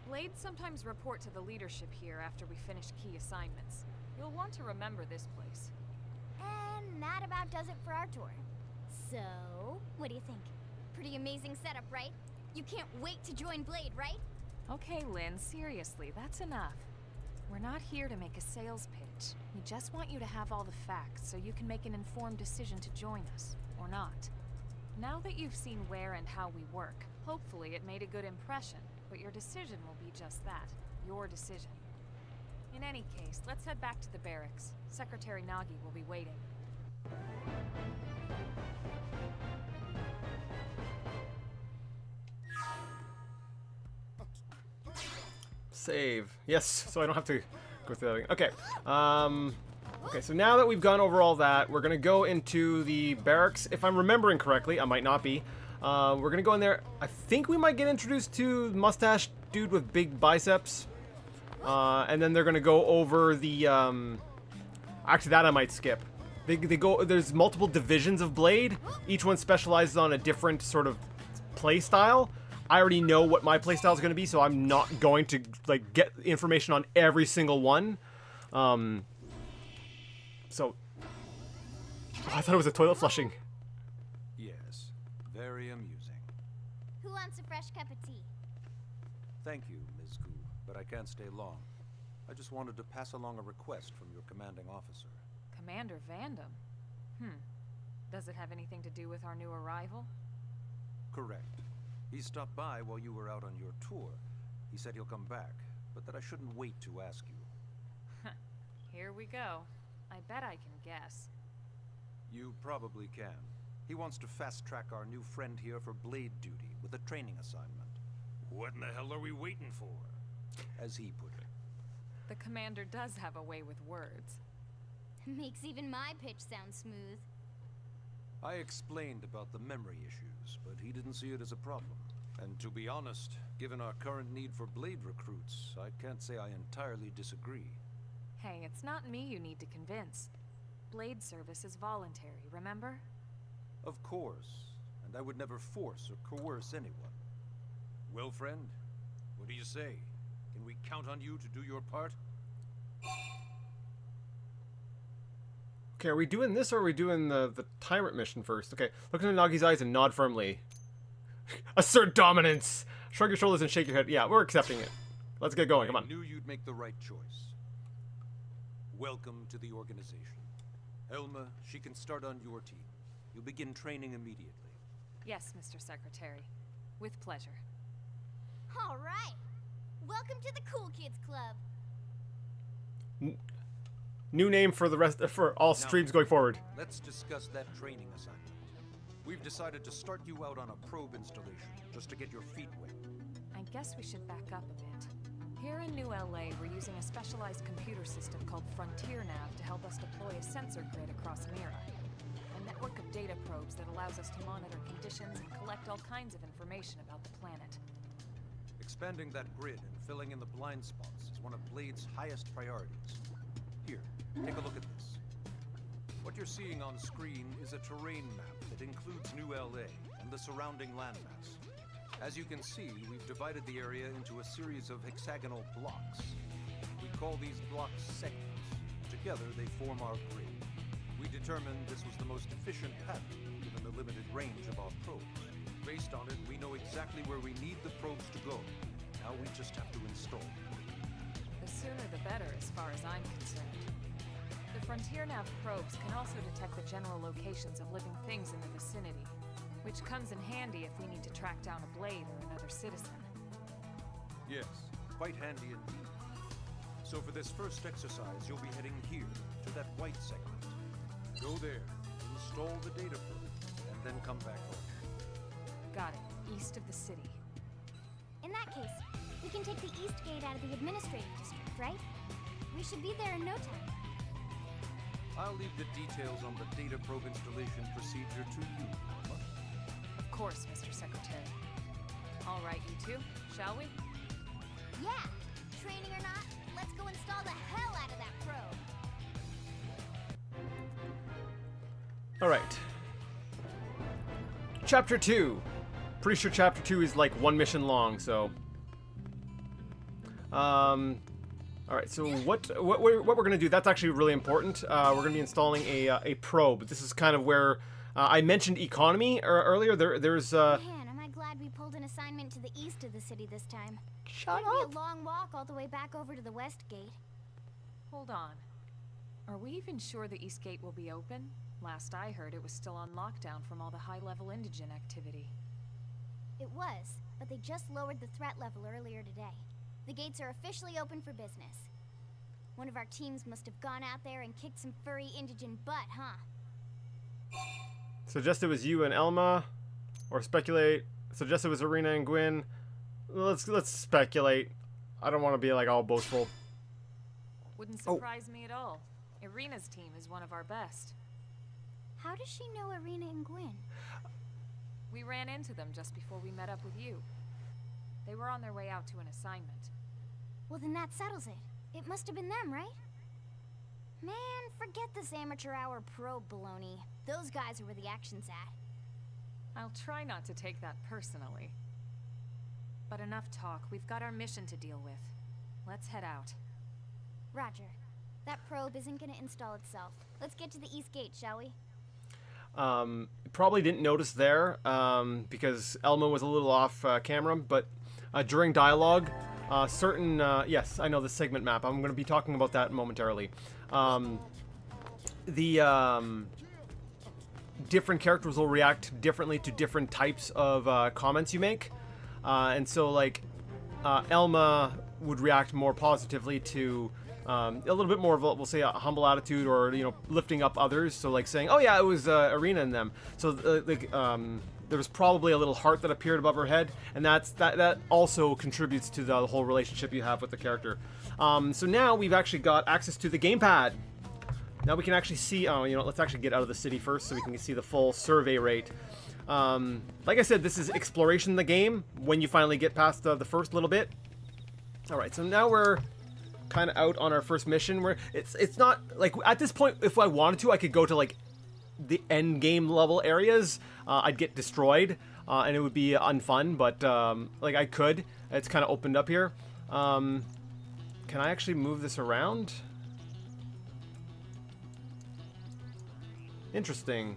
Blades sometimes report to the leadership here after we finish key assignments. You'll want to remember this place. And that about does it for our tour. So, what do you think? Pretty amazing setup, right? You can't wait to join Blade, right? Okay, Lynn, seriously, that's enough. We're not here to make a sales pitch. We just want you to have all the facts so you can make an informed decision to join us, or not. Now that you've seen where and how we work, hopefully it made a good impression, but your decision will be just that, your decision. In any case, let's head back to the barracks. Secretary Nagi will be waiting. Save. Yes, so I don't have to go through that again. Okay. Okay, so now that we've gone over all that, we're going to go into the barracks. If I'm remembering correctly, I might not be. We're going to go in there. I think we might get introduced to the mustache dude with big biceps. And then they're going to go over the... Actually, that I might skip. They go. There's multiple divisions of Blade. Each one specializes on a different sort of play style. I already know what my playstyle is going to be, so I'm not going to like get information on every single one. So I thought it was a toilet flushing. Yes, very amusing. Who wants a fresh cup of tea? Thank you, Ms. Gu, but I can't stay long. I just wanted to pass along a request from your commanding officer. Commander Vandam? Does it have anything to do with our new arrival? Correct. He stopped by while you were out on your tour. He said he'll come back, but that I shouldn't wait to ask you. Here we go. I bet I can guess. You probably can. He wants to fast-track our new friend here for blade duty with a training assignment. What in the hell are we waiting for? As he put it. The commander does have a way with words. Makes even my pitch sound smooth. I explained about the memory issues, but he didn't see it as a problem. And to be honest, given our current need for blade recruits, I can't say I entirely disagree. Hey, it's not me you need to convince. Blade service is voluntary, remember? Of course, and I would never force or coerce anyone. Well, friend, what do you say? Can we count on you to do your part? Okay, are we doing this or are we doing the tyrant mission first? Okay, look into Nagi's eyes and nod firmly. Assert dominance! Shrug your shoulders and shake your head. Yeah, we're accepting it. Let's get going, come on. I knew you'd make the right choice. Welcome to the organization. Elma, she can start on your team. You'll begin training immediately. Yes, Mr. Secretary. With pleasure. All right. Welcome to the Cool Kids Club. New name for the rest for all streams going forward. Let's discuss that training assignment. We've decided to start you out on a probe installation, just to get your feet wet. I guess we should back up a bit. Here in New LA, we're using a specialized computer system called Frontier Nav to help us deploy a sensor grid across Mira. A network of data probes that allows us to monitor conditions and collect all kinds of information about the planet. Expanding that grid and filling in the blind spots is one of Blade's highest priorities. Here, take a look at this. What you're seeing on screen is a terrain map that includes New LA and the surrounding landmass. As you can see, we've divided the area into a series of hexagonal blocks. We call these blocks segments. Together, they form our grid. We determined this was the most efficient pattern, given the limited range of our probes. Based on it, we know exactly where we need the probes to go. Now we just have to install them. The sooner the better, as far as I'm concerned. The Frontier Nav probes can also detect the general locations of living things in the vicinity, which comes in handy if we need to track down a blade or another citizen. Yes, quite handy indeed. So for this first exercise, you'll be heading here, to that white segment. Go there, install the data probe, and then come back home. Got it. East of the city. In that case, we can take the east gate out of the administrative district, right? We should be there in no time. I'll leave the details on the data probe installation procedure to you, Alma. Of course, Mr. Secretary. All right, you two, shall we? Yeah! Training or not, let's go install the hell out of that probe! Alright. Chapter 2. Pretty sure Chapter 2 is like one mission long, so... Alright, so what we're going to do, that's actually really important. We're going to be installing a probe. This is kind of where... I mentioned economy earlier. There's... Man, am I glad we pulled an assignment to the east of the city this time. Shut It'd up! be a long walk all the way back over to the west gate. Hold on. Are we even sure the East Gate will be open? Last I heard, it was still on lockdown from all the high-level indigent activity. It was, but they just lowered the threat level earlier today. The gates are officially open for business. One of our teams must have gone out there and kicked some furry indigent butt, huh? Suggest it was you and Elma, or speculate. Suggest it was Irina and Gwyn. Let's speculate. I don't want to be like all boastful. Wouldn't surprise me at all. Irina's team is one of our best. How does she know Irina and Gwyn? We ran into them just before we met up with you. They were on their way out to an assignment. Well, then that settles it. It must have been them, right? Man, forget this amateur hour probe baloney. Those guys are where the action's at. I'll try not to take that personally. But enough talk. We've got our mission to deal with. Let's head out. Roger. That probe isn't gonna install itself. Let's get to the east gate, shall we? Probably didn't notice there because Elma was a little off camera, but during dialogue, certain, yes, I know the segment map. I'm going to be talking about that momentarily. Different characters will react differently to different types of comments you make. And so, like, Elma would react more positively to a little bit more of a, we'll say, a humble attitude, or, you know, lifting up others. So, like, saying, oh yeah, it was Arena and them. So, there was probably a little heart that appeared above her head, and that also contributes to the whole relationship you have with the character. So now we've actually got access to the gamepad. Now we can actually see, oh, you know, let's actually get out of the city first so we can see the full survey rate. Like I said, this is exploration in the game when you finally get past the first little bit. Alright, so now we're kind of out on our first mission, where it's not, like, at this point, if I wanted to, I could go to, like, the end game level areas. I'd get destroyed, and it would be unfun, but, like, I could. It's kind of opened up here. Can I actually move this around? Interesting.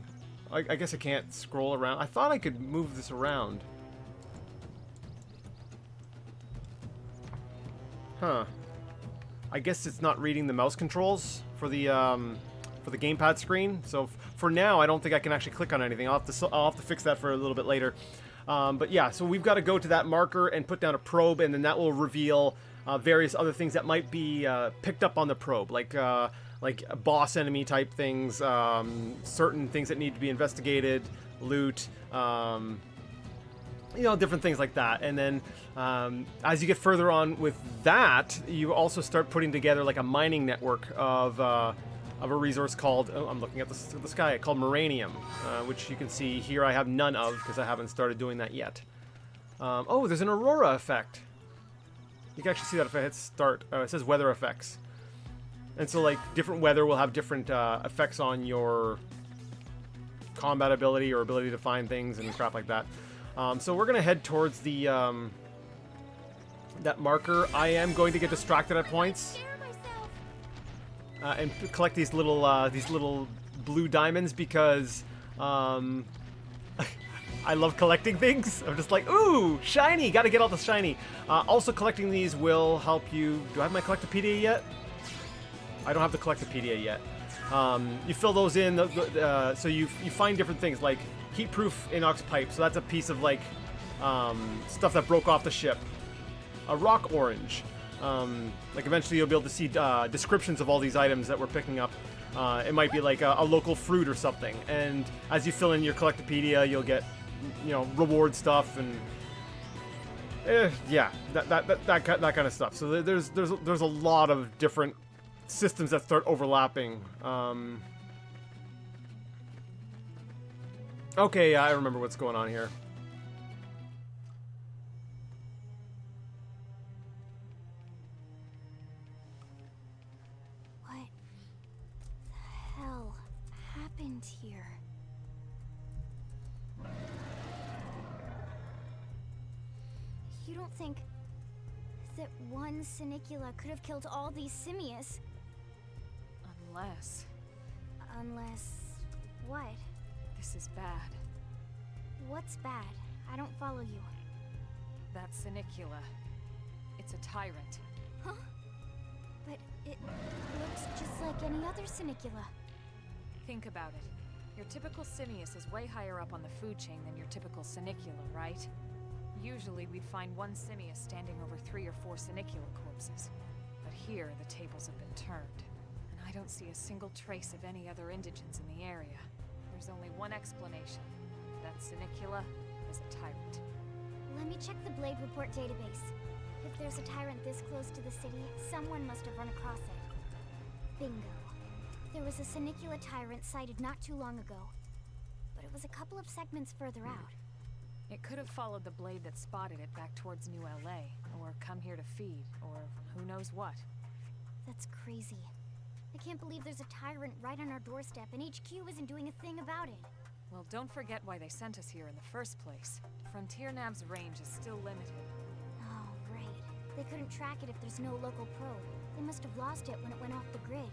I guess I can't scroll around. I thought I could move this around. Huh. I guess it's not reading the mouse controls for the gamepad screen. So for now, I don't think I can actually click on anything. I'll have to fix that for a little bit later. But yeah, so we've got to go to that marker and put down a probe, and then that will reveal various other things that might be picked up on the probe, like boss enemy type things, certain things that need to be investigated, loot, you know, different things like that. And then as you get further on with that, you also start putting together like a mining network of a resource called, oh, I'm looking at the sky, called Moranium, which you can see here I have none of because I haven't started doing that yet. Oh, there's an aurora effect. You can actually see that if I hit start. It says weather effects. And so, like, different weather will have different effects on your combat ability or ability to find things and crap like that. So we're going to head towards the that marker. I am going to get distracted at points and collect these little blue diamonds because I love collecting things. I'm just like, ooh, shiny! Got to get all the shiny. Also, collecting these will help you. Do I have my Collectopedia yet? I don't have the Collectopedia yet. You fill those in, so you find different things like heat-proof inox pipe. So that's a piece of like stuff that broke off the ship. A rock orange. Like eventually you'll be able to see descriptions of all these items that we're picking up. It might be like a local fruit or something. And as you fill in your Collectopedia, you'll get, you know, reward stuff and yeah, that kind of stuff. So there's a lot of different systems that start overlapping. Okay, yeah, I remember what's going on here. What the hell happened here? You don't think that one Sinicula could have killed all these simius? Unless what? This is bad. What's bad? I don't follow you. That Sinicula. It's a tyrant. Huh? But it looks just like any other Sinicula. Think about it. Your typical simius is way higher up on the food chain than your typical Sinicula, right? Usually we'd find one simius standing over 3 or 4 Sinicula corpses. But here, the tables have been turned. And I don't see a single trace of any other indigents in the area. There's only one explanation. That Sinicula is a tyrant. Let me check the Blade Report database. If there's a tyrant this close to the city, someone must have run across it. Bingo. There was a Sinicula tyrant sighted not too long ago. But it was a couple of segments further out. It could have followed the blade that spotted it back towards New LA, or come here to feed, or who knows what. That's crazy. I can't believe there's a tyrant right on our doorstep and HQ isn't doing a thing about it. Well, don't forget why they sent us here in the first place. Frontier Nav's range is still limited. Oh, right. They couldn't track it if there's no local probe. They must have lost it when it went off the grid.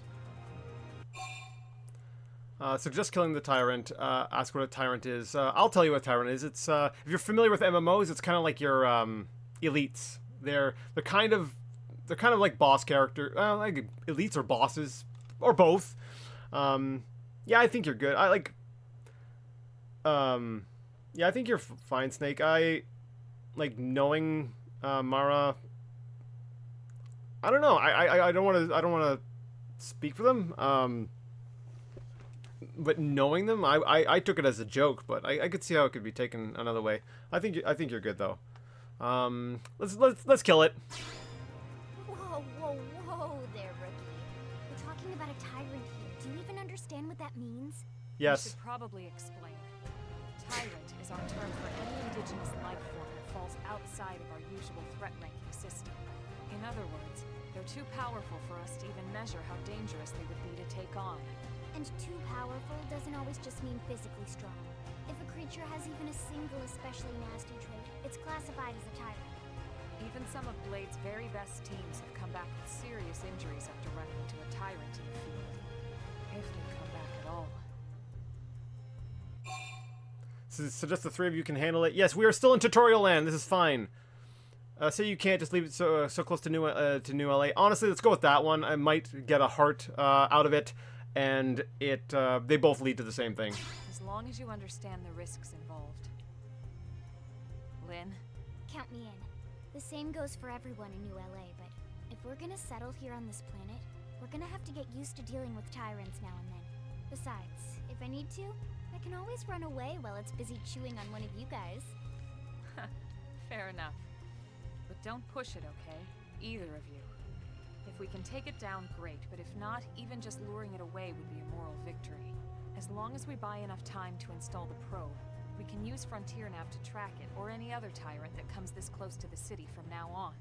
So just killing the tyrant, ask what a tyrant is. I'll tell you what a tyrant is. It's if you're familiar with MMOs, it's kind of like your elites. they're kind of like boss character, like elites or bosses or both. Yeah, I think you're good. Yeah, I think you're fine, Snake. I like knowing Mara. I don't know. I don't want to speak for them. But knowing them, I took it as a joke, but I could see how it could be taken another way. I think you're good though. Let's kill it. Whoa, whoa, whoa there, rookie. We're talking about a tyrant here. Do you even understand what that means? Yes. We should probably explain. Tyrant is our term for any indigenous life form that falls outside of our usual threat ranking system. In other words, they're too powerful for us to even measure how dangerous they would be to take on. And too powerful doesn't always just mean physically strong. If a creature has even a single especially nasty trait, it's classified as a tyrant. Even some of Blade's very best teams have come back with serious injuries after running into a tyrant in the field. If they come back at all. So just the three of you can handle it. Yes, we are still in tutorial land. This is fine. Say you can't just leave it so close to New LA. Honestly, let's go with that one. I might get a heart out of it, and they both lead to the same thing. As long as you understand the risks involved. Lynn? Count me in. The same goes for everyone in New LA, but if we're gonna settle here on this planet, we're gonna have to get used to dealing with tyrants now and then. Besides, if I need to, I can always run away while it's busy chewing on one of you guys. Fair enough. But don't push it, okay? Either of you. If we can take it down, great, but if not, even just luring it away would be a moral victory. As long as we buy enough time to install the probe, we can use Frontier Nav to track it, or any other tyrant that comes this close to the city from now on.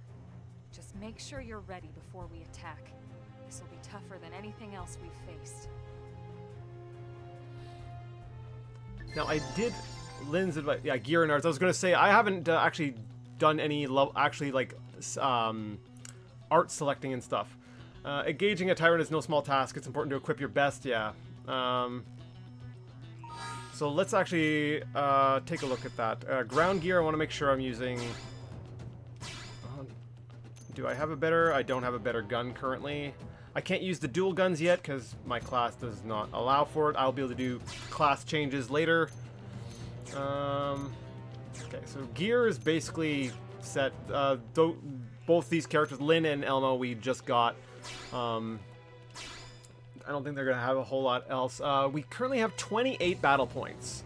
Just make sure you're ready before we attack. This will be tougher than anything else we've faced. Now, I did Lynn's advice. Yeah, gear and arts. I was going to say, I haven't actually done any art selecting and stuff. Engaging a tyrant is no small task. It's important to equip your best, yeah. So let's actually take a look at that. Ground gear, I want to make sure I'm using... do I have a better... I don't have a better gun currently. I can't use the dual guns yet because my class does not allow for it. I'll be able to do class changes later. Okay, so gear is basically set. Both these characters, Lynn and Elmo, we just got. I don't think they're going to have a whole lot else. We currently have 28 battle points.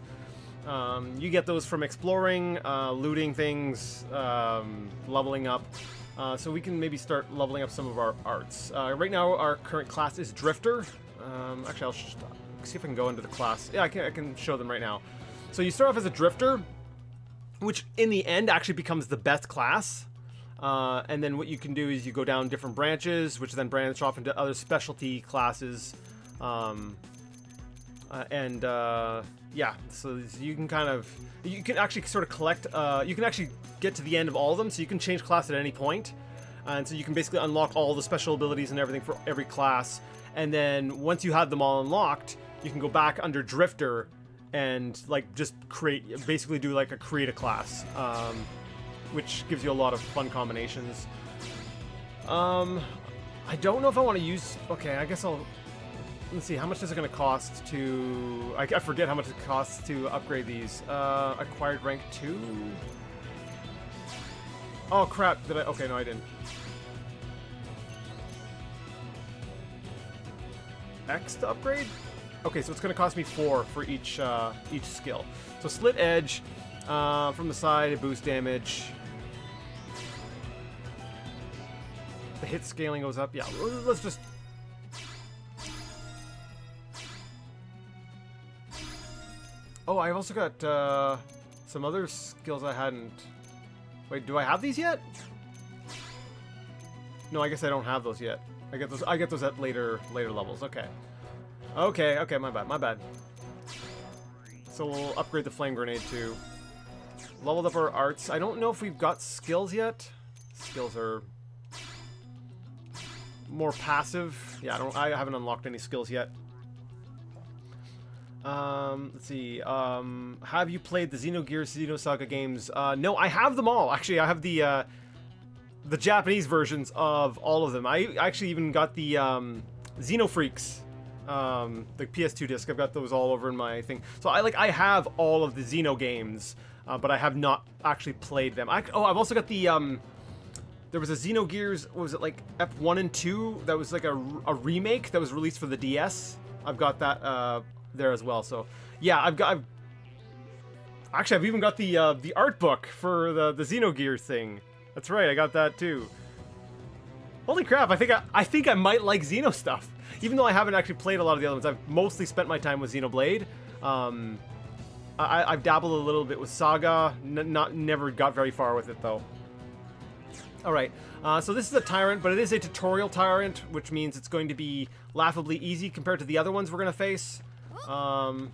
You get those from exploring, looting things, leveling up. So we can maybe start leveling up some of our arts. Right now, our current class is Drifter. Actually, I'll see if I can go into the class. Yeah, I can show them right now. So you start off as a Drifter, which in the end actually becomes the best class. And then what you can do is you go down different branches, which then branch off into other specialty classes. Yeah, so you can you can actually sort of collect, you can actually get to the end of all of them, so you can change class at any point. And so you can basically unlock all the special abilities and everything for every class. And then once you have them all unlocked, you can go back under Drifter and like just basically do like create a class. Which gives you a lot of fun combinations. I don't know if I want to use... Okay, I guess I'll... Let's see, how much is it going to cost to... I forget how much it costs to upgrade these. Acquired rank 2? Oh, crap. Did I... Okay, no, I didn't. X to upgrade? Okay, so it's going to cost me 4 for each skill. So Slit Edge... from the side, it boosts damage. The hit scaling goes up. Yeah, let's just... Oh, I've also got some other skills I hadn't... Wait, do I have these yet? No, I guess I don't have those yet. I get those at later levels. Okay. Okay, my bad. So we'll upgrade the flame grenade too. Leveled up our arts. I don't know if we've got skills yet. Skills are more passive. Yeah, I haven't unlocked any skills yet. Let's see. Have you played the Xenogears Xenosaga games? No, I have them all. Actually, I have the the Japanese versions of all of them. I actually even got the Xenofreaks, the PS2 disc. I've got those all over in my thing. So I have all of the Xeno games, but I have not actually played them. I've also got the there was a Xenogears. What was it, like F1 and 2? That was like a remake that was released for the DS. I've got that there as well. So yeah, I've even got the art book for the Xenogears thing. That's right, I got that too. Holy crap! I think I might like Xeno stuff, even though I haven't actually played a lot of the other ones. I've mostly spent my time with Xenoblade. I've dabbled a little bit with Saga. Never got very far with it though. All right, so this is a tyrant, but it is a tutorial tyrant, which means it's going to be laughably easy compared to the other ones we're gonna face. So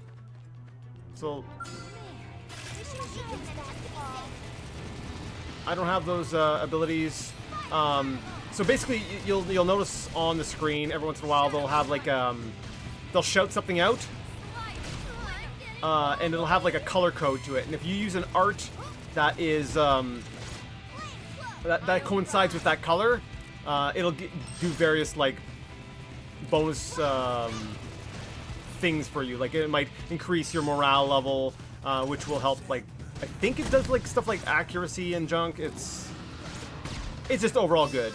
I don't have those abilities. So basically, you'll notice on the screen every once in a while they'll have like they'll shout something out, and it'll have like a color code to it. And if you use an art that is that coincides with that color, it'll do various like bonus things for you. Like it might increase your morale level, which will help. Like I think it does like stuff like accuracy and junk. It's just overall good.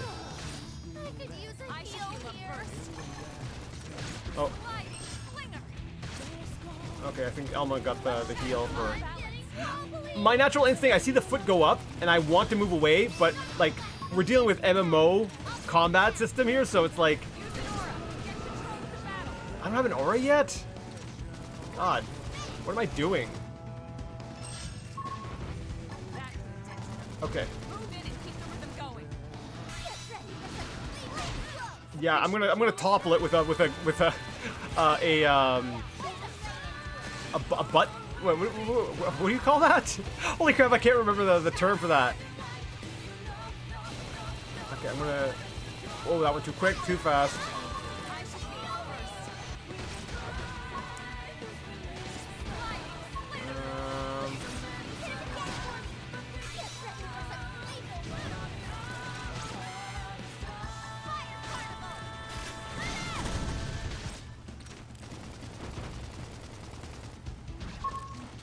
Oh. Okay, I think Elma got the heal for... My natural instinct, I see the foot go up, and I want to move away, but, like, we're dealing with MMO combat system here, so it's like... I don't have an aura yet? God, what am I doing? Okay. Yeah, I'm gonna topple it with a butt. What do you call that? Holy crap! I can't remember the term for that. Okay, I'm gonna. Oh, that went too quick, too fast.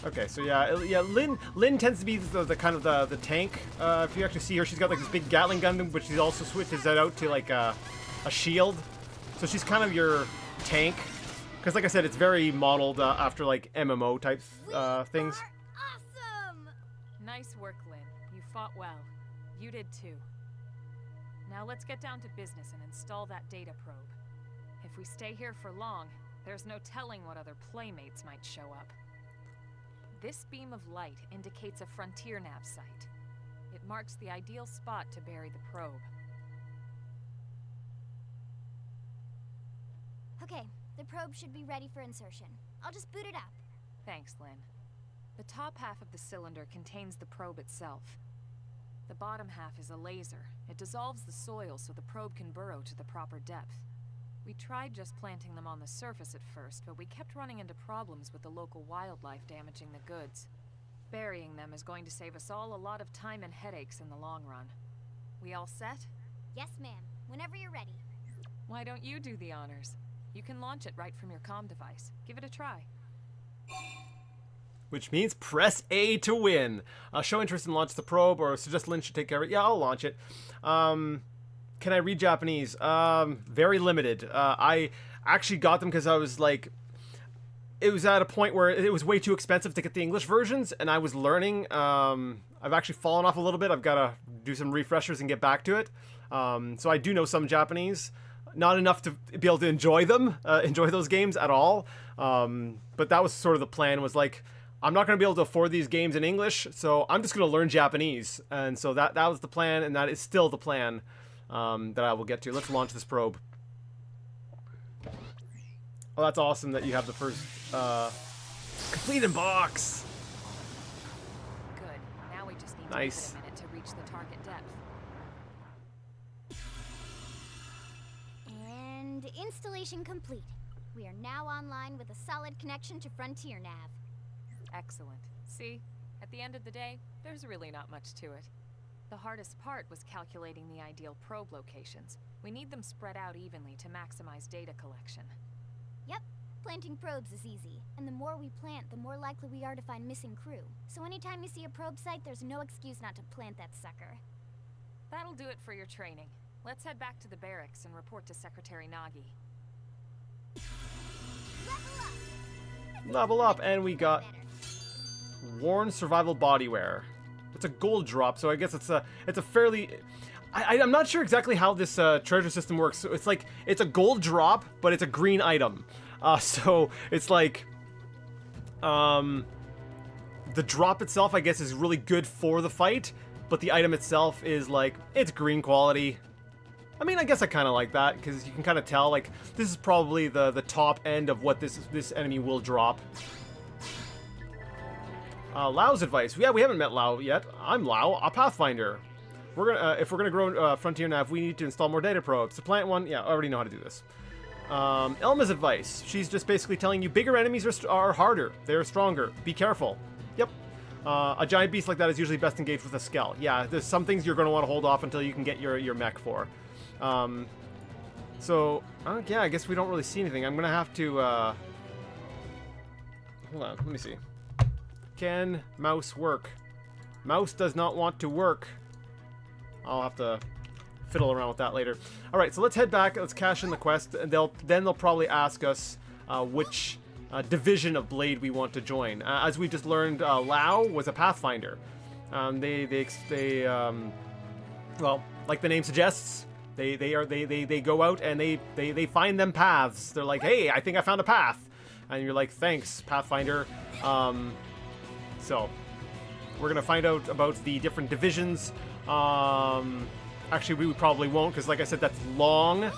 Okay, so yeah, Lynn tends to be the kind of the tank. If you actually see her, she's got like this big Gatling gun, but she also switches that out to like a shield. So she's kind of your tank, because like I said, it's very modeled after like MMO type things. Awesome! Nice work, Lynn. You fought well. You did too. Now let's get down to business and install that data probe. If we stay here for long, there's no telling what other playmates might show up. This beam of light indicates a frontier nav site. It marks the ideal spot to bury the probe. Okay, the probe should be ready for insertion. I'll just boot it up. Thanks, Lynn. The top half of the cylinder contains the probe itself. The bottom half is a laser. It dissolves the soil so the probe can burrow to the proper depth. We tried just planting them on the surface at first, but we kept running into problems with the local wildlife damaging the goods. Burying them is going to save us all a lot of time and headaches in the long run. We all set? Yes, ma'am. Whenever you're ready. Why don't you do the honors? You can launch it right from your comm device. Give it a try. Which means press A to win. Show interest and launch the probe, or suggest Lynn should take care of it. Yeah, I'll launch it. Can I read Japanese? Very limited. I actually got them because I was like, it was at a point where it was way too expensive to get the English versions, and I was learning. I've actually fallen off a little bit. I've got to do some refreshers and get back to it. So I do know some Japanese. Not enough to be able to enjoy them, enjoy those games at all. But that was sort of the plan, was like, I'm not going to be able to afford these games in English, so I'm just going to learn Japanese. And so that was the plan, and that is still the plan. That I will get to. Let's launch this probe. Oh, that's awesome that you have the first complete in box. Good. Now we just need Nice. to wait a minute to reach the target depth. And installation complete. We are now online with a solid connection to Frontier Nav. Excellent. See? At the end of the day, there's really not much to it. The hardest part was calculating the ideal probe locations. We need them spread out evenly to maximize data collection. Yep, planting probes is easy. And the more we plant, the more likely we are to find missing crew. So anytime you see a probe site, there's no excuse not to plant that sucker. That'll do it for your training. Let's head back to the barracks and report to Secretary Nagi. Level up, and we got worn survival bodywear. It's a gold drop, so I guess it's a fairly. I'm not sure exactly how this treasure system works. So it's like it's a gold drop, but it's a green item. So it's like the drop itself, I guess, is really good for the fight, but the item itself is like it's green quality. I mean, I guess I kind of like that because you can kind of tell like this is probably the top end of what this enemy will drop. Lau's advice. Yeah, we haven't met Lau yet. I'm Lau, a Pathfinder. If we're gonna grow Frontier Nav, we need to install more data probes. To plant one, yeah, I already know how to do this. Elma's advice. She's just basically telling you bigger enemies are harder. They're stronger. Be careful. Yep. A giant beast like that is usually best engaged with a Skell. Yeah, there's some things you're gonna want to hold off until you can get your mech for. So yeah, I guess we don't really see anything. I'm gonna have to hold on. Let me see. Can mouse work? Mouse does not want to work. I'll have to fiddle around with that later. All right, so let's head back. Let's cash in the quest, and they'll probably ask us which division of Blade we want to join. As we just learned, Lau was a Pathfinder. Well, like the name suggests, they go out and they find them paths. They're like, hey, I think I found a path, and you're like, thanks, Pathfinder. So we're gonna find out about the different divisions. Actually, we probably won't, because like I said, that's long.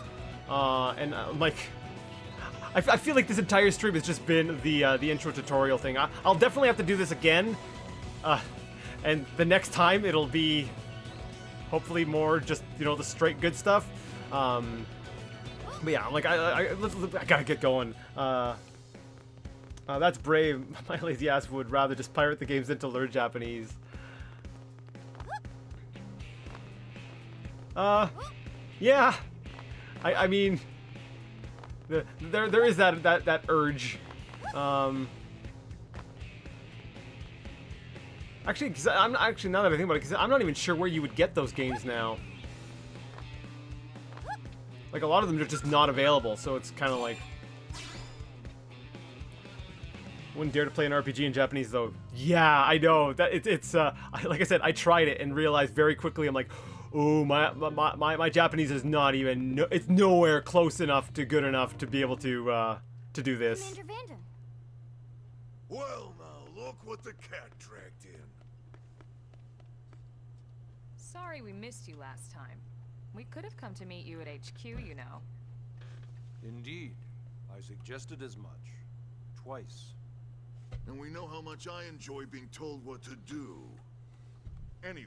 Like, I feel like this entire stream has just been the intro tutorial thing. I'll definitely have to do this again. And the next time it'll be hopefully more just, you know, the straight good stuff. But yeah, like I gotta get going. That's brave. My lazy ass would rather just pirate the games than to learn Japanese. Yeah. I mean, there is that urge. Actually, because now that I think about it, because I'm not even sure where you would get those games now. Like a lot of them are just not available, so it's kind of like. Wouldn't dare to play an RPG in Japanese though. Yeah, I know that it's like I said, I tried it and realized very quickly. I'm like, oh, my Japanese is not even. It's nowhere close enough to good enough to be able to do this. Commander Vanden. Well, now look what the cat dragged in. Sorry we missed you last time. We could have come to meet you at HQ, you know. Indeed. I suggested as much. Twice. And we know how much I enjoy being told what to do. Anyway,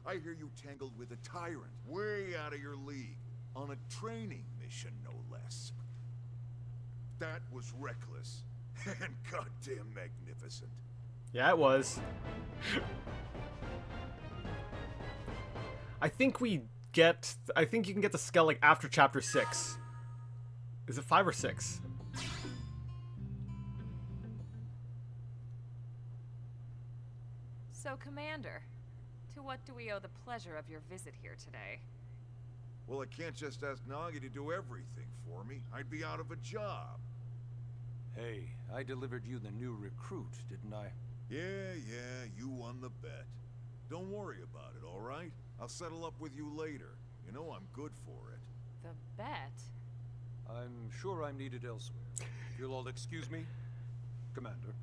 I hear you tangled with a tyrant, way out of your league, on a training mission, no less. That was reckless, and goddamn magnificent. Yeah, it was. I think you can get the Skell like after chapter 6. Is it 5 or 6? So, Commander, to what do we owe the pleasure of your visit here today? Well, I can't just ask Nagi to do everything for me. I'd be out of a job. Hey, I delivered you the new recruit, didn't I? Yeah, you won the bet. Don't worry about it, all right? I'll settle up with you later. You know I'm good for it. The bet? I'm sure I'm needed elsewhere. If you'll all excuse me, Commander.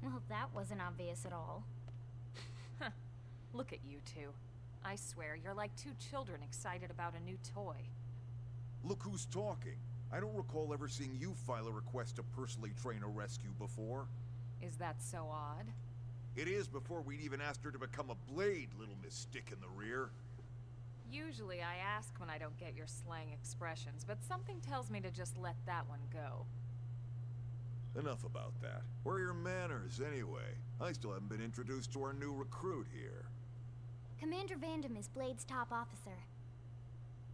Well, that wasn't obvious at all. Look at you two. I swear, you're like two children excited about a new toy. Look who's talking. I don't recall ever seeing you file a request to personally train a rescue before. Is that so odd? It is before we'd even asked her to become a blade, little Miss Stick in the rear. Usually I ask when I don't get your slang expressions, but something tells me to just let that one go. enough about that. Where are your manners, anyway? I still haven't been introduced to our new recruit here. Commander Vandam is Blade's top officer.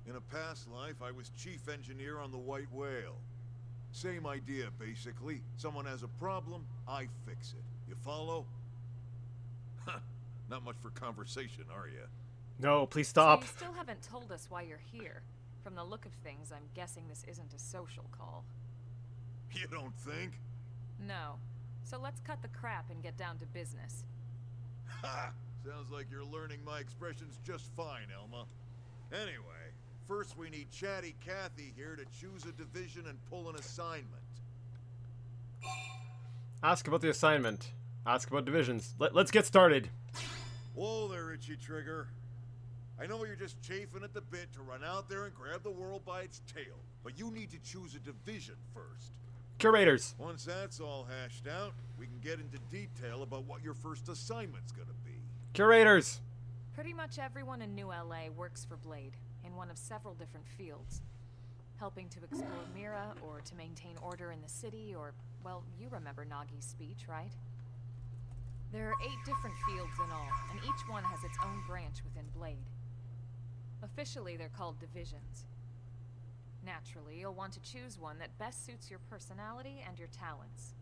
In a past life, I was chief engineer on the White Whale. Same idea, basically. Someone has a problem, I fix it. You follow? Huh. Not much for conversation, are you? No, please stop. So you still haven't told us why you're here. From the look of things, I'm guessing this isn't a social call. You don't think? No. So let's cut the crap and get down to business. Ha! Sounds like you're learning my expressions just fine, Elma. Anyway, first we need Chatty Cathy here to choose a division and pull an assignment. Ask about the assignment. Ask about divisions. Let's get started. Whoa there, Itchy Trigger. I know you're just chafing at the bit to run out there and grab the world by its tail, but you need to choose a division first. Curators. Once that's all hashed out, we can get into detail about what your first assignment's gonna be. Curators. Pretty much everyone in New LA works for Blade, in one of several different fields. Helping to explore Mira, or to maintain order in the city, or, well, you remember Nagi's speech, right? There are 8 different fields in all, and each one has its own branch within Blade. Officially, they're called divisions. Naturally, you'll want to choose one that best suits your personality and your talents.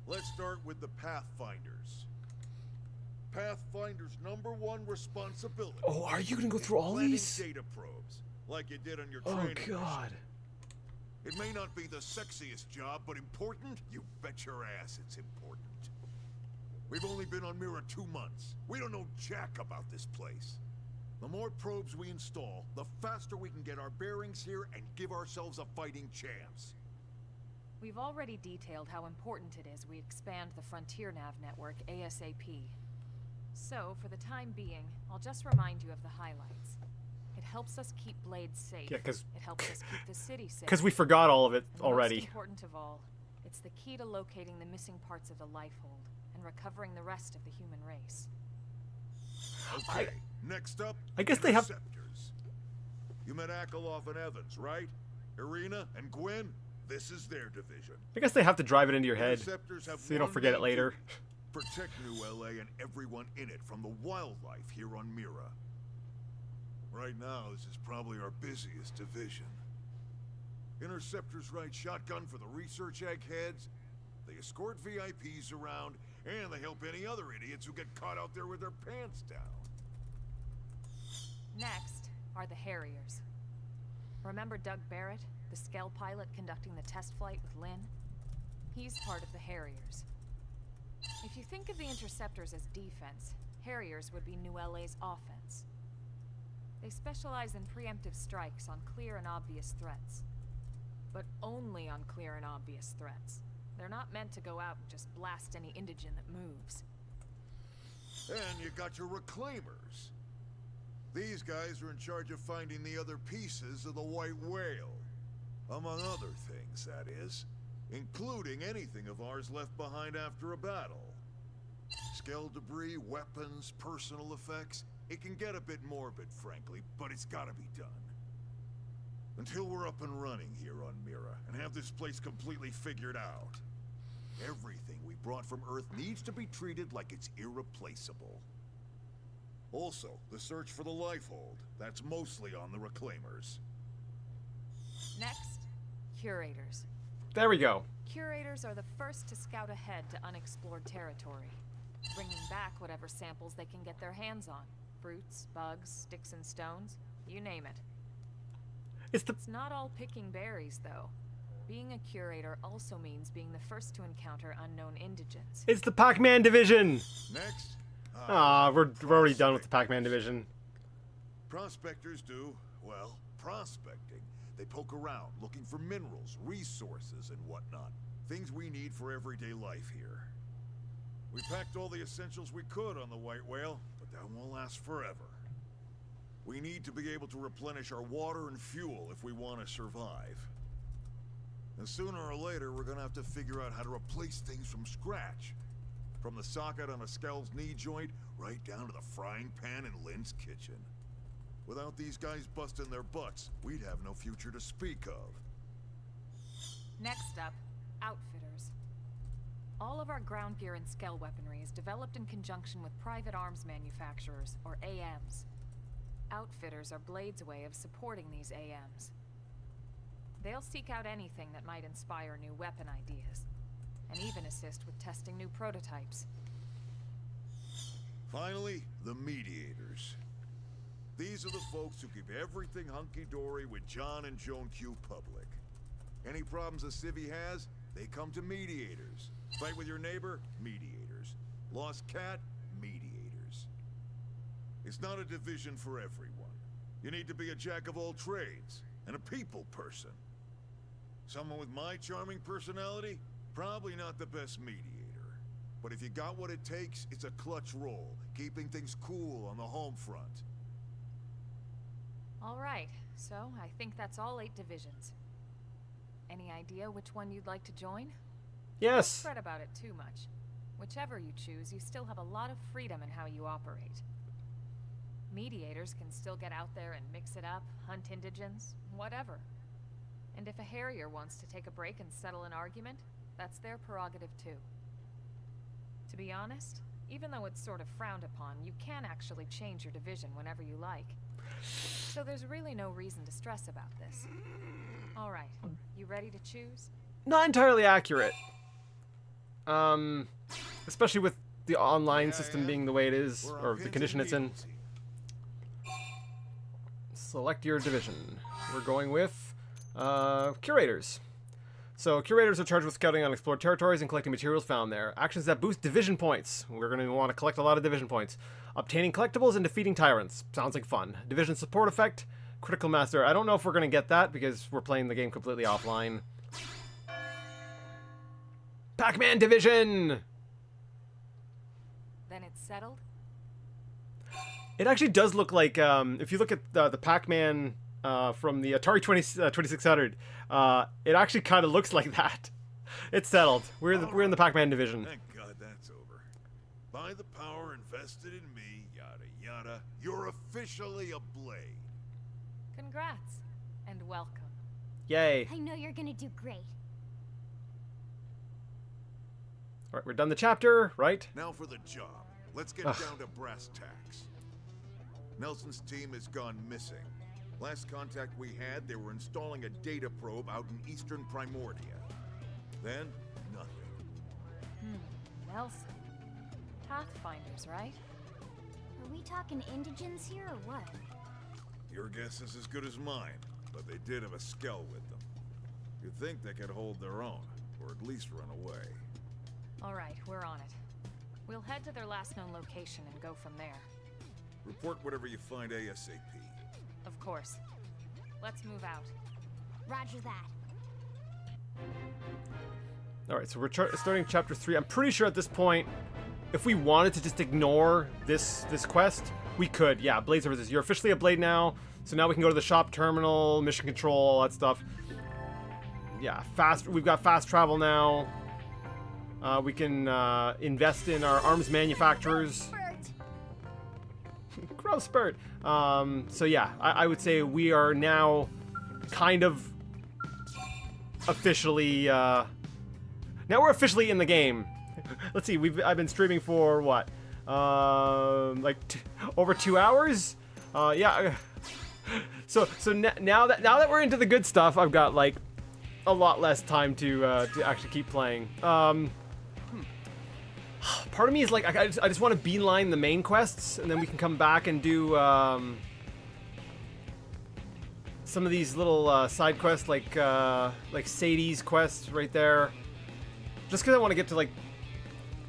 Let's start with the Pathfinders. Pathfinder's #1 responsibility. Oh, are you gonna go through all planting these? data probes, like you did on your Oh training God. mission. It may not be the sexiest job, but important? You bet your ass it's important. We've only been on Mira 2 months. We don't know jack about this place. The more probes we install, the faster we can get our bearings here and give ourselves a fighting chance. We've already detailed how important it is we expand the Frontier Nav network ASAP. So, for the time being, I'll just remind you of the highlights. It helps us keep Blade safe. Yeah, 'cause it helps us keep the city safe. Because we forgot all of it And already. most important of all, it's the key to locating the missing parts of the Lifehold and recovering the rest of the human race. Okay, next up, I guess they have- Interceptors. You met Akalov and Evans, right? Irina and Gwyn? This is their division. I guess they have to drive it into your head Interceptors have so you don't one forget it main later. duty: protect New LA and everyone in it from the wildlife here on Mira. Right now, this is probably our busiest division. Interceptors ride shotgun for the research eggheads, they escort VIPs around, and they help any other idiots who get caught out there with their pants down. Next are the Harriers. Remember Doug Barrett, the Skell pilot conducting the test flight with Lynn? He's part of the Harriers. If you think of the Interceptors as defense, Harriers would be New LA's offense. They specialize in preemptive strikes on clear and obvious threats. But only on clear and obvious threats. They're not meant to go out and just blast any indigent that moves. And you got your Reclaimers. These guys are in charge of finding the other pieces of the White Whale. Among other things, that is. Including anything of ours left behind after a battle. Skell debris, weapons, personal effects. It can get a bit morbid, frankly, but it's gotta be done. Until we're up and running here on Mira, and have this place completely figured out. Everything we brought from Earth needs to be treated like it's irreplaceable. Also, the search for the Lifehold. That's mostly on the Reclaimers. Next, Curators. There we go. Curators are the first to scout ahead to unexplored territory, bringing back whatever samples they can get their hands on. Fruits, bugs, sticks and stones, you name it. It's the It's not all picking berries, though. Being a curator also means being the first to encounter unknown indigents. Pac-Man division. Next. We're already done with the Pac-Man division. Prospectors do, well, prospecting. They poke around, looking for minerals, resources, and whatnot. Things we need for everyday life here. We packed all the essentials we could on the White Whale, but that won't last forever. We need to be able to replenish our water and fuel if we want to survive. And sooner or later, we're gonna have to figure out how to replace things from scratch. From the socket on a Skell's knee joint, right down to the frying pan in Lynn's kitchen. Without these guys busting their butts, we'd have no future to speak of. Next up, Outfitters. All of our ground gear and scale weaponry is developed in conjunction with private arms manufacturers, or AMs. Outfitters are Blade's way of supporting these AMs. They'll seek out anything that might inspire new weapon ideas, and even assist with testing new prototypes. Finally, the Mediators. These are the folks who keep everything hunky-dory with John and Joan Q public. Any problems a civvy has, they come to Mediators. Fight with your neighbor? Mediators. Lost cat? Mediators. It's not a division for everyone. You need to be a jack of all trades, and a people person. Someone with my charming personality? Probably not the best mediator. But if you got what it takes, it's a clutch role, keeping things cool on the home front. All right, so I think that's all 8 divisions. Any idea which one you'd like to join? Yes. Don't fret about it too much. Whichever you choose, you still have a lot of freedom in how you operate. Mediators can still get out there and mix it up, hunt indigents, whatever. And if a Harrier wants to take a break and settle an argument, that's their prerogative too. To be honest, even though it's sort of frowned upon, you can actually change your division whenever you like. So there's really no reason to stress about this. All right, you ready to choose? Not entirely accurate. Especially with the online system being the way it is, or the condition it's in. Select your division. We're going with Curators. So Curators are charged with scouting unexplored territories and collecting materials found there. Actions that boost division points. We're going to want to collect a lot of division points. Obtaining collectibles and defeating tyrants. Sounds like fun. Division support effect. Critical master. I don't know if we're going to get that because we're playing the game completely offline. Pac-Man division! Then it's settled? It actually does look like, if you look at the Pac-Man from the Atari 2600, it actually kind of looks like that. It's settled. We're in the Pac-Man division. Thank God that's over. By the power invested in me, yada yada, you're officially a Blade. Congrats, and welcome. Yay. I know you're gonna do great. Alright, we're done the chapter, right? Now for the job. Let's get down to brass tacks. Nelson's team has gone missing. Last contact we had, they were installing a data probe out in eastern Primordia. Then, nothing. Nelson. Pathfinders, right? Are we talking indigents here or what? Your guess is as good as mine, but they did have a skell with them. You'd think they could hold their own, or at least run away. All right, we're on it. We'll head to their last known location and go from there. Report whatever you find ASAP. Of course. Let's move out. Roger that. Alright, so we're starting chapter 3. I'm pretty sure at this point, if we wanted to just ignore this quest, we could. Yeah, Blade Services. You're officially a Blade now, so now we can go to the shop terminal, mission control, all that stuff. Yeah, we've got fast travel now. We can invest in our arms manufacturers. Growth spurt. So yeah, I would say we are now kind of officially now we're officially in the game. Let's see, I've been streaming for what, like over 2 hours. Yeah. So now that we're into the good stuff, I've got like a lot less time to actually keep playing. Part of me is like, I just want to beeline the main quests, and then we can come back and do some of these little side quests, like Sadie's quest right there. Just because I want to get to like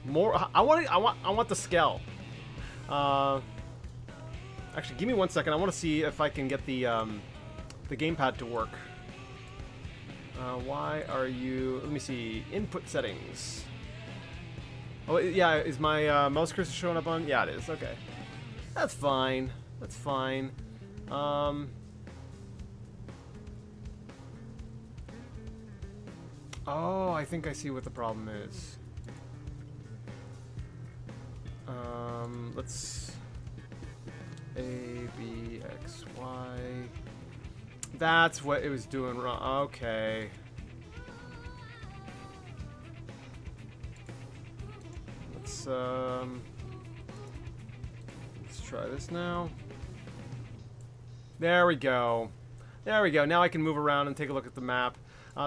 more. I want the Skell. Actually, give me 1 second. I want to see if I can get the gamepad to work. Why are you? Let me see. Input settings. Oh, yeah, is my mouse cursor showing up on? Yeah, it is. Okay. That's fine. That's fine. Oh, I think I see what the problem is. Let's... A, B, X, Y... That's what it was doing wrong. Okay. let's try this now. There we go. There we go. Now I can move around and take a look at the map.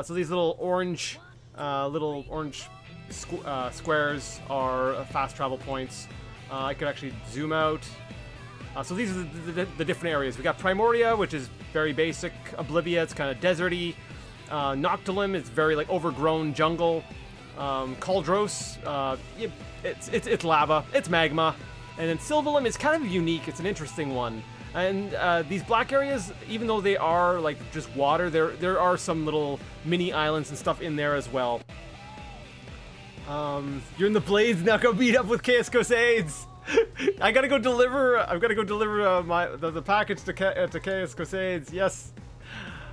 So these little orange squares are fast travel points. I could actually zoom out. So these are the different areas. We got Primoria, which is very basic. Oblivia, it's kind of deserty. Noctilum, it's very like overgrown jungle. Cauldros, it's lava, it's magma. And then Sylvalum is kind of unique. It's an interesting one. And these black areas, even though they are like just water, there are some little mini islands and stuff in there as well. You're in the Blades, now go meet up with Chaos Crusades. I gotta go deliver. I've got to go deliver the package to Chaos Crusades. Yes.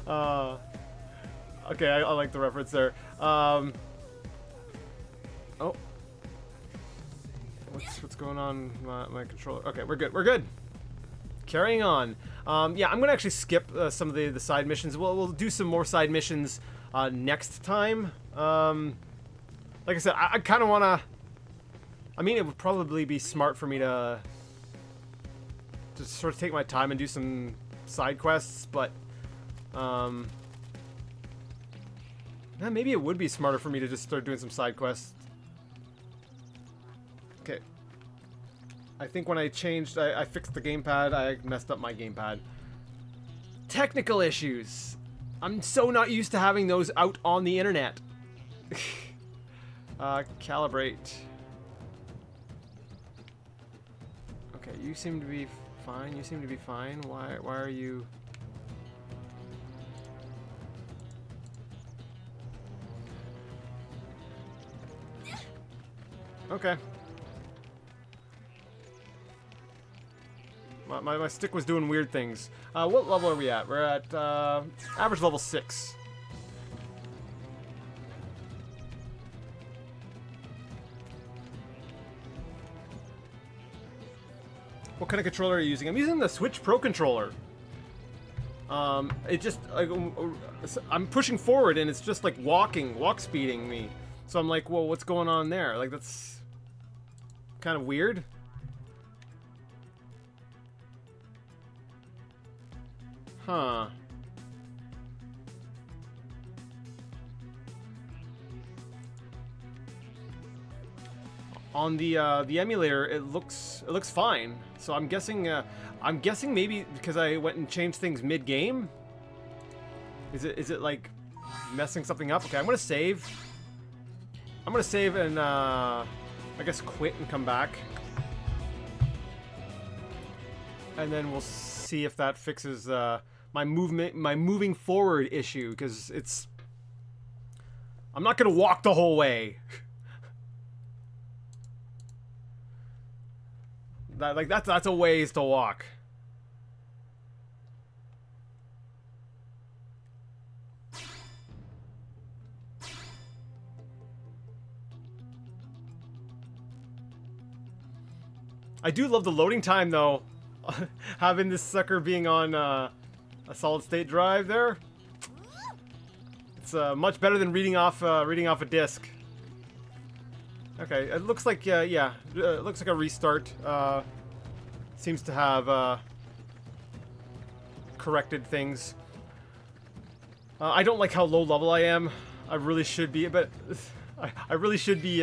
Okay, I like the reference there. Oh, what's going on? My controller. Okay, we're good. We're good. Carrying on. Yeah, I'm gonna actually skip some of the side missions. We'll do some more side missions next time. Like I said, I kind of wanna. I mean, it would probably be smart for me to sort of take my time and do some side quests, but maybe it would be smarter for me to just start doing some side quests. Okay. I think when I changed, I fixed the gamepad, I messed up my gamepad. Technical issues. I'm so not used to having those out on the internet. Calibrate. Okay, you seem to be fine. You seem to be fine. Why are you... Okay. My stick was doing weird things. What level are we at? We're at average level 6. What kind of controller are you using? I'm using the Switch Pro controller. It just I'm pushing forward and it's just like walk speeding me. So I'm like, whoa, what's going on there? Like that's kind of weird. Huh. On the emulator, it looks fine. So I'm guessing maybe because I went and changed things mid-game. Is it like messing something up? Okay, I'm gonna save. I'm gonna save and I guess quit and come back, and then we'll see if that fixes my moving forward issue, because it's. I'm not gonna walk the whole way. That's a ways to walk. I do love the loading time though. Having this sucker being on a solid state drive there. It's much better than reading off a disc. Okay, it looks like yeah, it looks like a restart. Seems to have corrected things. I don't like how low level I am. I really should be, but I really should be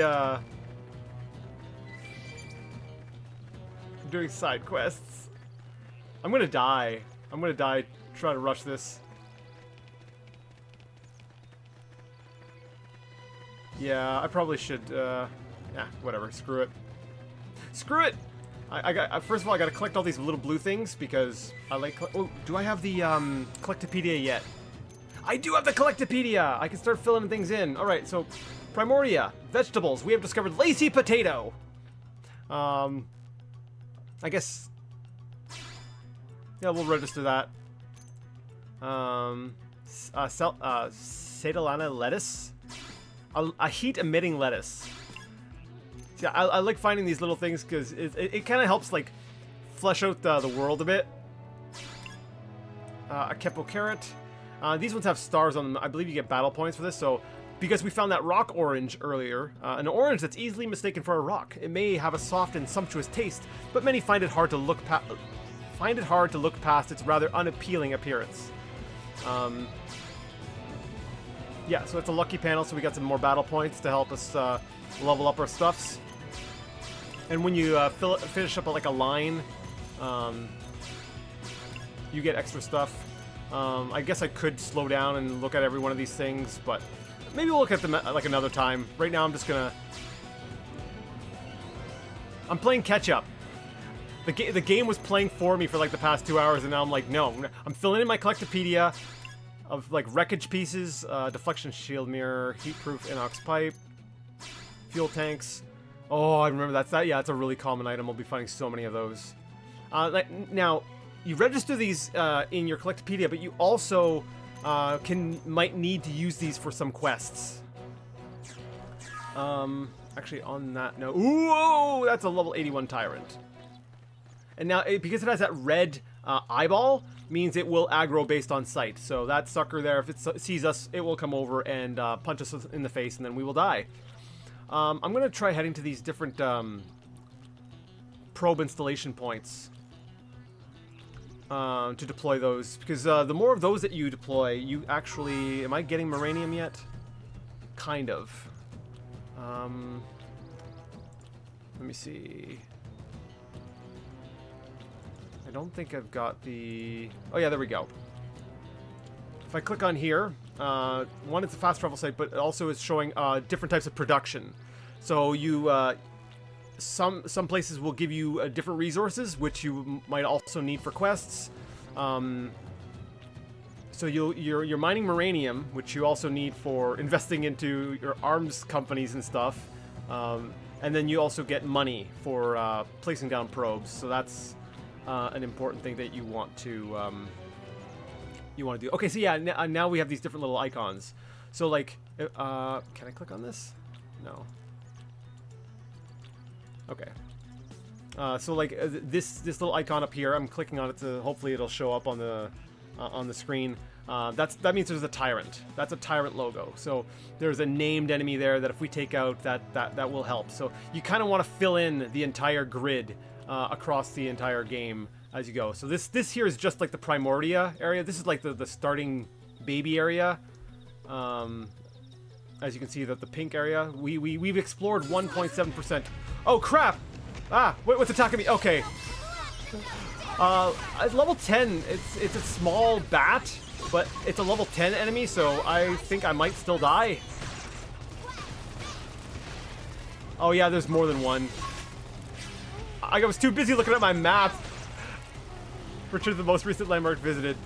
doing side quests. I'm gonna die. I'm gonna die trying to rush this. Yeah, I probably should. Yeah, whatever. Screw it. Screw it. First of all, I gotta collect all these little blue things because I like. Oh, do I have the Collectopedia yet? I do have the Collectopedia. I can start filling things in. All right, so Primoria, vegetables. We have discovered lacy potato. I guess. Yeah, we'll register that. Sadalana lettuce. A heat-emitting lettuce. Yeah, I like finding these little things because it kind of helps like flesh out the world a bit. A Kepo carrot. These ones have stars on them. I believe you get battle points for this. So because we found that rock orange earlier, an orange that's easily mistaken for a rock. It may have a soft and sumptuous taste, but many find it hard to look past its rather unappealing appearance. Yeah, so it's a lucky panel, so we got some more battle points to help us level up our stuffs. And when you finish up like a line, you get extra stuff. I guess I could slow down and look at every one of these things, but maybe we'll look at them like another time. Right now I'm just gonna... I'm playing catch-up. The game was playing for me for like the past 2 hours, and now I'm like, no. I'm filling in my collectopedia of like wreckage pieces, deflection shield mirror, heat-proof inox pipe, fuel tanks. Oh, I remember that. Yeah, it's a really common item. We'll be finding so many of those. Now, you register these in your collectopedia, but you also might need to use these for some quests. Actually, on that note, whoa, that's a level 81 tyrant. And now, because it has that red eyeball, means it will aggro based on sight. So that sucker there, if it sees us, it will come over and punch us in the face, and then we will die. I'm going to try heading to these different probe installation points to deploy those. Because the more of those that you deploy, you actually... Am I getting Moranium yet? Kind of. Let me see... I don't think I've got the... Oh yeah, there we go. If I click on here, one, it's a fast travel site, but also it's showing different types of production. So you, some places will give you different resources, which you might also need for quests. So you're mining Moranium, which you also need for investing into your arms companies and stuff. And then you also get money for placing down probes. So that's an important thing that you want to do. Okay, so yeah, now we have these different little icons. So like, can I click on this? No. Okay. So like this little icon up here, I'm clicking on it to hopefully it'll show up on the screen. That means there's a tyrant. That's a tyrant logo. So there's a named enemy there that if we take out, that will help. So you kind of want to fill in the entire grid across the entire game as you go. So this here is just like the Primordia area. This is like the starting baby area. As you can see, the pink area. We've explored 1.7%. Oh crap! Ah, what's attacking me? Okay. At level 10, it's a small bat, but it's a level 10 enemy, so I think I might still die. Oh yeah, there's more than one. I was too busy looking at my map. Return to the most recent landmark visited.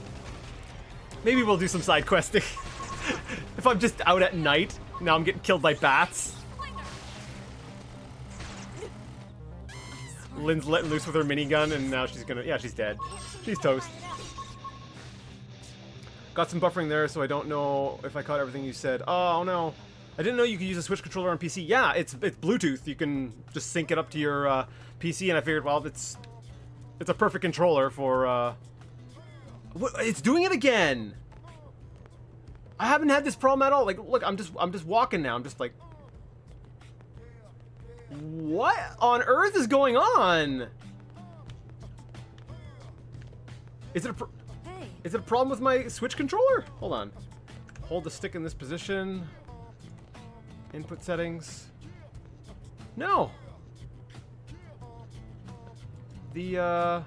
Maybe we'll do some side questing. If I'm just out at night, now I'm getting killed by bats. Lynn's letting loose with her minigun, and now she's gonna... Yeah, she's dead. She's toast. Got some buffering there, so I don't know if I caught everything you said. Oh, no. I didn't know you could use a Switch controller on PC. Yeah, it's Bluetooth. You can just sync it up to your PC, and I figured, well, it's a perfect controller for... It's doing it again! I haven't had this problem at all. Like, look, I'm just walking now. I'm just like... What on earth is going on? Is it a problem with my Switch controller? Hold on. Hold the stick in this position. Input settings. No. The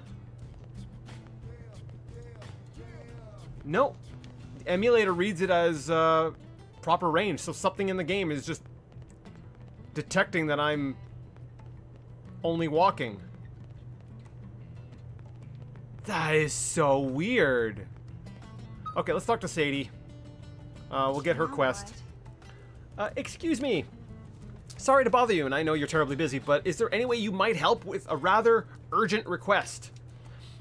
no. The emulator reads it as proper range, so something in the game is just detecting that I'm only walking. That is so weird. Okay, let's talk to Sadie. We'll get her quest. Excuse me. Sorry to bother you, and I know you're terribly busy, but is there any way you might help with a rather urgent request?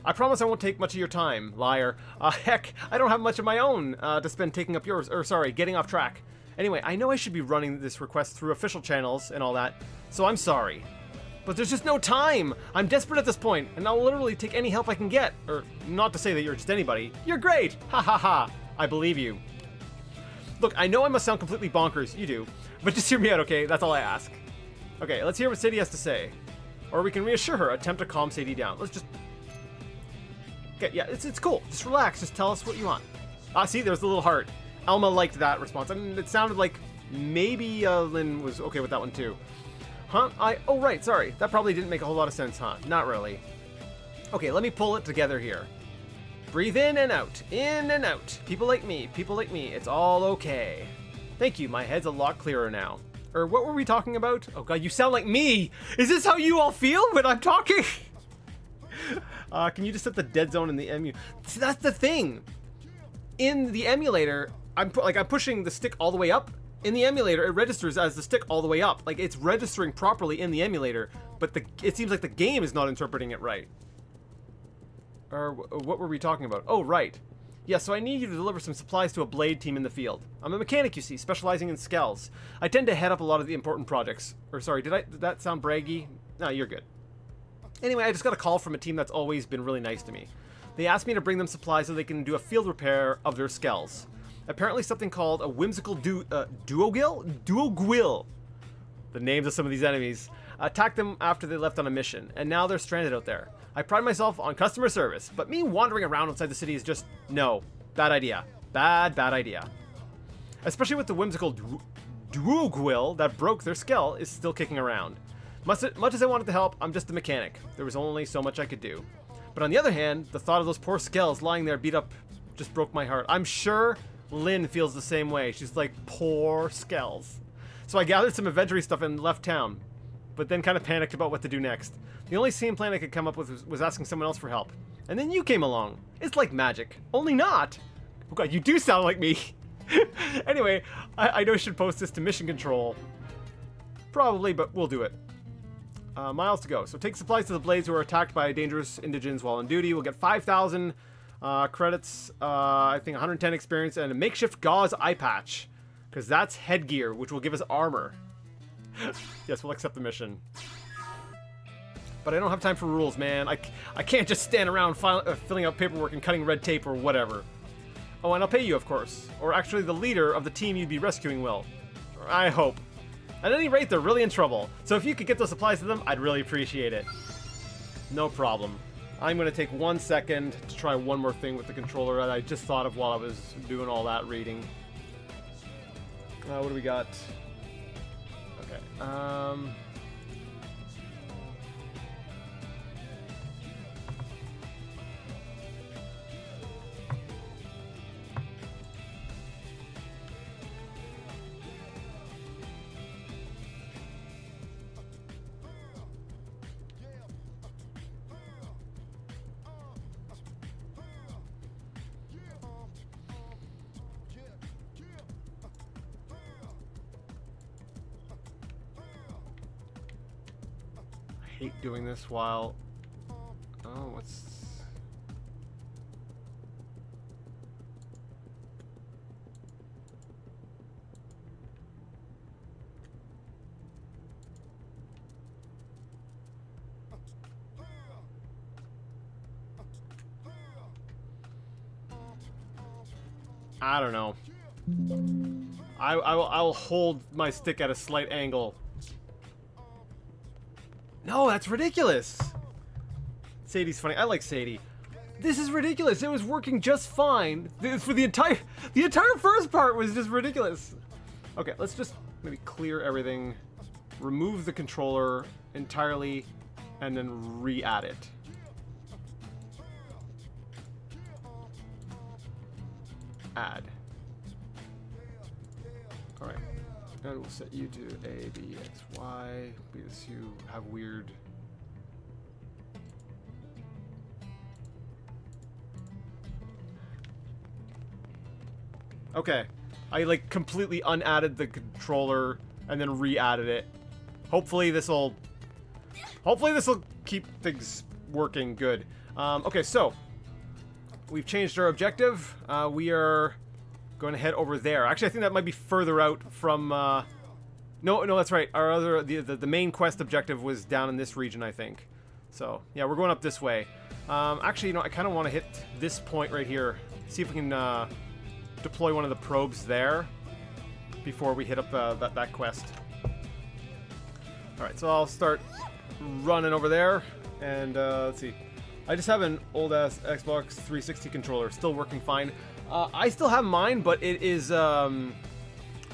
I promise I won't take much of your time, liar. Heck, I don't have much of my own to spend taking up yours, or sorry, getting off track. Anyway, I know I should be running this request through official channels and all that, so I'm sorry. But there's just no time! I'm desperate at this point, and I'll literally take any help I can get. Or, not to say that you're just anybody. You're great! Ha ha ha! I believe you. Look, I know I must sound completely bonkers. You do. But just hear me out, okay? That's all I ask. Okay, let's hear what Sadie has to say. Or we can reassure her, attempt to calm Sadie down. Let's just... Okay, yeah, it's cool. Just relax. Just tell us what you want. Ah, see, there's the little heart. Elma liked that response. I mean, it sounded like maybe Lynn was okay with that one too. Huh? Oh, right, sorry. That probably didn't make a whole lot of sense, huh? Not really. Okay, let me pull it together here. Breathe in and out. In and out. People like me. People like me. It's all okay. Thank you. My head's a lot clearer now. Or what were we talking about? Oh god, you sound like me! Is this how you all feel when I'm talking? Can you just set the dead zone in the emu? See, that's the thing. In the emulator, I'm pushing the stick all the way up. In the emulator, it registers as the stick all the way up. Like, it's registering properly in the emulator, but it seems like the game is not interpreting it right. Or what were we talking about? Oh, right. Yeah, so I need you to deliver some supplies to a blade team in the field. I'm a mechanic, you see, specializing in skells. I tend to head up a lot of the important projects. Or sorry, did that sound braggy? No, you're good. Anyway, I just got a call from a team that's always been really nice to me. They asked me to bring them supplies so they can do a field repair of their skells. Apparently something called a whimsical duogwil. The names of some of these enemies. Attacked them after they left on a mission, and now they're stranded out there. I pride myself on customer service, but me wandering around outside the city is just, no. Bad idea. Bad idea. Especially with the whimsical duogwil that broke their skull is still kicking around. Much as I wanted to help, I'm just a mechanic. There was only so much I could do. But on the other hand, the thought of those poor skells lying there beat up just broke my heart. I'm sure Lynn feels the same way. She's like, poor skells. So I gathered some inventory stuff and left town, but then kind of panicked about what to do next. The only sane plan I could come up with was asking someone else for help. And then you came along. It's like magic. Only not. Oh god, you do sound like me. Anyway, I know I should post this to Mission Control. Probably, but we'll do it. Miles to go. So take supplies to the Blades who are attacked by dangerous indigents while on duty. We'll get 5,000 credits, I think 110 experience, and a makeshift gauze eye patch. Because that's headgear, which will give us armor. Yes, we'll accept the mission. But I don't have time for rules, man. I can't just stand around filling out paperwork and cutting red tape or whatever. Oh, and I'll pay you, of course. Or actually the leader of the team you'd be rescuing will. I hope. At any rate, they're really in trouble. So if you could get those supplies to them, I'd really appreciate it. No problem. I'm going to take 1 second to try one more thing with the controller that I just thought of while I was doing all that reading. What do we got? Okay. I hate doing this while... Oh, what's... I don't know. I'll hold my stick at a slight angle. No, that's ridiculous. Sadie's funny. I like Sadie. This is ridiculous. It was working just fine. For the entire first part was just ridiculous. Okay, let's just maybe clear everything, remove the controller entirely, and then re-add it. Add. All right. And we'll set you to A, B, X, Y, because you have weird... Okay. I, like, completely unadded the controller and then re-added it. Hopefully this'll keep things working good. Okay, so... We've changed our objective. We are... going to head over there. Actually, I think that might be further out from, No, that's right. Our other, the main quest objective was down in this region, I think. So, yeah, we're going up this way. Actually, you know, I kind of want to hit this point right here. See if we can, deploy one of the probes there. before we hit up that quest. Alright, so I'll start running over there, and let's see. I just have an old-ass Xbox 360 controller, still working fine. I still have mine, but it is,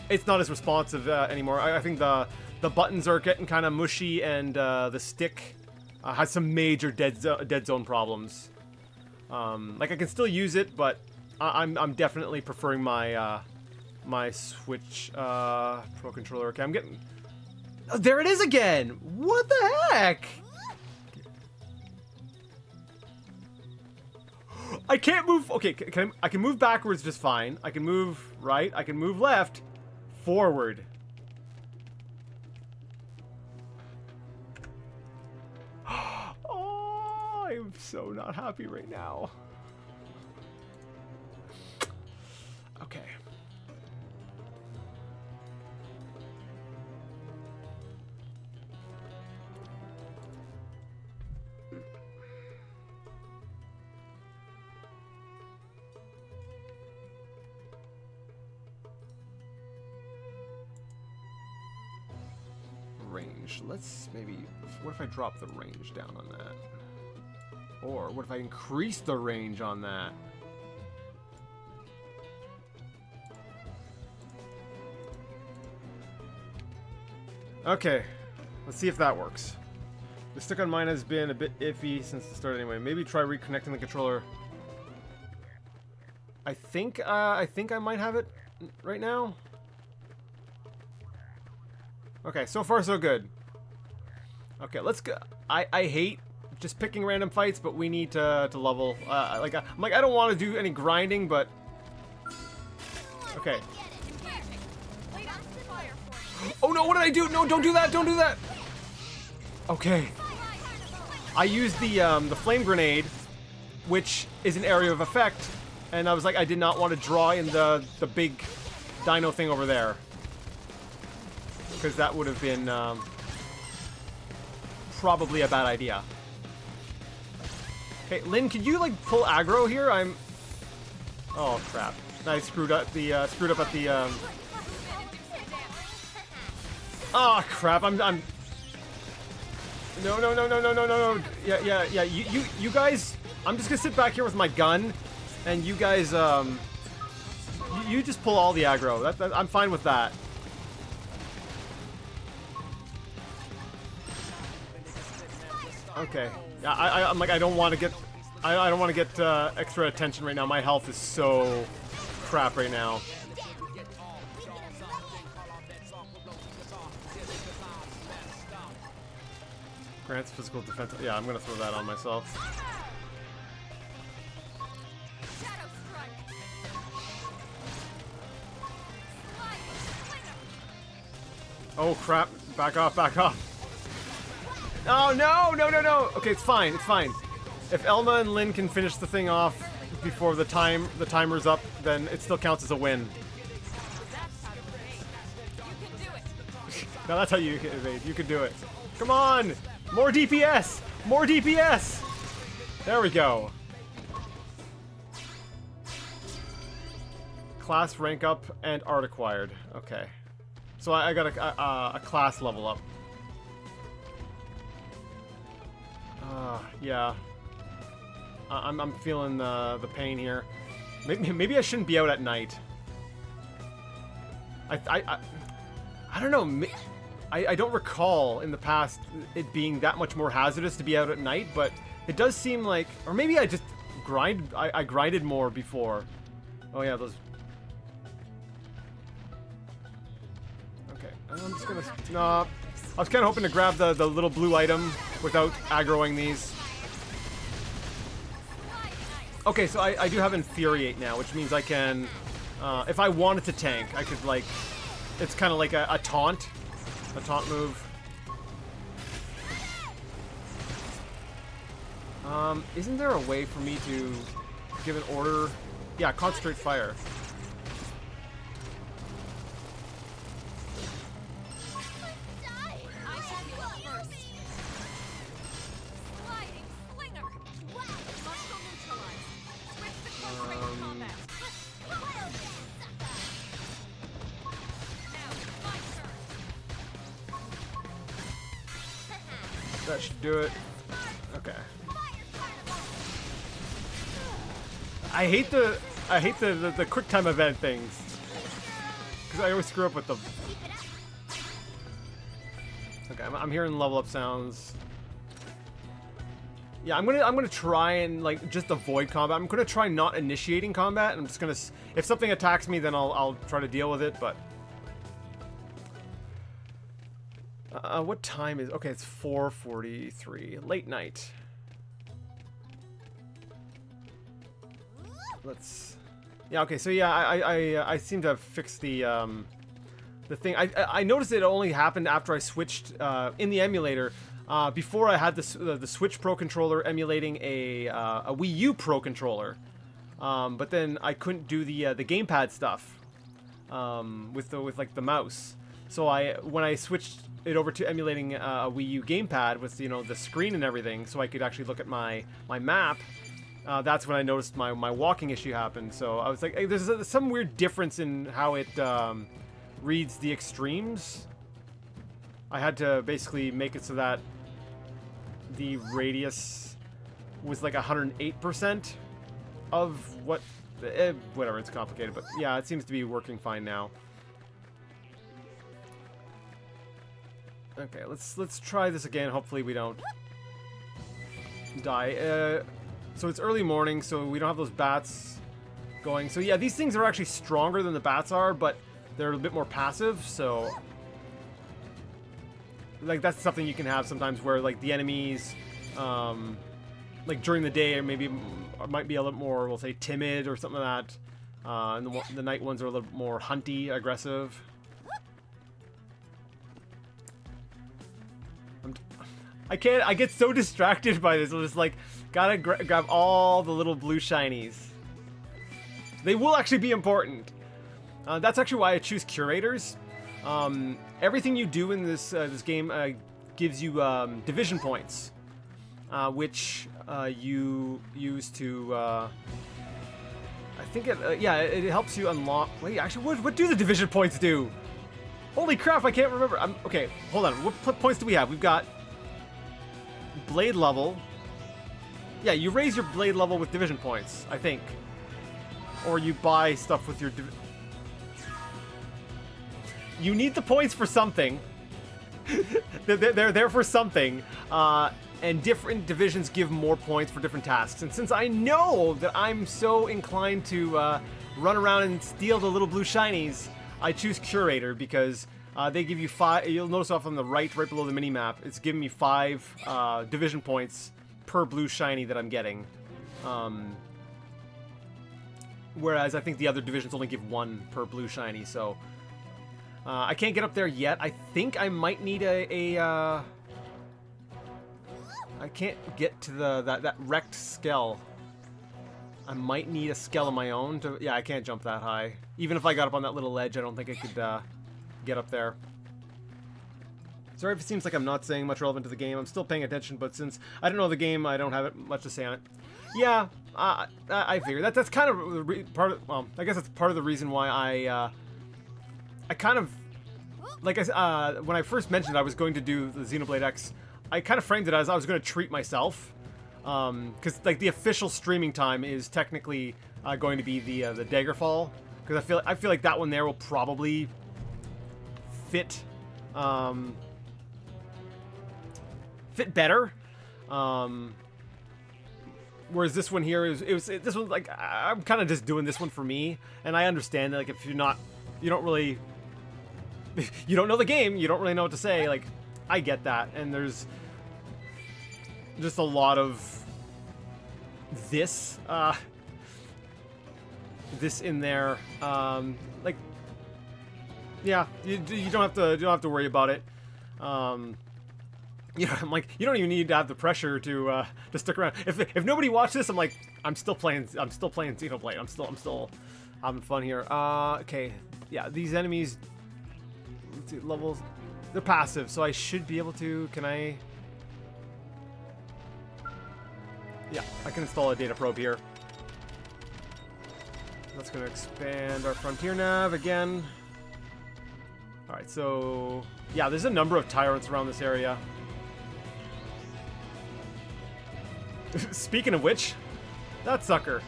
it's not as responsive anymore. I think the buttons are getting kind of mushy, and the stick has some major dead zone problems. Like, I can still use it, but I'm definitely preferring my my Switch Pro controller. Okay, I'm getting... Oh, there it is again! What the heck? I can't move... Okay, I can move backwards just fine. I can move right. I can move left. Forward. Oh, I'm so not happy right now. Okay. Range. Let's maybe... What if I drop the range down on that? Or what if I increase the range on that? Okay. Let's see if that works. The stick on mine has been a bit iffy since the start anyway. Maybe try reconnecting the controller. I think I might have it right now. Okay, so far so good. Okay, let's go. I hate just picking random fights, but we need to level. I'm like, I don't want to do any grinding, but okay. Oh no, what did I do? No, don't do that, don't do that. Okay. I used the flame grenade, which is an area of effect, and I was like, I did not want to draw in the big dino thing over there. Because that would have been probably a bad idea. Okay, Lynn, could you like pull aggro here? I'm... Oh crap! I screwed up the at the. Oh crap! I'm. No. Yeah. You guys. I'm just gonna sit back here with my gun, and you guys you just pull all the aggro. I'm fine with that. Okay. Yeah, I'm like, I don't want to get extra attention right now. My health is so crap right now. Grants physical defense. Yeah, I'm gonna throw that on myself. Oh crap! Back off! Back off! Oh no! Okay, it's fine. It's fine. If Elma and Lynn can finish the thing off before the timer's up, then it still counts as a win. No, that's how you evade. You can do it. Come on! More DPS! More DPS! There we go. Class rank up and art acquired. Okay. So I got a class level up. Yeah. I'm feeling the pain here. Maybe I shouldn't be out at night. I don't know. I don't recall in the past it being that much more hazardous to be out at night, but it does seem like, or maybe I just I grinded more before. Oh yeah, those. Okay, I'm just gonna. No, I was kind of hoping to grab the little blue item without aggroing these. Okay, so I do have Infuriate now, which means I can, if I wanted to tank, I could like, it's kind of like a taunt move. Isn't there a way for me to give an order? Yeah, concentrate fire. That should do it. Okay. I hate the quick time event things because I always screw up with them. Okay, I'm hearing level up sounds. Yeah, I'm gonna try and like just avoid combat. I'm gonna try not initiating combat. I'm just gonna, if something attacks me, then I'll try to deal with it. But what time is? Okay, it's 4:43, late night. Let's. Yeah. Okay. So yeah, I seem to have fixed the thing. I noticed it only happened after I switched in the emulator. Before I had the Switch Pro controller emulating a Wii U Pro controller, but then I couldn't do the gamepad stuff with like the mouse. So when I switched it over to emulating a Wii U gamepad with the screen and everything, so I could actually look at my map. That's when I noticed my walking issue happened. So I was like, hey, there's some weird difference in how it reads the extremes. I had to basically make it so that the radius was like 108% of what, whatever, it's complicated, but yeah, it seems to be working fine now. Okay, let's try this again. Hopefully we don't die. So it's early morning, so we don't have those bats going. So yeah, these things are actually stronger than the bats are, but they're a bit more passive, so like that's something you can have sometimes where like the enemies like during the day maybe might be a little more, we'll say, timid or something like that, and the night ones are a little more hunty, aggressive. I get so distracted by this. I'm just like, gotta grab all the little blue shinies. They will actually be important. That's actually why I choose curators. Everything you do in this game gives you division points, which you use to. I think it helps you unlock. Wait, actually, what do the division points do? Holy crap! I can't remember. Okay, hold on. What points do we have? We've got blade level. Yeah, you raise your blade level with division points, I think, or you buy stuff with your. You need the points for something. They're there for something. And different divisions give more points for different tasks. And since I know that I'm so inclined to run around and steal the little blue shinies, I choose Curator because they give you 5. You'll notice off on the right below the mini-map, it's giving me 5 division points per blue shiny that I'm getting. Whereas I think the other divisions only give 1 per blue shiny, so... I can't get up there yet. I think I might need I can't get to that wrecked skell. I might need a skell of my own to... Yeah, I can't jump that high. Even if I got up on that little ledge, I don't think I could get up there. Sorry if it seems like I'm not saying much relevant to the game. I'm still paying attention, but since I don't know the game, I don't have much to say on it. Yeah, I figured that's kind of part of... Well, I guess that's part of the reason why I kind of, like when I first mentioned I was going to do the Xenoblade X, I kind of framed it as I was going to treat myself, because like the official streaming time is technically going to be the Daggerfall, because I feel like that one there will probably fit better, whereas this one here this one, like, I'm kind of just doing this one for me, and I understand that, like, if you don't really. You don't know the game, you don't really know what to say, like, I get that, and there's just a lot of this in there, like, yeah, you don't have to worry about it, you know, I'm like, you don't even need to have the pressure to stick around. If nobody watched this, I'm like, I'm still playing Xenoblade, I'm still having fun here. Okay, yeah, these enemies, levels, they're passive, so I should be able to. Can I? Yeah, I can install a data probe here. That's going to expand our frontier nav again. All right, so yeah, there's a number of tyrants around this area. Speaking of which, that sucker.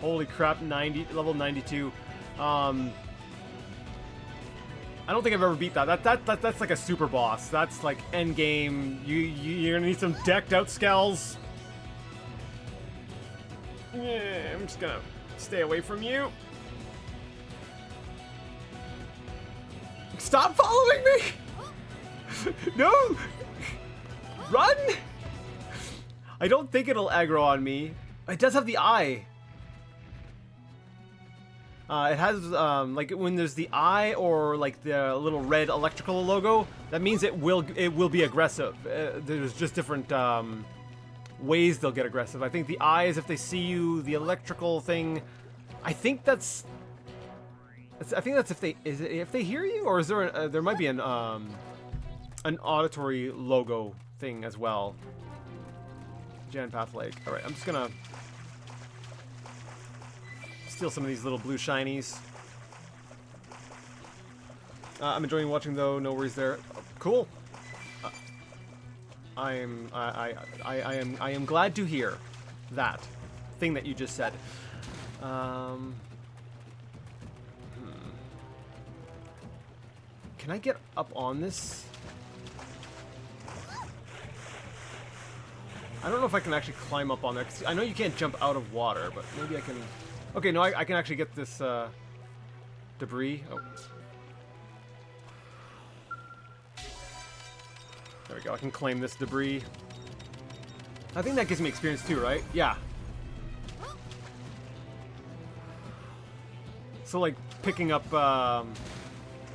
Holy crap, level 92. I don't think I've ever beat that. That's like a super boss. That's like end game. You're gonna need some decked out skulls. Yeah, I'm just gonna stay away from you. Stop following me! No! Run! I don't think it'll aggro on me. It does have the eye. It has, like, when there's the eye or, like, the little red electrical logo, that means it will be aggressive. There's just different, ways they'll get aggressive. I think the eye is if they see you, the electrical thing, I think that's if they hear you, or is there there might be an auditory logo thing as well. Janpath Lake. All right, I'm just gonna steal some of these little blue shinies. I'm enjoying watching though. No worries there. Cool. I am glad to hear that thing that you just said. Can I get up on this? I don't know if I can actually climb up on there. 'Cause I know you can't jump out of water, but maybe I can. Okay, no, I can actually get this debris. Oh. There we go. I can claim this debris. I think that gives me experience too, right? Yeah. So like picking up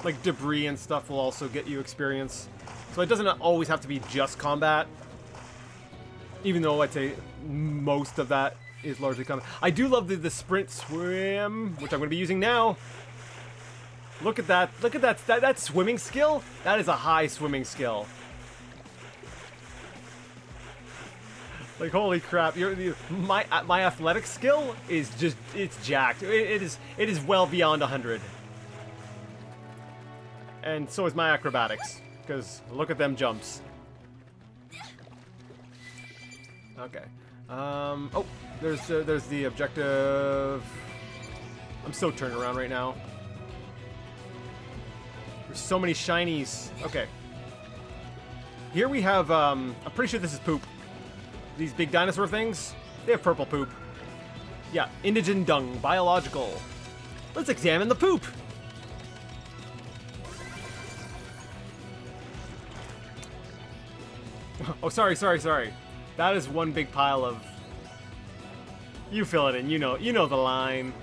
like debris and stuff will also get you experience. So it doesn't always have to be just combat. Even though I'd say most of that is largely combat. I do love the sprint swim, which I'm going to be using now. Look at that. Look at that swimming skill. That is a high swimming skill. Like, holy crap, my athletic skill is just, it's jacked. It is well beyond 100. And so is my acrobatics, because look at them jumps. Okay. Oh, there's the objective. I'm so turned around right now. There's so many shinies. Okay. Here we have, I'm pretty sure this is poop. These big dinosaur things, they have purple poop. Yeah, indigen dung, biological. Let's examine the poop. Oh, sorry. That is one big pile of... You fill it in, you know the line.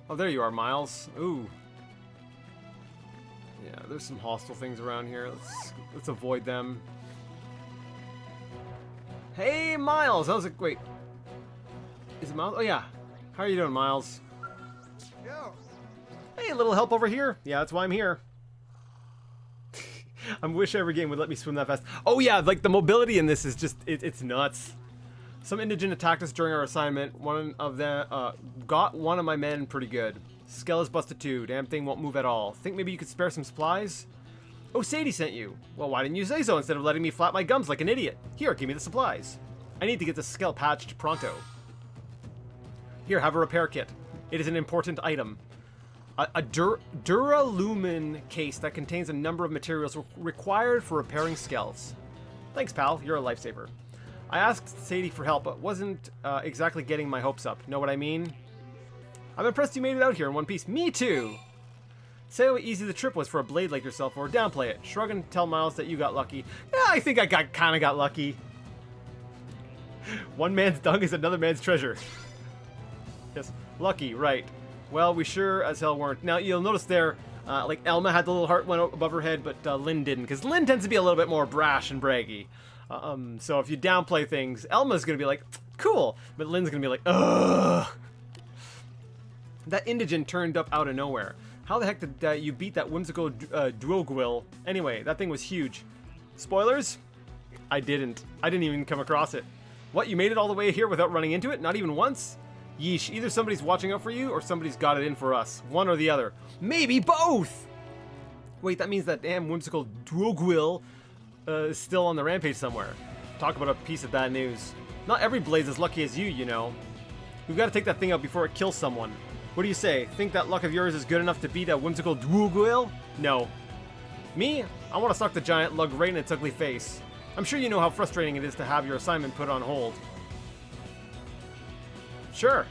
Oh, there you are, Miles. Ooh. Yeah, there's some hostile things around here. Let's avoid them. Hey, Miles! How's it? Wait. Is it Miles? Oh, yeah. How are you doing, Miles? Yo. Hey, a little help over here. Yeah, that's why I'm here. I wish every game would let me swim that fast. Oh, yeah, like, the mobility in this is just... It's nuts. Some indigent attacked us during our assignment. One of them got one of my men pretty good. Skell is busted too. Damn thing won't move at all. Think maybe you could spare some supplies? Oh, Sadie sent you. Well, why didn't you say so instead of letting me flap my gums like an idiot? Here, give me the supplies. I need to get this Skell patched pronto. Here, have a repair kit. It is an important item. A Duralumin case that contains a number of materials required for repairing Skells. Thanks, pal. You're a lifesaver. I asked Sadie for help, but wasn't exactly getting my hopes up. Know what I mean? I'm impressed you made it out here in one piece. Me too! Say how easy the trip was for a blade like yourself, or downplay it. Shrug and tell Miles that you got lucky. Yeah, I think I kinda got lucky. One man's dung is another man's treasure. Yes, lucky, right. Well, we sure as hell weren't. Now, you'll notice there, like, Elma had the little heart went above her head, but Lynn didn't, because Lynn tends to be a little bit more brash and braggy. So if you downplay things, Elma's gonna be like, cool, but Lynn's gonna be like, ugh. That indigent turned up out of nowhere. How the heck did you beat that whimsical Duogwil? Anyway, that thing was huge. Spoilers? I didn't even come across it. What, you made it all the way here without running into it? Not even once? Yeesh, either somebody's watching out for you or somebody's got it in for us. One or the other. Maybe both! Wait, that means that damn whimsical Duogwil is still on the rampage somewhere. Talk about a piece of bad news. Not every Blade's as lucky as you know. We've got to take that thing out before it kills someone. What do you say? Think that luck of yours is good enough to beat that whimsical Duogwil? No. Me? I want to sock the giant lug right in its ugly face. I'm sure you know how frustrating it is to have your assignment put on hold. Sure.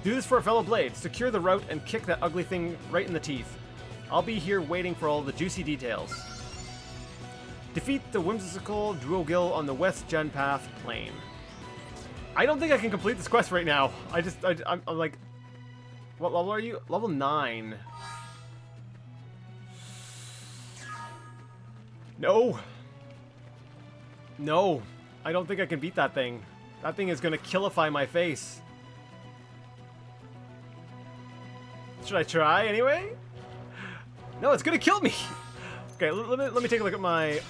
Do this for a fellow Blade. Secure the route and kick that ugly thing right in the teeth. I'll be here waiting for all the juicy details. Defeat the whimsical Duogil on the West Gen Path Plain. I don't think I can complete this quest right now. I'm like... What level are you? Level 9. No. No. I don't think I can beat that thing. That thing is going to killify my face. Should I try anyway? No, it's going to kill me. Okay, let me take a look at my...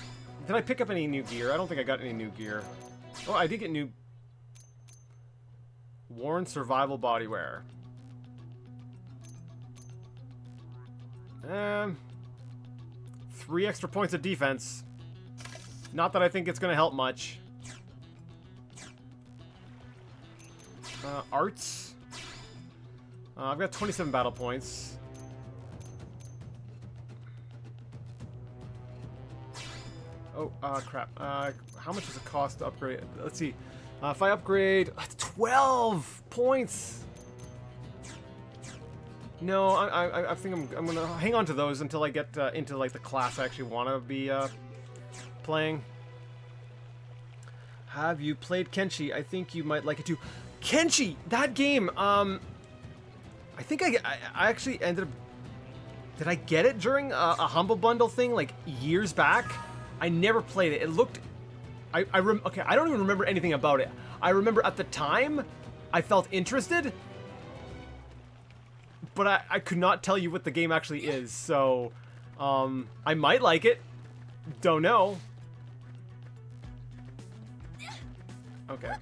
Did I pick up any new gear? I don't think I got any new gear. Oh, I did get new... Worn survival bodywear. 3 extra points of defense. Not that I think it's going to help much. Arts. I've got 27 battle points. Oh, crap. How much does it cost to upgrade? Let's see. If I upgrade... 12 points! No, I think I'm gonna hang on to those until I get into, like, the class I actually want to be, playing. Have you played Kenshi? I think you might like it too. Kenshi! That game, I think I actually ended up... Did I get it during a Humble Bundle thing, like, years back? I never played it. It looked... Okay, I don't even remember anything about it. I remember at the time, I felt interested, but I could not tell you what the game actually is, so... I might like it. Don't know. Okay.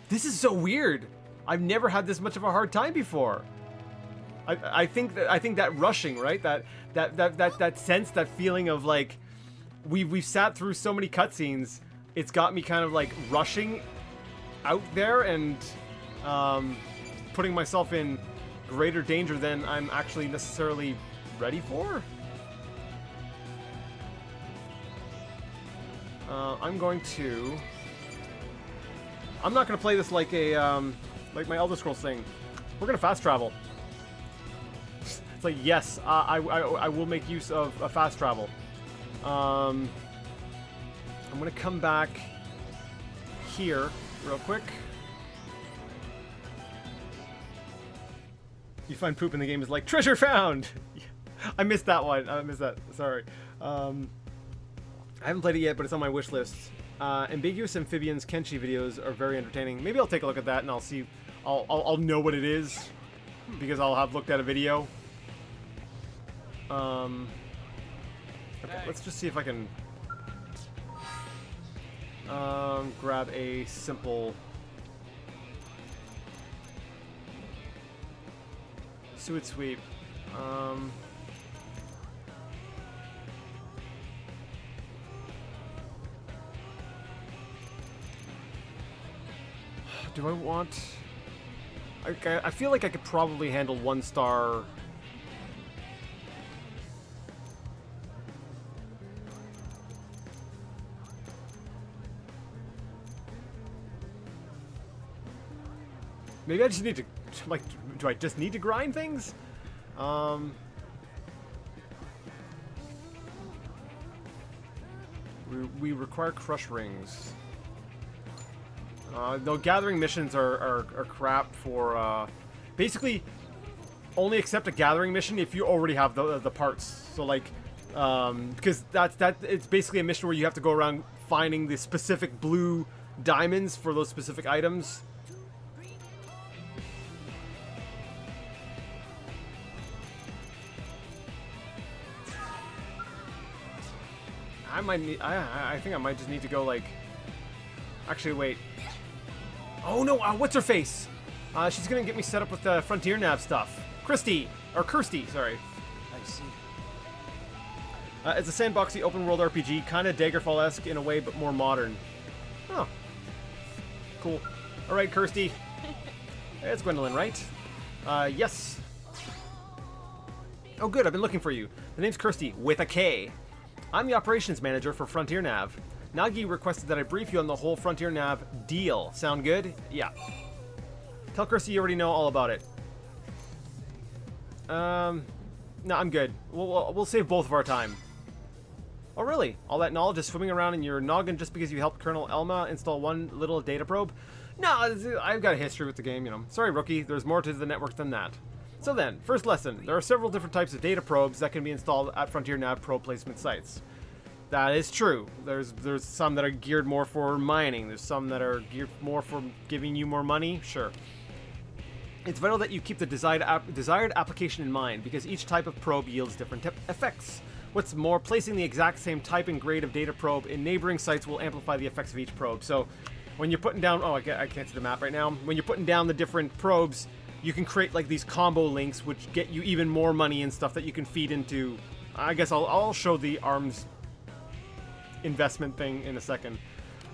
This is so weird. I've never had this much of a hard time before. I think that rushing, right? That sense, that feeling of like we've sat through so many cutscenes. It's got me kind of like rushing out there and putting myself in greater danger than I'm actually necessarily ready for. I'm not gonna play this like a like my Elder Scrolls thing. We're gonna fast travel. It's like, yes, I will make use of a fast travel. I'm gonna come back here real quick. You find poop in the game is like treasure found. I missed that one. I missed that. Sorry. I haven't played it yet, but it's on my wish list. Ambiguous Amphibians Kenshi videos are very entertaining. Maybe I'll take a look at that and I'll see. I'll know what it is because I'll have looked at a video. Okay, let's just see if I can grab a simple suet sweep. Do I want... I feel like I could probably handle 1-star... Maybe I just need to... Like, do I just need to grind things? We require crush rings. Though gathering missions are crap for, basically, only accept a gathering mission if you already have the parts. So like, because it's basically a mission where you have to go around finding the specific blue diamonds for those specific items. I might need. I think I might just need to go like. Actually, wait. Oh no! What's her face? She's gonna get me set up with the Frontier Nav stuff. Kirsty, sorry. I see. It's a sandboxy open world RPG, kind of Daggerfall-esque in a way, but more modern. Oh, cool. All right, Kirsty. It's Gwendolyn, right? Yes. Oh, good. I've been looking for you. The name's Kirsty with a K. I'm the operations manager for Frontier Nav. Nagi requested that I brief you on the whole Frontier Nav deal. Sound good? Yeah. Tell Kirsty you already know all about it. No, I'm good. We'll save both of our time. Oh, really? All that knowledge is swimming around in your noggin just because you helped Colonel Elma install one little data probe? No, I've got a history with the game, you know. Sorry, rookie. There's more to the network than that. So then, first lesson. There are several different types of data probes that can be installed at Frontier Nav probe placement sites. That is true. There's some that are geared more for mining. There's some that are geared more for giving you more money. Sure. It's vital that you keep the desired application in mind, because each type of probe yields different effects. What's more, placing the exact same type and grade of data probe in neighboring sites will amplify the effects of each probe. So, when you're putting down... Oh, I can't see the map right now. When you're putting down the different probes, you can create like these combo links, which get you even more money and stuff that you can feed into... I guess I'll show the arms investment thing in a second.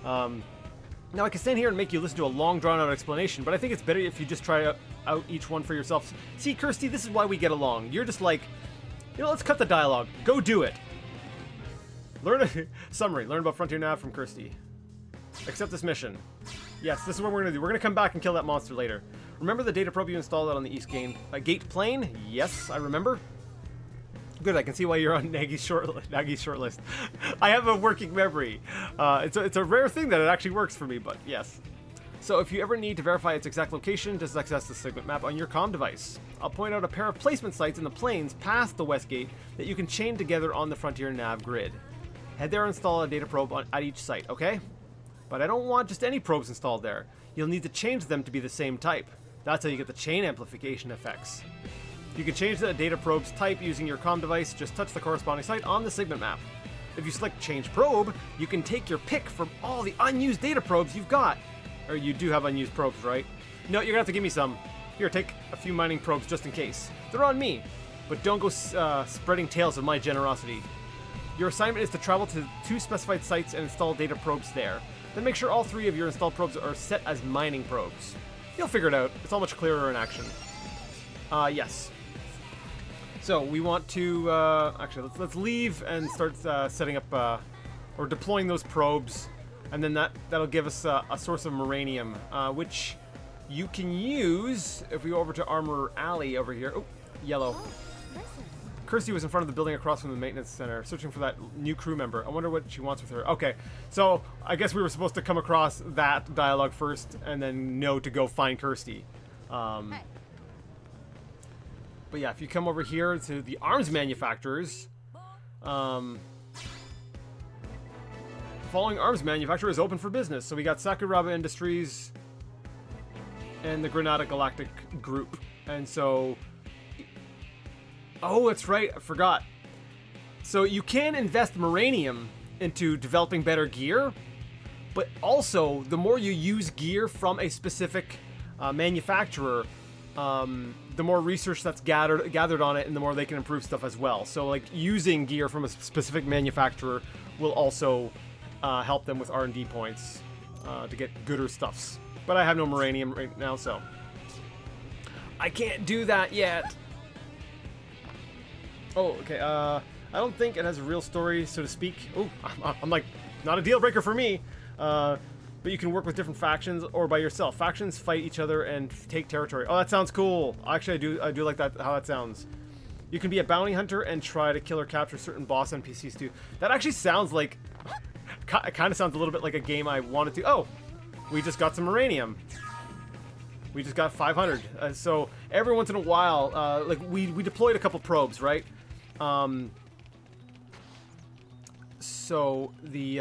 Now, I can stand here and make you listen to a long, drawn-out explanation, but I think it's better if you just try out each one for yourself. See, Kirsty, this is why we get along. You're just like... You know, let's cut the dialogue. Go do it. Summary. Learn about Frontier Nav from Kirsty. Accept this mission. Yes, this is what we're going to do. We're going to come back and kill that monster later. Remember the data probe you installed out on the East Gate plane? Yes, I remember. Good, I can see why you're on Nagi's short list. I have a working memory. It's a rare thing that it actually works for me, but yes. So if you ever need to verify its exact location, just access the segment map on your comm device. I'll point out a pair of placement sites in the plains past the West Gate that you can chain together on the Frontier Nav grid. Head there and install a data probe at each site, okay? But I don't want just any probes installed there. You'll need to change them to be the same type. That's how you get the chain amplification effects. You can change the data probe's type using your comm device. Just touch the corresponding site on the segment map. If you select Change Probe, you can take your pick from all the unused data probes you've got. Or you do have unused probes, right? No, you're gonna have to give me some. Here, take a few mining probes just in case. They're on me, but don't go spreading tales of my generosity. Your assignment is to travel to 2 specified sites and install data probes there. Then make sure all 3 of your installed probes are set as mining probes. You'll figure it out. It's all much clearer in action. Yes. So we want to actually let's leave and start setting up or deploying those probes. And then that'll give us a source of Moranium, which you can use if we go over to Armor Alley over here. Oh, yellow. Oh, listen. Kirsty was in front of the building across from the maintenance center, searching for that new crew member. I wonder what she wants with her. Okay, so I guess we were supposed to come across that dialogue first, and then know to go find Kirsty. Hey. But yeah, if you come over here to the arms manufacturers, following arms manufacturer is open for business. So we got Sakuraba Industries and the Granada Galactic Group. And so... Oh, that's right. I forgot. So you can invest Moranium into developing better gear. But also, the more you use gear from a specific manufacturer, the more research that's gathered on it and the more they can improve stuff as well. So like using gear from a specific manufacturer will also... help them with R&D points to get gooder stuffs. But I have no Moranium right now, so I can't do that yet. Oh, okay. I don't think it has a real story, so to speak. Oh, I'm like, not a deal breaker for me. But you can work with different factions or by yourself. Factions fight each other and take territory. Oh, that sounds cool. Actually, I do like that. How that sounds. You can be a bounty hunter and try to kill or capture certain boss NPCs too. That actually sounds like. It kind of sounds a little bit like a game I wanted to... Oh! We just got some Moranium. We just got 500. So, every once in a while, like, we deployed a couple probes, right? So, the,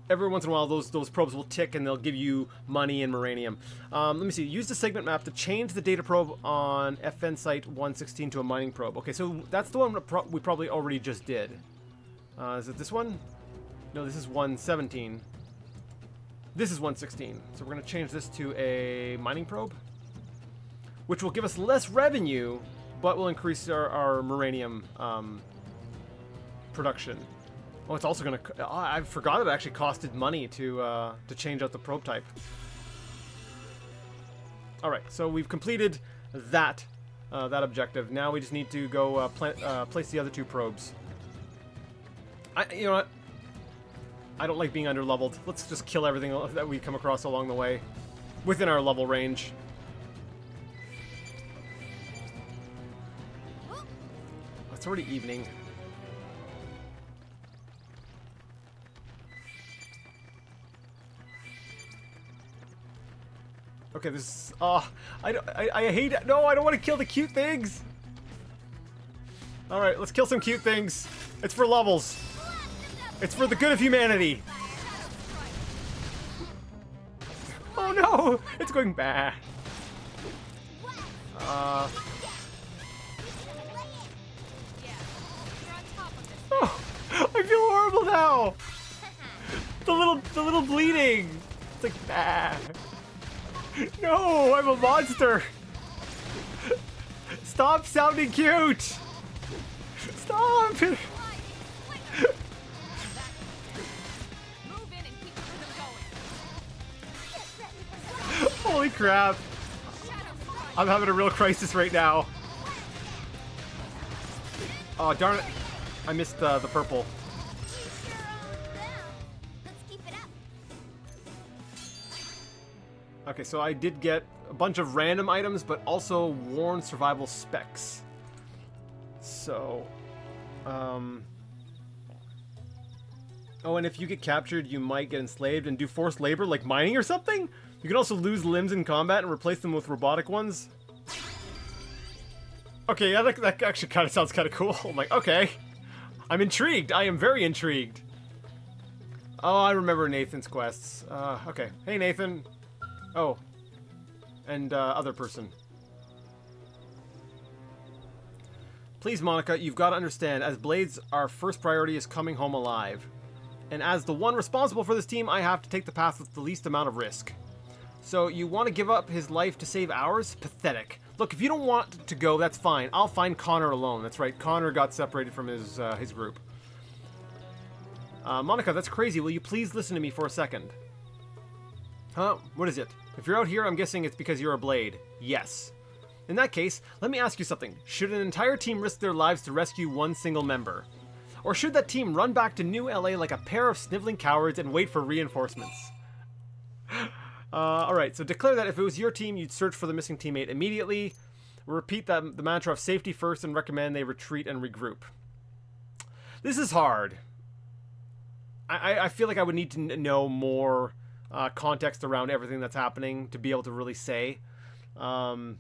every once in a while, those probes will tick and they'll give you money and Moranium. Let me see. Use the segment map to change the data probe on FN Site 116 to a mining probe. Okay, so that's the one we probably already just did. Is it this one? No, this is 117. This is 116. So we're going to change this to a mining probe, which will give us less revenue, but will increase our uranium production. Oh, it's also going to... I forgot it actually costed money to change out the probe type. Alright, so we've completed that objective. Now we just need to go place the other two probes. You know what? I don't like being under-leveled. Let's just kill everything that we come across along the way, within our level range. It's already evening. Okay, this is... I hate it. No, I don't want to kill the cute things. Alright, let's kill some cute things. It's for levels. It's for the good of humanity. Oh no! It's going bad. Oh, I feel horrible now. The little bleeding. It's like bad. No, I'm a monster. Stop sounding cute. Stop. Holy crap. I'm having a real crisis right now. Oh, darn it. I missed the purple. Okay, so I did get a bunch of random items, but also worn survival specs. So, oh, and if you get captured, you might get enslaved and do forced labor, like mining or something? You can also lose limbs in combat and replace them with robotic ones. Okay, yeah, that actually kind of sounds kind of cool. I'm like, okay. I'm intrigued. I am very intrigued. Oh, I remember Nathan's quests. Okay. Hey, Nathan. Oh. And, other person. Please, Monica, you've got to understand, as Blades, our first priority is coming home alive. And as the one responsible for this team, I have to take the path with the least amount of risk. So, you want to give up his life to save ours? Pathetic. Look, if you don't want to go, that's fine. I'll find Connor alone. That's right, Connor got separated from his group. Monica, that's crazy. Will you please listen to me for a second? Huh? What is it? If you're out here, I'm guessing it's because you're a Blade. Yes. In that case, let me ask you something. Should an entire team risk their lives to rescue one single member? Or should that team run back to New LA like a pair of sniveling cowards and wait for reinforcements? Alright, so declare that if it was your team, you'd search for the missing teammate immediately. Repeat the mantra of safety first and recommend they retreat and regroup. This is hard. I feel like I would need to know more context around everything that's happening to be able to really say. Oh,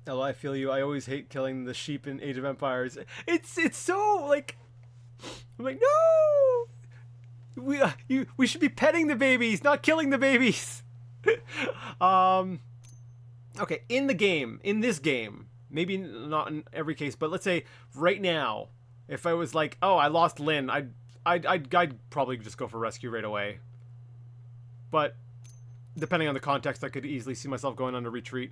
I feel you. I always hate killing the sheep in Age of Empires. It's so, like... I'm like, no! We should be petting the babies, not killing the babies. Okay, in this game, maybe not in every case, but let's say right now, if I was like, oh, I lost Lynn, I'd probably just go for rescue right away. But depending on the context, I could easily see myself going on a retreat.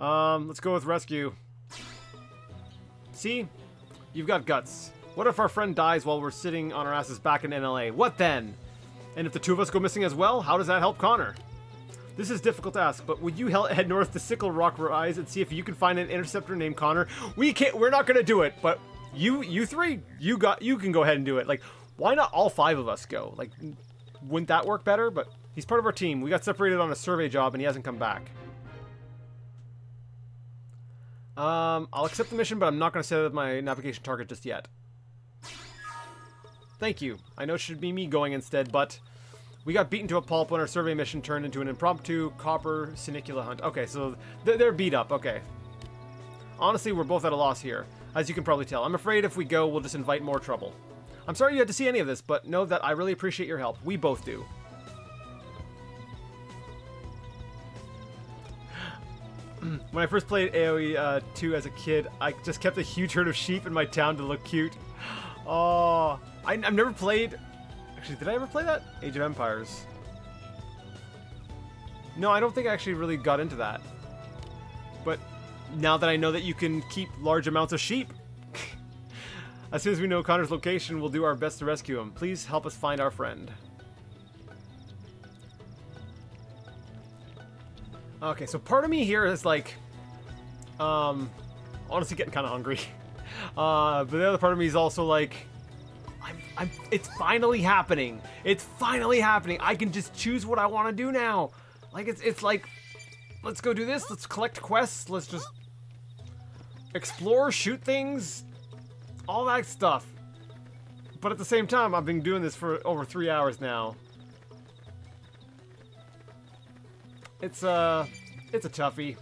Let's go with rescue. See? You've got guts. What if our friend dies while we're sitting on our asses back in NLA? What then? And if the two of us go missing as well, how does that help Connor? This is difficult to ask, but would you head north to Sickle Rock Rise and see if you can find an interceptor named Connor? We're not gonna do it, but you three, you can go ahead and do it. Like, why not all five of us go? Like, wouldn't that work better? But he's part of our team. We got separated on a survey job and he hasn't come back. I'll accept the mission, but I'm not gonna set it as my navigation target just yet. Thank you. I know it should be me going instead, but we got beaten to a pulp when our survey mission turned into an impromptu copper sinicula hunt. Okay, so they're beat up. Okay. Honestly, we're both at a loss here, as you can probably tell. I'm afraid if we go, we'll just invite more trouble. I'm sorry you had to see any of this, but know that I really appreciate your help. We both do. When I first played AoE 2 as a kid, I just kept a huge herd of sheep in my town to look cute. Oh, I've never played... Actually, did I ever play that? Age of Empires. No, I don't think I actually really got into that. But now that I know that you can keep large amounts of sheep, as soon as we know Connor's location, we'll do our best to rescue him. Please help us find our friend. Okay, so part of me here is like, honestly getting kind of hungry. But the other part of me is also like, it's finally happening. It's finally happening. I can just choose what I want to do now. Like, it's like, let's go do this. Let's collect quests. Let's just explore, shoot things, all that stuff. But at the same time, I've been doing this for over 3 hours now. It's a toughie.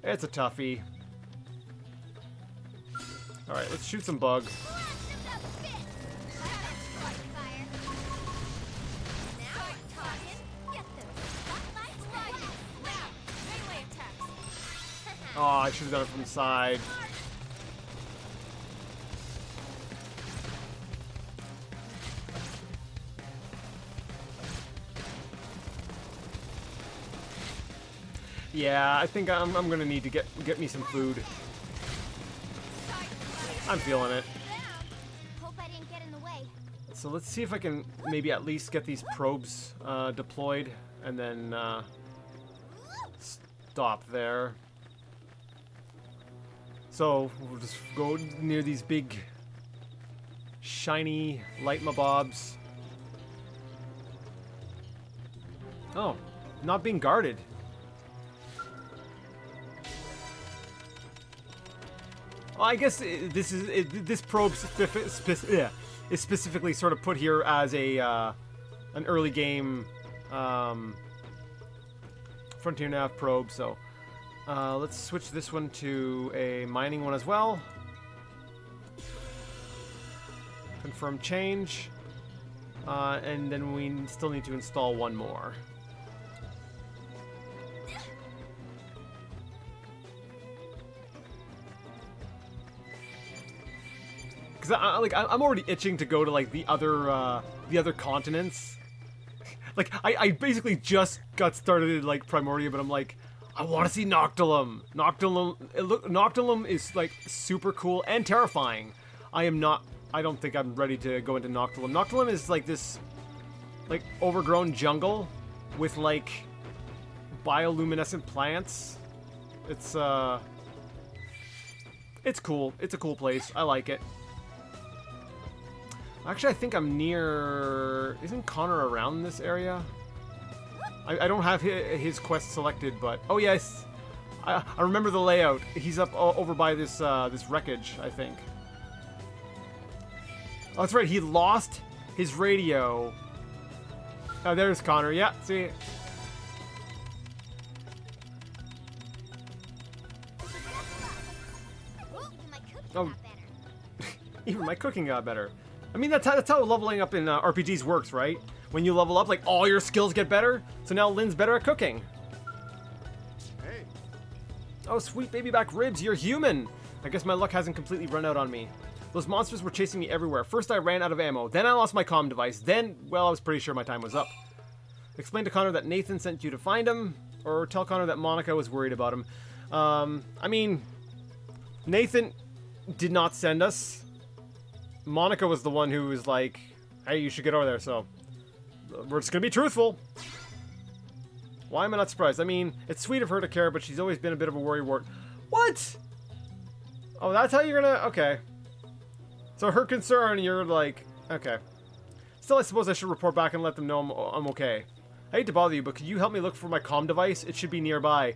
It's a toughie. Alright, let's shoot some bugs. Oh, I should have done it from the side. Yeah, I think I'm gonna need to get me some food. I'm feeling it. Hope I didn't get in the way. So let's see if I can maybe at least get these probes deployed and then stop there. So we'll just go near these big, shiny light mobobs. Oh, not being guarded. Well, I guess this probe is specifically sort of put here as a an early game Frontier Nav probe. So let's switch this one to a mining one as well. Confirm change, and then we still need to install one more. I'm already itching to go to like the other continents. Like I basically just got started in like Primordia, but I'm like, I want to see Noctilum. Noctilum is like super cool and terrifying. I don't think I'm ready to go into Noctilum. Noctilum is like this like overgrown jungle with like bioluminescent plants. It's cool. It's a cool place. I like it. Actually, I think I'm near... Isn't Connor around this area? I don't have his quest selected, but... Oh, yes! I remember the layout. He's up over by this this wreckage, I think. Oh, that's right. He lost his radio. Oh, there's Connor. Yeah, see? Oh, even my cooking got better. I mean, that's how leveling up in RPGs works, right? When you level up, like, all your skills get better. So now Lynn's better at cooking. Hey. Oh, sweet baby back ribs, you're human. I guess my luck hasn't completely run out on me. Those monsters were chasing me everywhere. First I ran out of ammo, then I lost my comm device, then, well, I was pretty sure my time was up. Explain to Connor that Nathan sent you to find him, or tell Connor that Monica was worried about him. I mean, Nathan did not send us. Monica was the one who was like, hey, you should get over there, so we're just gonna be truthful. Why am I not surprised? I mean, it's sweet of her to care, but she's always been a bit of a worrywart. What? Oh, that's how you're gonna... Okay. So her concern, you're like, okay. Still, I suppose I should report back and let them know I'm okay. I hate to bother you, but could you help me look for my comm device? It should be nearby.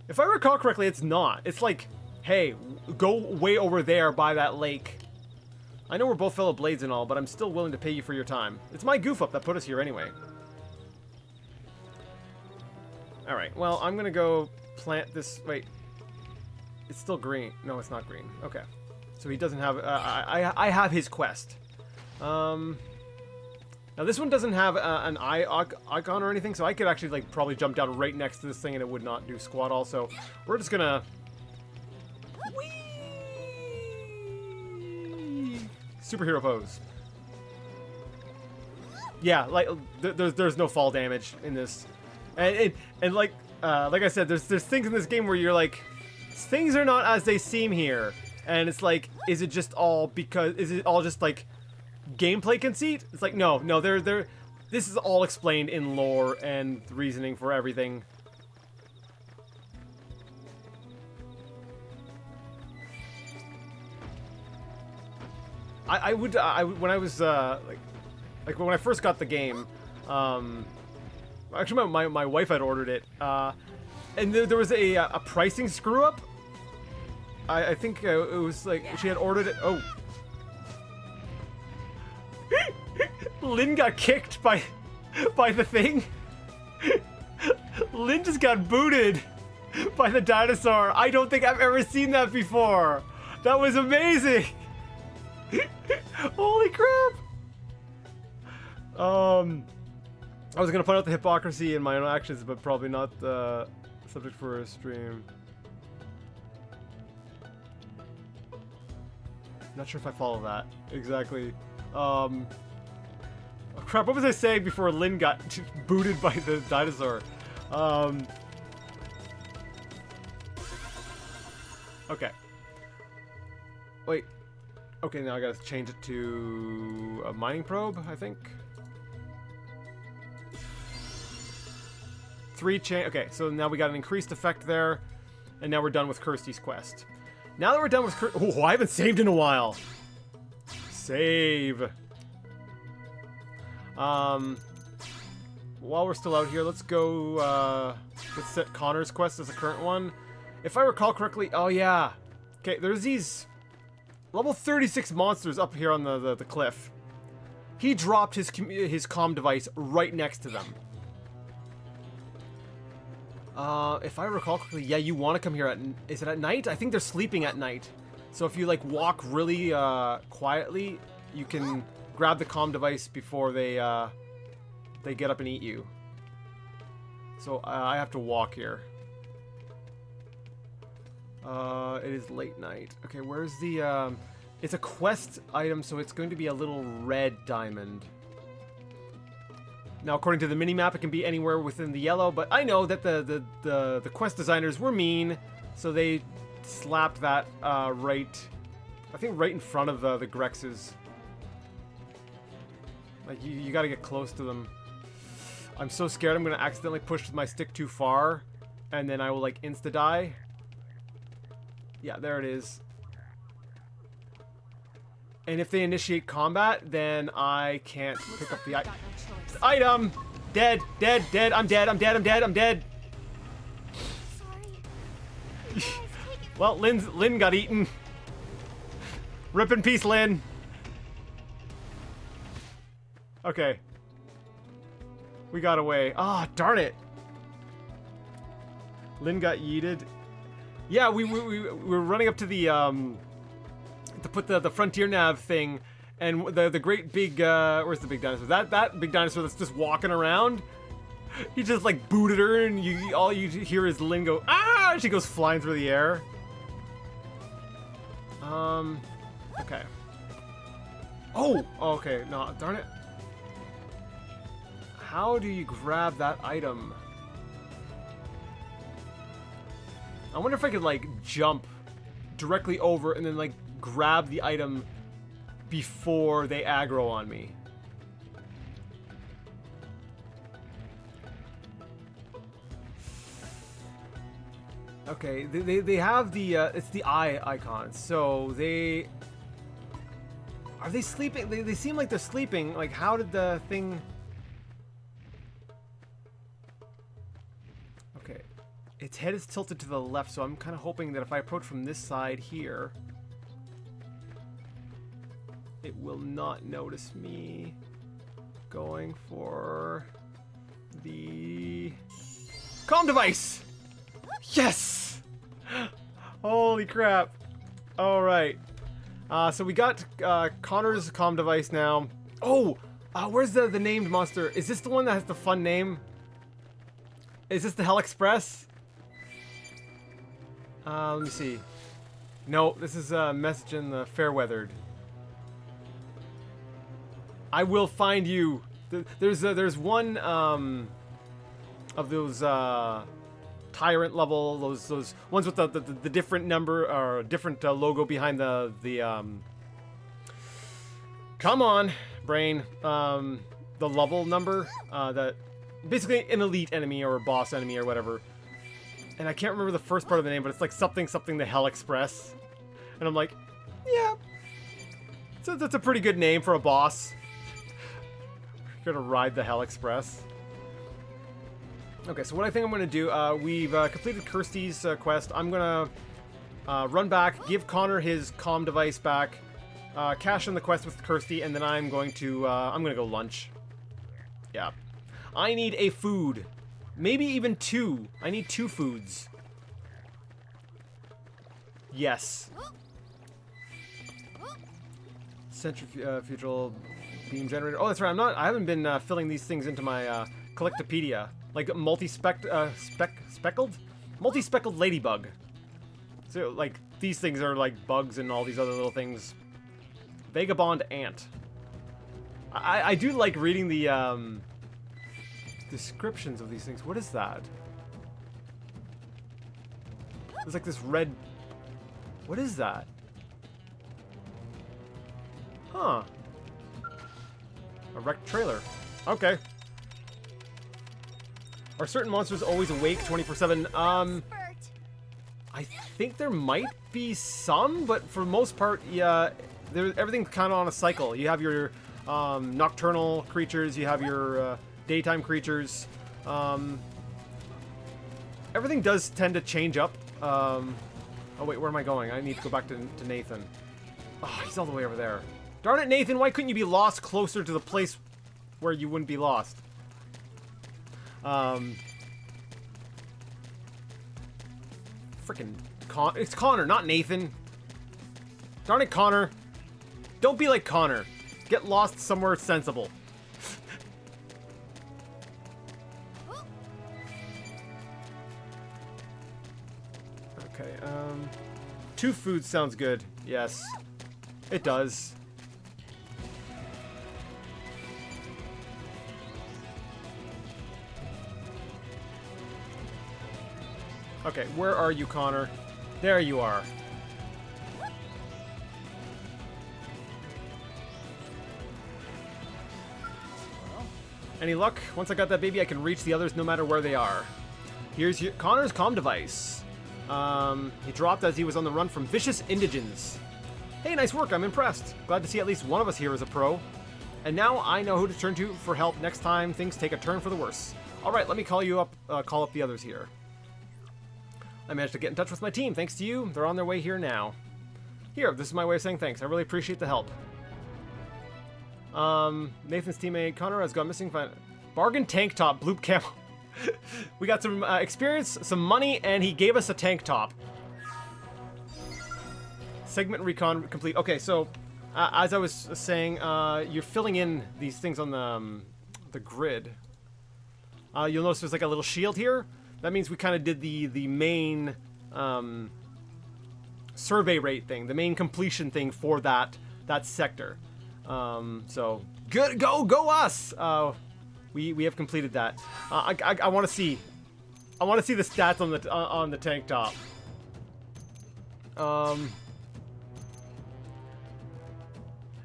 If I recall correctly, it's not. It's like, hey, go way over there by that lake. I know we're both fellow Blades and all, but I'm still willing to pay you for your time. It's my goof-up that put us here anyway. Alright, well, I'm gonna go plant this... Wait. It's still green. No, it's not green. Okay. So he doesn't have... I have his quest. Now, this one doesn't have an eye icon or anything, so I could actually, like, probably jump down right next to this thing and it would not do squat also. We're just gonna... Whee! Superhero pose. Yeah, like there's no fall damage in this, and like I said, there's things in this game where you're like, things are not as they seem here, and it's like, is it all just like gameplay conceit? It's like, no, this is all explained in lore and reasoning for everything. I would when I was like when I first got the game, actually my wife had ordered it, and there was a pricing screw up. I think it was like she had ordered it. Oh, Lynn got kicked by the thing. Lynn just got booted by the dinosaur. I don't think I've ever seen that before. That was amazing. Holy crap! I was gonna point out the hypocrisy in my own actions, but probably not the subject for a stream. Not sure if I follow that exactly. Oh crap! What was I saying before Lynn got booted by the dinosaur? Okay. Wait. Okay, now I gotta change it to a mining probe, I think. Okay, so now we got an increased effect there, and now we're done with Kirsty's quest. Now that we're done with oh, I haven't saved in a while. Save. While we're still out here, let's go, let's set Connor's quest as the current one. If I recall correctly, oh yeah. Okay, there's these level 36 monsters up here on the cliff. He dropped his comm device right next to them. If I recall correctly, yeah, you want to come here is it at night? I think they're sleeping at night. So if you like walk really quietly, you can grab the comm device before they get up and eat you. So I have to walk here. It is late night. Okay, where's the it's a quest item, so it's going to be a little red diamond. Now, according to the minimap, it can be anywhere within the yellow, but I know that the quest designers were mean, so they slapped that right, I think right in front of the Grexes. Like, you gotta get close to them. I'm so scared I'm gonna accidentally push my stick too far, and then I will, like, insta-die. Yeah, there it is. And if they initiate combat, then I can't pick up the item. Dead, dead, dead. I'm dead, I'm dead, I'm dead, I'm dead. Sorry. Well, Lynn got eaten. Rip in peace, Lynn. Okay. We got away. Ah, darn it. Lynn got yeeted. Yeah, we were running up to the to put the frontier nav thing, and the great big where's the big dinosaur? That big dinosaur that's just walking around. He just like booted her, and all you hear is Lynn go, ah! And she goes flying through the air. Okay. Oh, okay. No, darn it. How do you grab that item? I wonder if I could, like, jump directly over and then, like, grab the item before they aggro on me. Okay, they have the, it's the eye icon, so they... Are they sleeping? They seem like they're sleeping. Like, how did the thing... Okay. Its head is tilted to the left, so I'm kind of hoping that if I approach from this side here, it will not notice me. Going for the comm device! Yes! Holy crap. Alright. So we got Connor's comm device now. Oh! Where's the named monster? Is this the one that has the fun name? Is this the Hell Express? Let me see. No, this is Message in the Fairweathered. I will find you. There's one of those tyrant level, those ones with the different number or different logo behind the come on, brain. The level number, that basically an elite enemy or a boss enemy or whatever. And I can't remember the first part of the name, but it's like something the Hell Express. And I'm like, yeah, so that's a pretty good name for a boss. You're gonna ride the Hell Express. Okay, so what I think I'm gonna do, we've completed Kirsty's quest. I'm gonna run back, give Connor his comm device back, cash in the quest with Kirsty, and then I'm gonna go lunch. Yeah. I need a food. Maybe even 2. I need 2 foods. Yes. Centrifugal beam generator. Oh, that's right. I haven't been filling these things into my Collectopedia. Like multi-speckled ladybug. So like these things are like bugs and all these other little things. Vagabond ant. I do like reading the descriptions of these things. What is that? There's like this red... What is that? Huh. A wrecked trailer. Okay. Are certain monsters always awake 24/7? I think there might be some, but for the most part, yeah, everything's kind of on a cycle. You have your nocturnal creatures, you have your daytime creatures. Everything does tend to change up. Oh wait, where am I going? I need to go back to Nathan. Oh, he's all the way over there. Darn it, Nathan, why couldn't you be lost closer to the place where you wouldn't be lost? Frickin' it's Connor, not Nathan. Darn it, Connor. Don't be like Connor. Get lost somewhere sensible. Okay, 2 foods sounds good. Yes, it does. Okay, where are you, Connor? There you are. Any luck? Once I got that baby, I can reach the others no matter where they are. Here's Connor's comm device. He dropped as he was on the run from vicious indigents. Hey, nice work. I'm impressed. Glad to see at least one of us here is a pro. And now I know who to turn to for help next time things take a turn for the worse. All right, let me call up the others here. I managed to get in touch with my team. Thanks to you, they're on their way here now. Here, this is my way of saying thanks. I really appreciate the help. Nathan's teammate Connor has gone missing. Bargain tank top, bloop camo. We got some experience, some money, and he gave us a tank top. Segment recon complete. Okay, so as I was saying, you're filling in these things on the grid. You'll notice there's like a little shield here. That means we kind of did the main survey rate thing, the main completion thing for that sector. So good, go us! We have completed that. I want to see the stats on the tank top.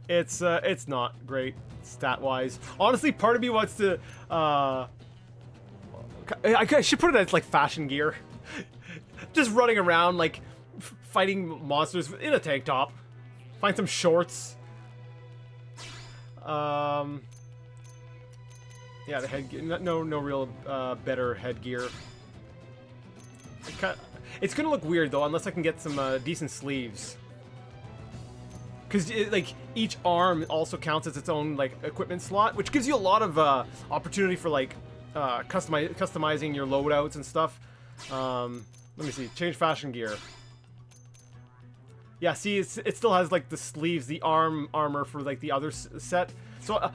It's not great stat wise. Honestly, part of me wants to I should put it as like fashion gear. Just running around like fighting monsters in a tank top. Find some shorts. Yeah, the headgear. No real better headgear. It's gonna look weird though, unless I can get some decent sleeves. Because like each arm also counts as its own like equipment slot, which gives you a lot of opportunity for like customizing your loadouts and stuff. Let me see. Change fashion gear. Yeah, see, it still has like the sleeves, the armor for like the other set. So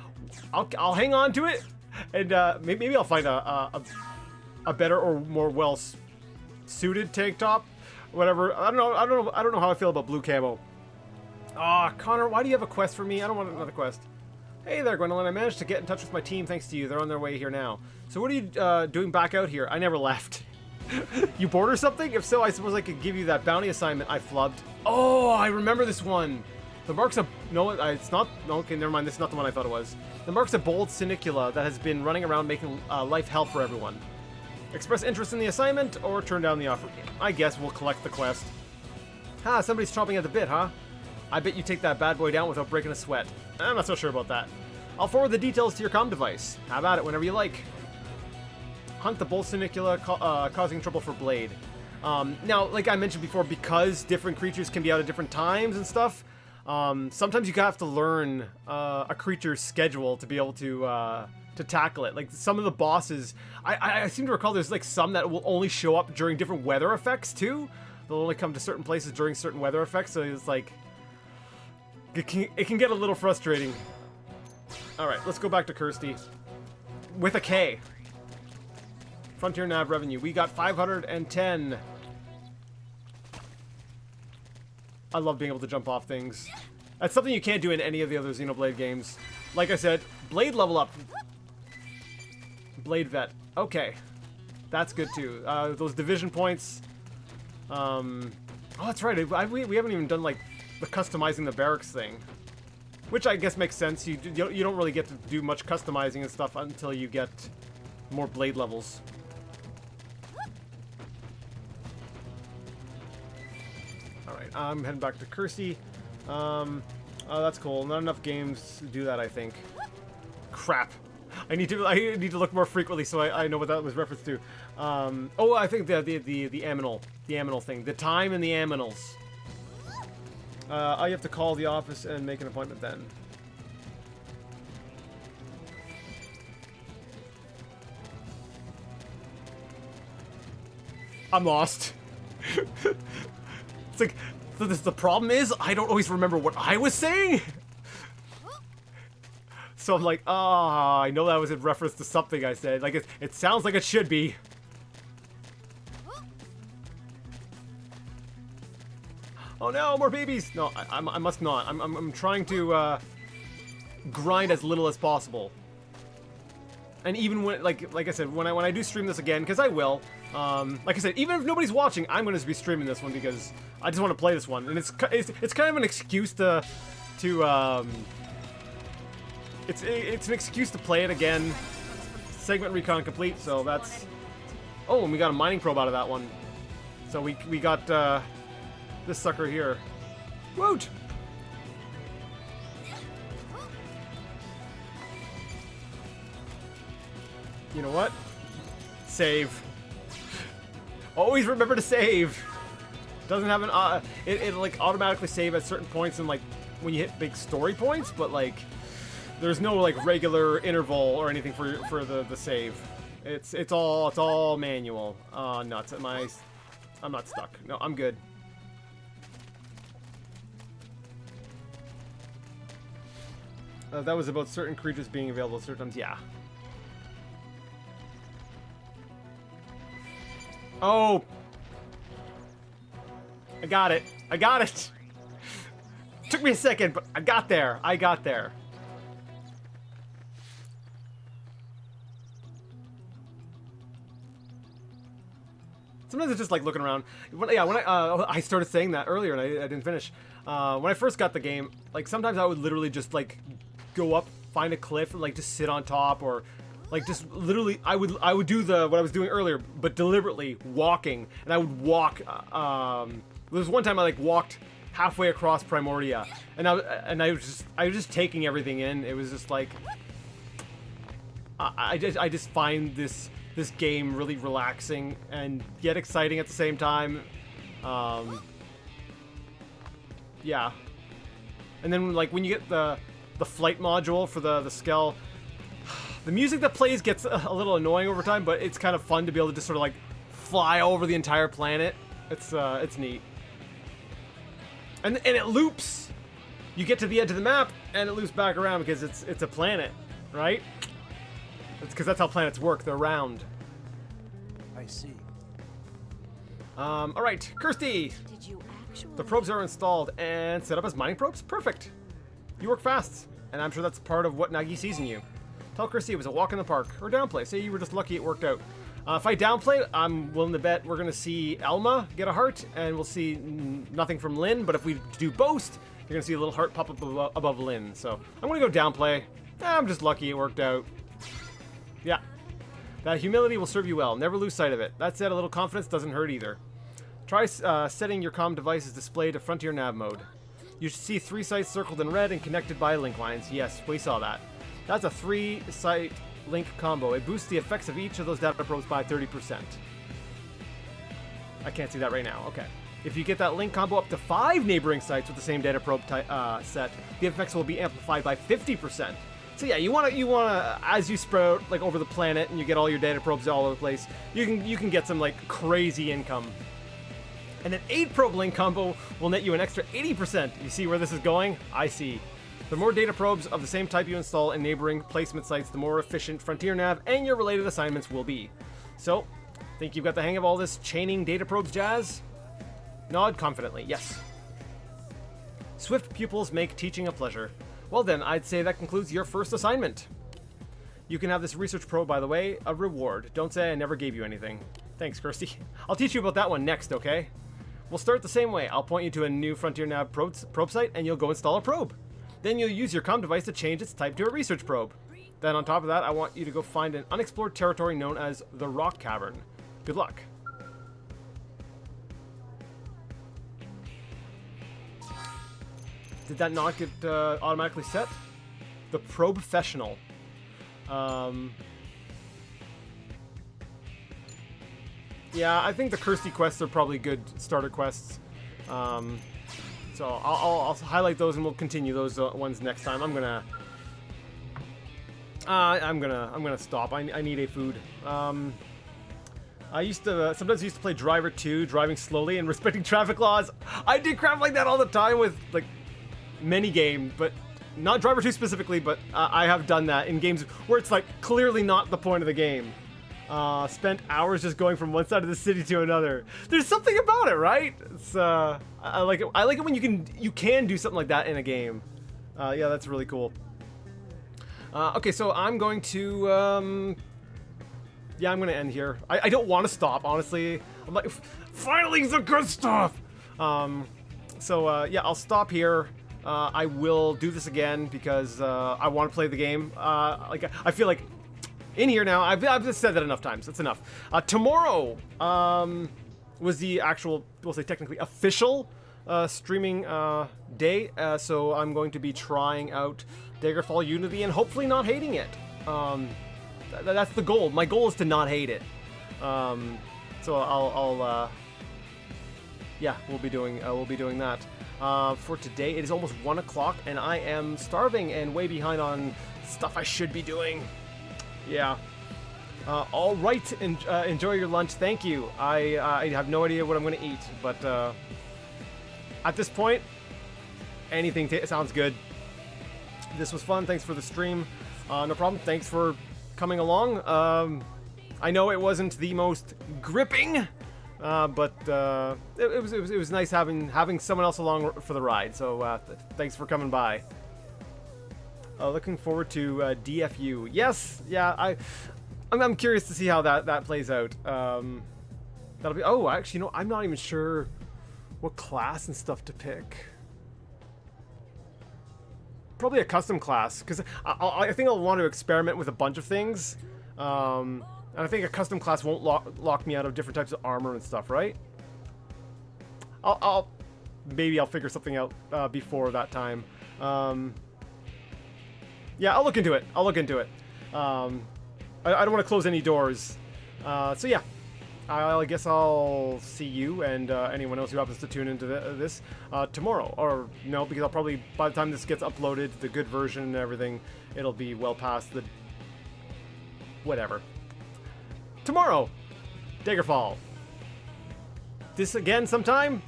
I'll hang on to it, and maybe I'll find a better or more well suited tank top, whatever. I don't know how I feel about blue camo. Ah, Connor, why do you have a quest for me? I don't want another quest. Hey there, Gwendolyn. I managed to get in touch with my team thanks to you. They're on their way here now. So what are you doing back out here? I never left. You bored or something? If so, I suppose I could give you that bounty assignment I flubbed. Oh, I remember this one. The mark's a... No, it's not... Okay, never mind. This is not the one I thought it was. The mark's a bold Sinicula that has been running around making life hell for everyone. Express interest in the assignment or turn down the offer. I guess we'll collect the quest. Ha, somebody's chomping at the bit, huh? I bet you take that bad boy down without breaking a sweat. I'm not so sure about that. I'll forward the details to your comm device. Have at it whenever you like. Hunt the bold Sinicula causing trouble for Blade. Now, like I mentioned before, because different creatures can be out at different times and stuff, sometimes you have to learn a creature's schedule to be able to tackle it. Like some of the bosses, I seem to recall there's like some that will only show up during different weather effects too. They'll only come to certain places during certain weather effects, so it's like it can get a little frustrating. All right, let's go back to Kirsty with a K. Frontier Nav revenue. We got 510. I love being able to jump off things. That's something you can't do in any of the other Xenoblade games. Like I said, Blade level up. Blade vet. Okay. That's good too. Those division points. Oh, that's right. We haven't even done like the customizing the barracks thing. Which I guess makes sense. You don't really get to do much customizing and stuff until you get more Blade levels. Alright, I'm heading back to Kirsty. Oh, that's cool. Not enough games to do that, I think. Crap. I need to look more frequently so I know what that was referenced to. Oh, I think the aminal thing. The time and the aminals. I have to call the office and make an appointment then. I'm lost. It's like, the problem is, I don't always remember what I was saying. So I'm like, I know that was in reference to something I said. Like, it sounds like it should be. Oh no, more babies! No, I must not. I'm trying to grind as little as possible. And even when, like I said, when I do stream this again, because I will. Like I said, even if nobody's watching, I'm going to be streaming this one because I just want to play this one, and it's kind of an excuse to it's an excuse to play it again. Segment recon complete, so that's. Oh, and we got a mining probe out of that one. So we got this sucker here. Woot! You know what? Save. Always remember to save. Doesn't have an it'll like automatically save at certain points and like when you hit big story points, but like there's no like regular interval or anything for the save. It's all manual. Nuts. I'm not stuck. No, I'm good. That was about certain creatures being available at certain times. Yeah. Oh! I got it. I got it! Took me a second, but I got there. I got there. Sometimes it's just like looking around. When I started saying that earlier and I didn't finish. When I first got the game, like sometimes I would literally just like go up, find a cliff, and like just sit on top, or like just literally I would do what I was doing earlier, but deliberately walking, and I would walk. There was one time I like walked halfway across Primordia, and I was just taking everything in. It was just like I just find this game really relaxing and yet exciting at the same time. Yeah. And then like when you get the flight module for the Skell, the music that plays gets a little annoying over time, but it's kind of fun to be able to just sort of like fly over the entire planet. It's neat. And it loops. You get to the edge of the map and it loops back around because it's a planet, right? It's because that's how planets work. They're round. I see. All right, Kirsty. Did you actually? The probes are installed and set up as mining probes. Perfect. You work fast. and I'm sure that's part of what Nagi sees in you. Tell Chrissy it was a walk in the park, or downplay. Say you were just lucky it worked out. If I downplay, I'm willing to bet we're going to see Elma get a heart, and we'll see nothing from Lynn, but if we do boast, you're going to see a little heart pop up above Lynn. So I'm going to go downplay. I'm just lucky it worked out. Yeah. That humility will serve you well. Never lose sight of it. That said, a little confidence doesn't hurt either. Try setting your comm device's display to Frontier Nav mode. You should see 3 sites circled in red and connected by link lines. Yes, we saw that. That's a 3-site link combo. It boosts the effects of each of those data probes by 30%. I can't see that right now. Okay. If you get that link combo up to 5 neighboring sites with the same data probe set, the effects will be amplified by 50%. So yeah, you wanna as you sprout like over the planet and you get all your data probes all over the place, you can get some like crazy income. And an 8 probe link combo will net you an extra 80%. You see where this is going? I see. The more data probes of the same type you install in neighboring placement sites, the more efficient Frontier Nav and your related assignments will be. So, think you've got the hang of all this chaining data probes jazz? Nod confidently, yes. Swift pupils make teaching a pleasure. Well then, I'd say that concludes your first assignment. You can have this research probe, by the way, a reward. Don't say I never gave you anything. Thanks, Kirsty. I'll teach you about that one next, okay? We'll start the same way. I'll point you to a new Frontier Nav probe site, and you'll go install a probe. Then you'll use your comm device to change its type to a research probe. Then on top of that, I want you to go find an unexplored territory known as the Rock Cavern. Good luck. Did that not get automatically set? The Professional. Yeah, I think the Kirsty quests are probably good starter quests. So I'll highlight those and we'll continue those ones next time. I'm gonna stop. I need a food. I used to sometimes used to play Driver 2, driving slowly and respecting traffic laws. I did crap like that all the time with like many games, but not Driver 2 specifically. But I have done that in games where it's like clearly not the point of the game. Spent hours just going from one side of the city to another. There's something about it, right? It's I like it. I like it when you can do something like that in a game. Yeah, that's really cool. Okay, so I'm going to yeah, I'm gonna end here. I don't want to stop, honestly. I'm like, finally the good stuff. Yeah, I'll stop here. I will do this again because I want to play the game. Like I feel like in here now, I've just said that enough times. That's enough. Tomorrow was the actual, we'll say technically official streaming day. So I'm going to be trying out Daggerfall Unity and hopefully not hating it. That's the goal. My goal is to not hate it. So I'll yeah, we'll be doing that. For today, it is almost 1 o'clock, and I am starving and way behind on stuff I should be doing. Yeah. All right. Enjoy your lunch. Thank you. I have no idea what I'm going to eat, but at this point, anything sounds good. This was fun. Thanks for the stream. No problem. Thanks for coming along. I know it wasn't the most gripping, but it was nice having someone else along for the ride. So thanks for coming by. Looking forward to DFU. Yes, yeah. I'm curious to see how that plays out. That'll be. Oh, actually, you know, I'm not even sure what class and stuff to pick. Probably a custom class, because I think I'll want to experiment with a bunch of things. And I think a custom class won't lock me out of different types of armor and stuff, right? Maybe I'll figure something out before that time. Yeah, I'll look into it. I don't want to close any doors. So yeah, I guess I'll see you and anyone else who happens to tune into this tomorrow. Or no, because I'll probably, by the time this gets uploaded, the good version and everything, it'll be well past the... whatever. Tomorrow, Daggerfall. This again sometime?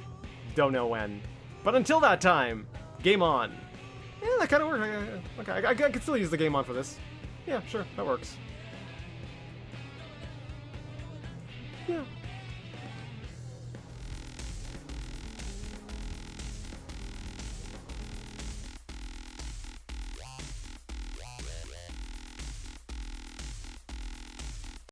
Don't know when. But until that time, game on. Yeah, that kind of works. Okay, I can still use the game on for this. Yeah, sure, that works. Yeah.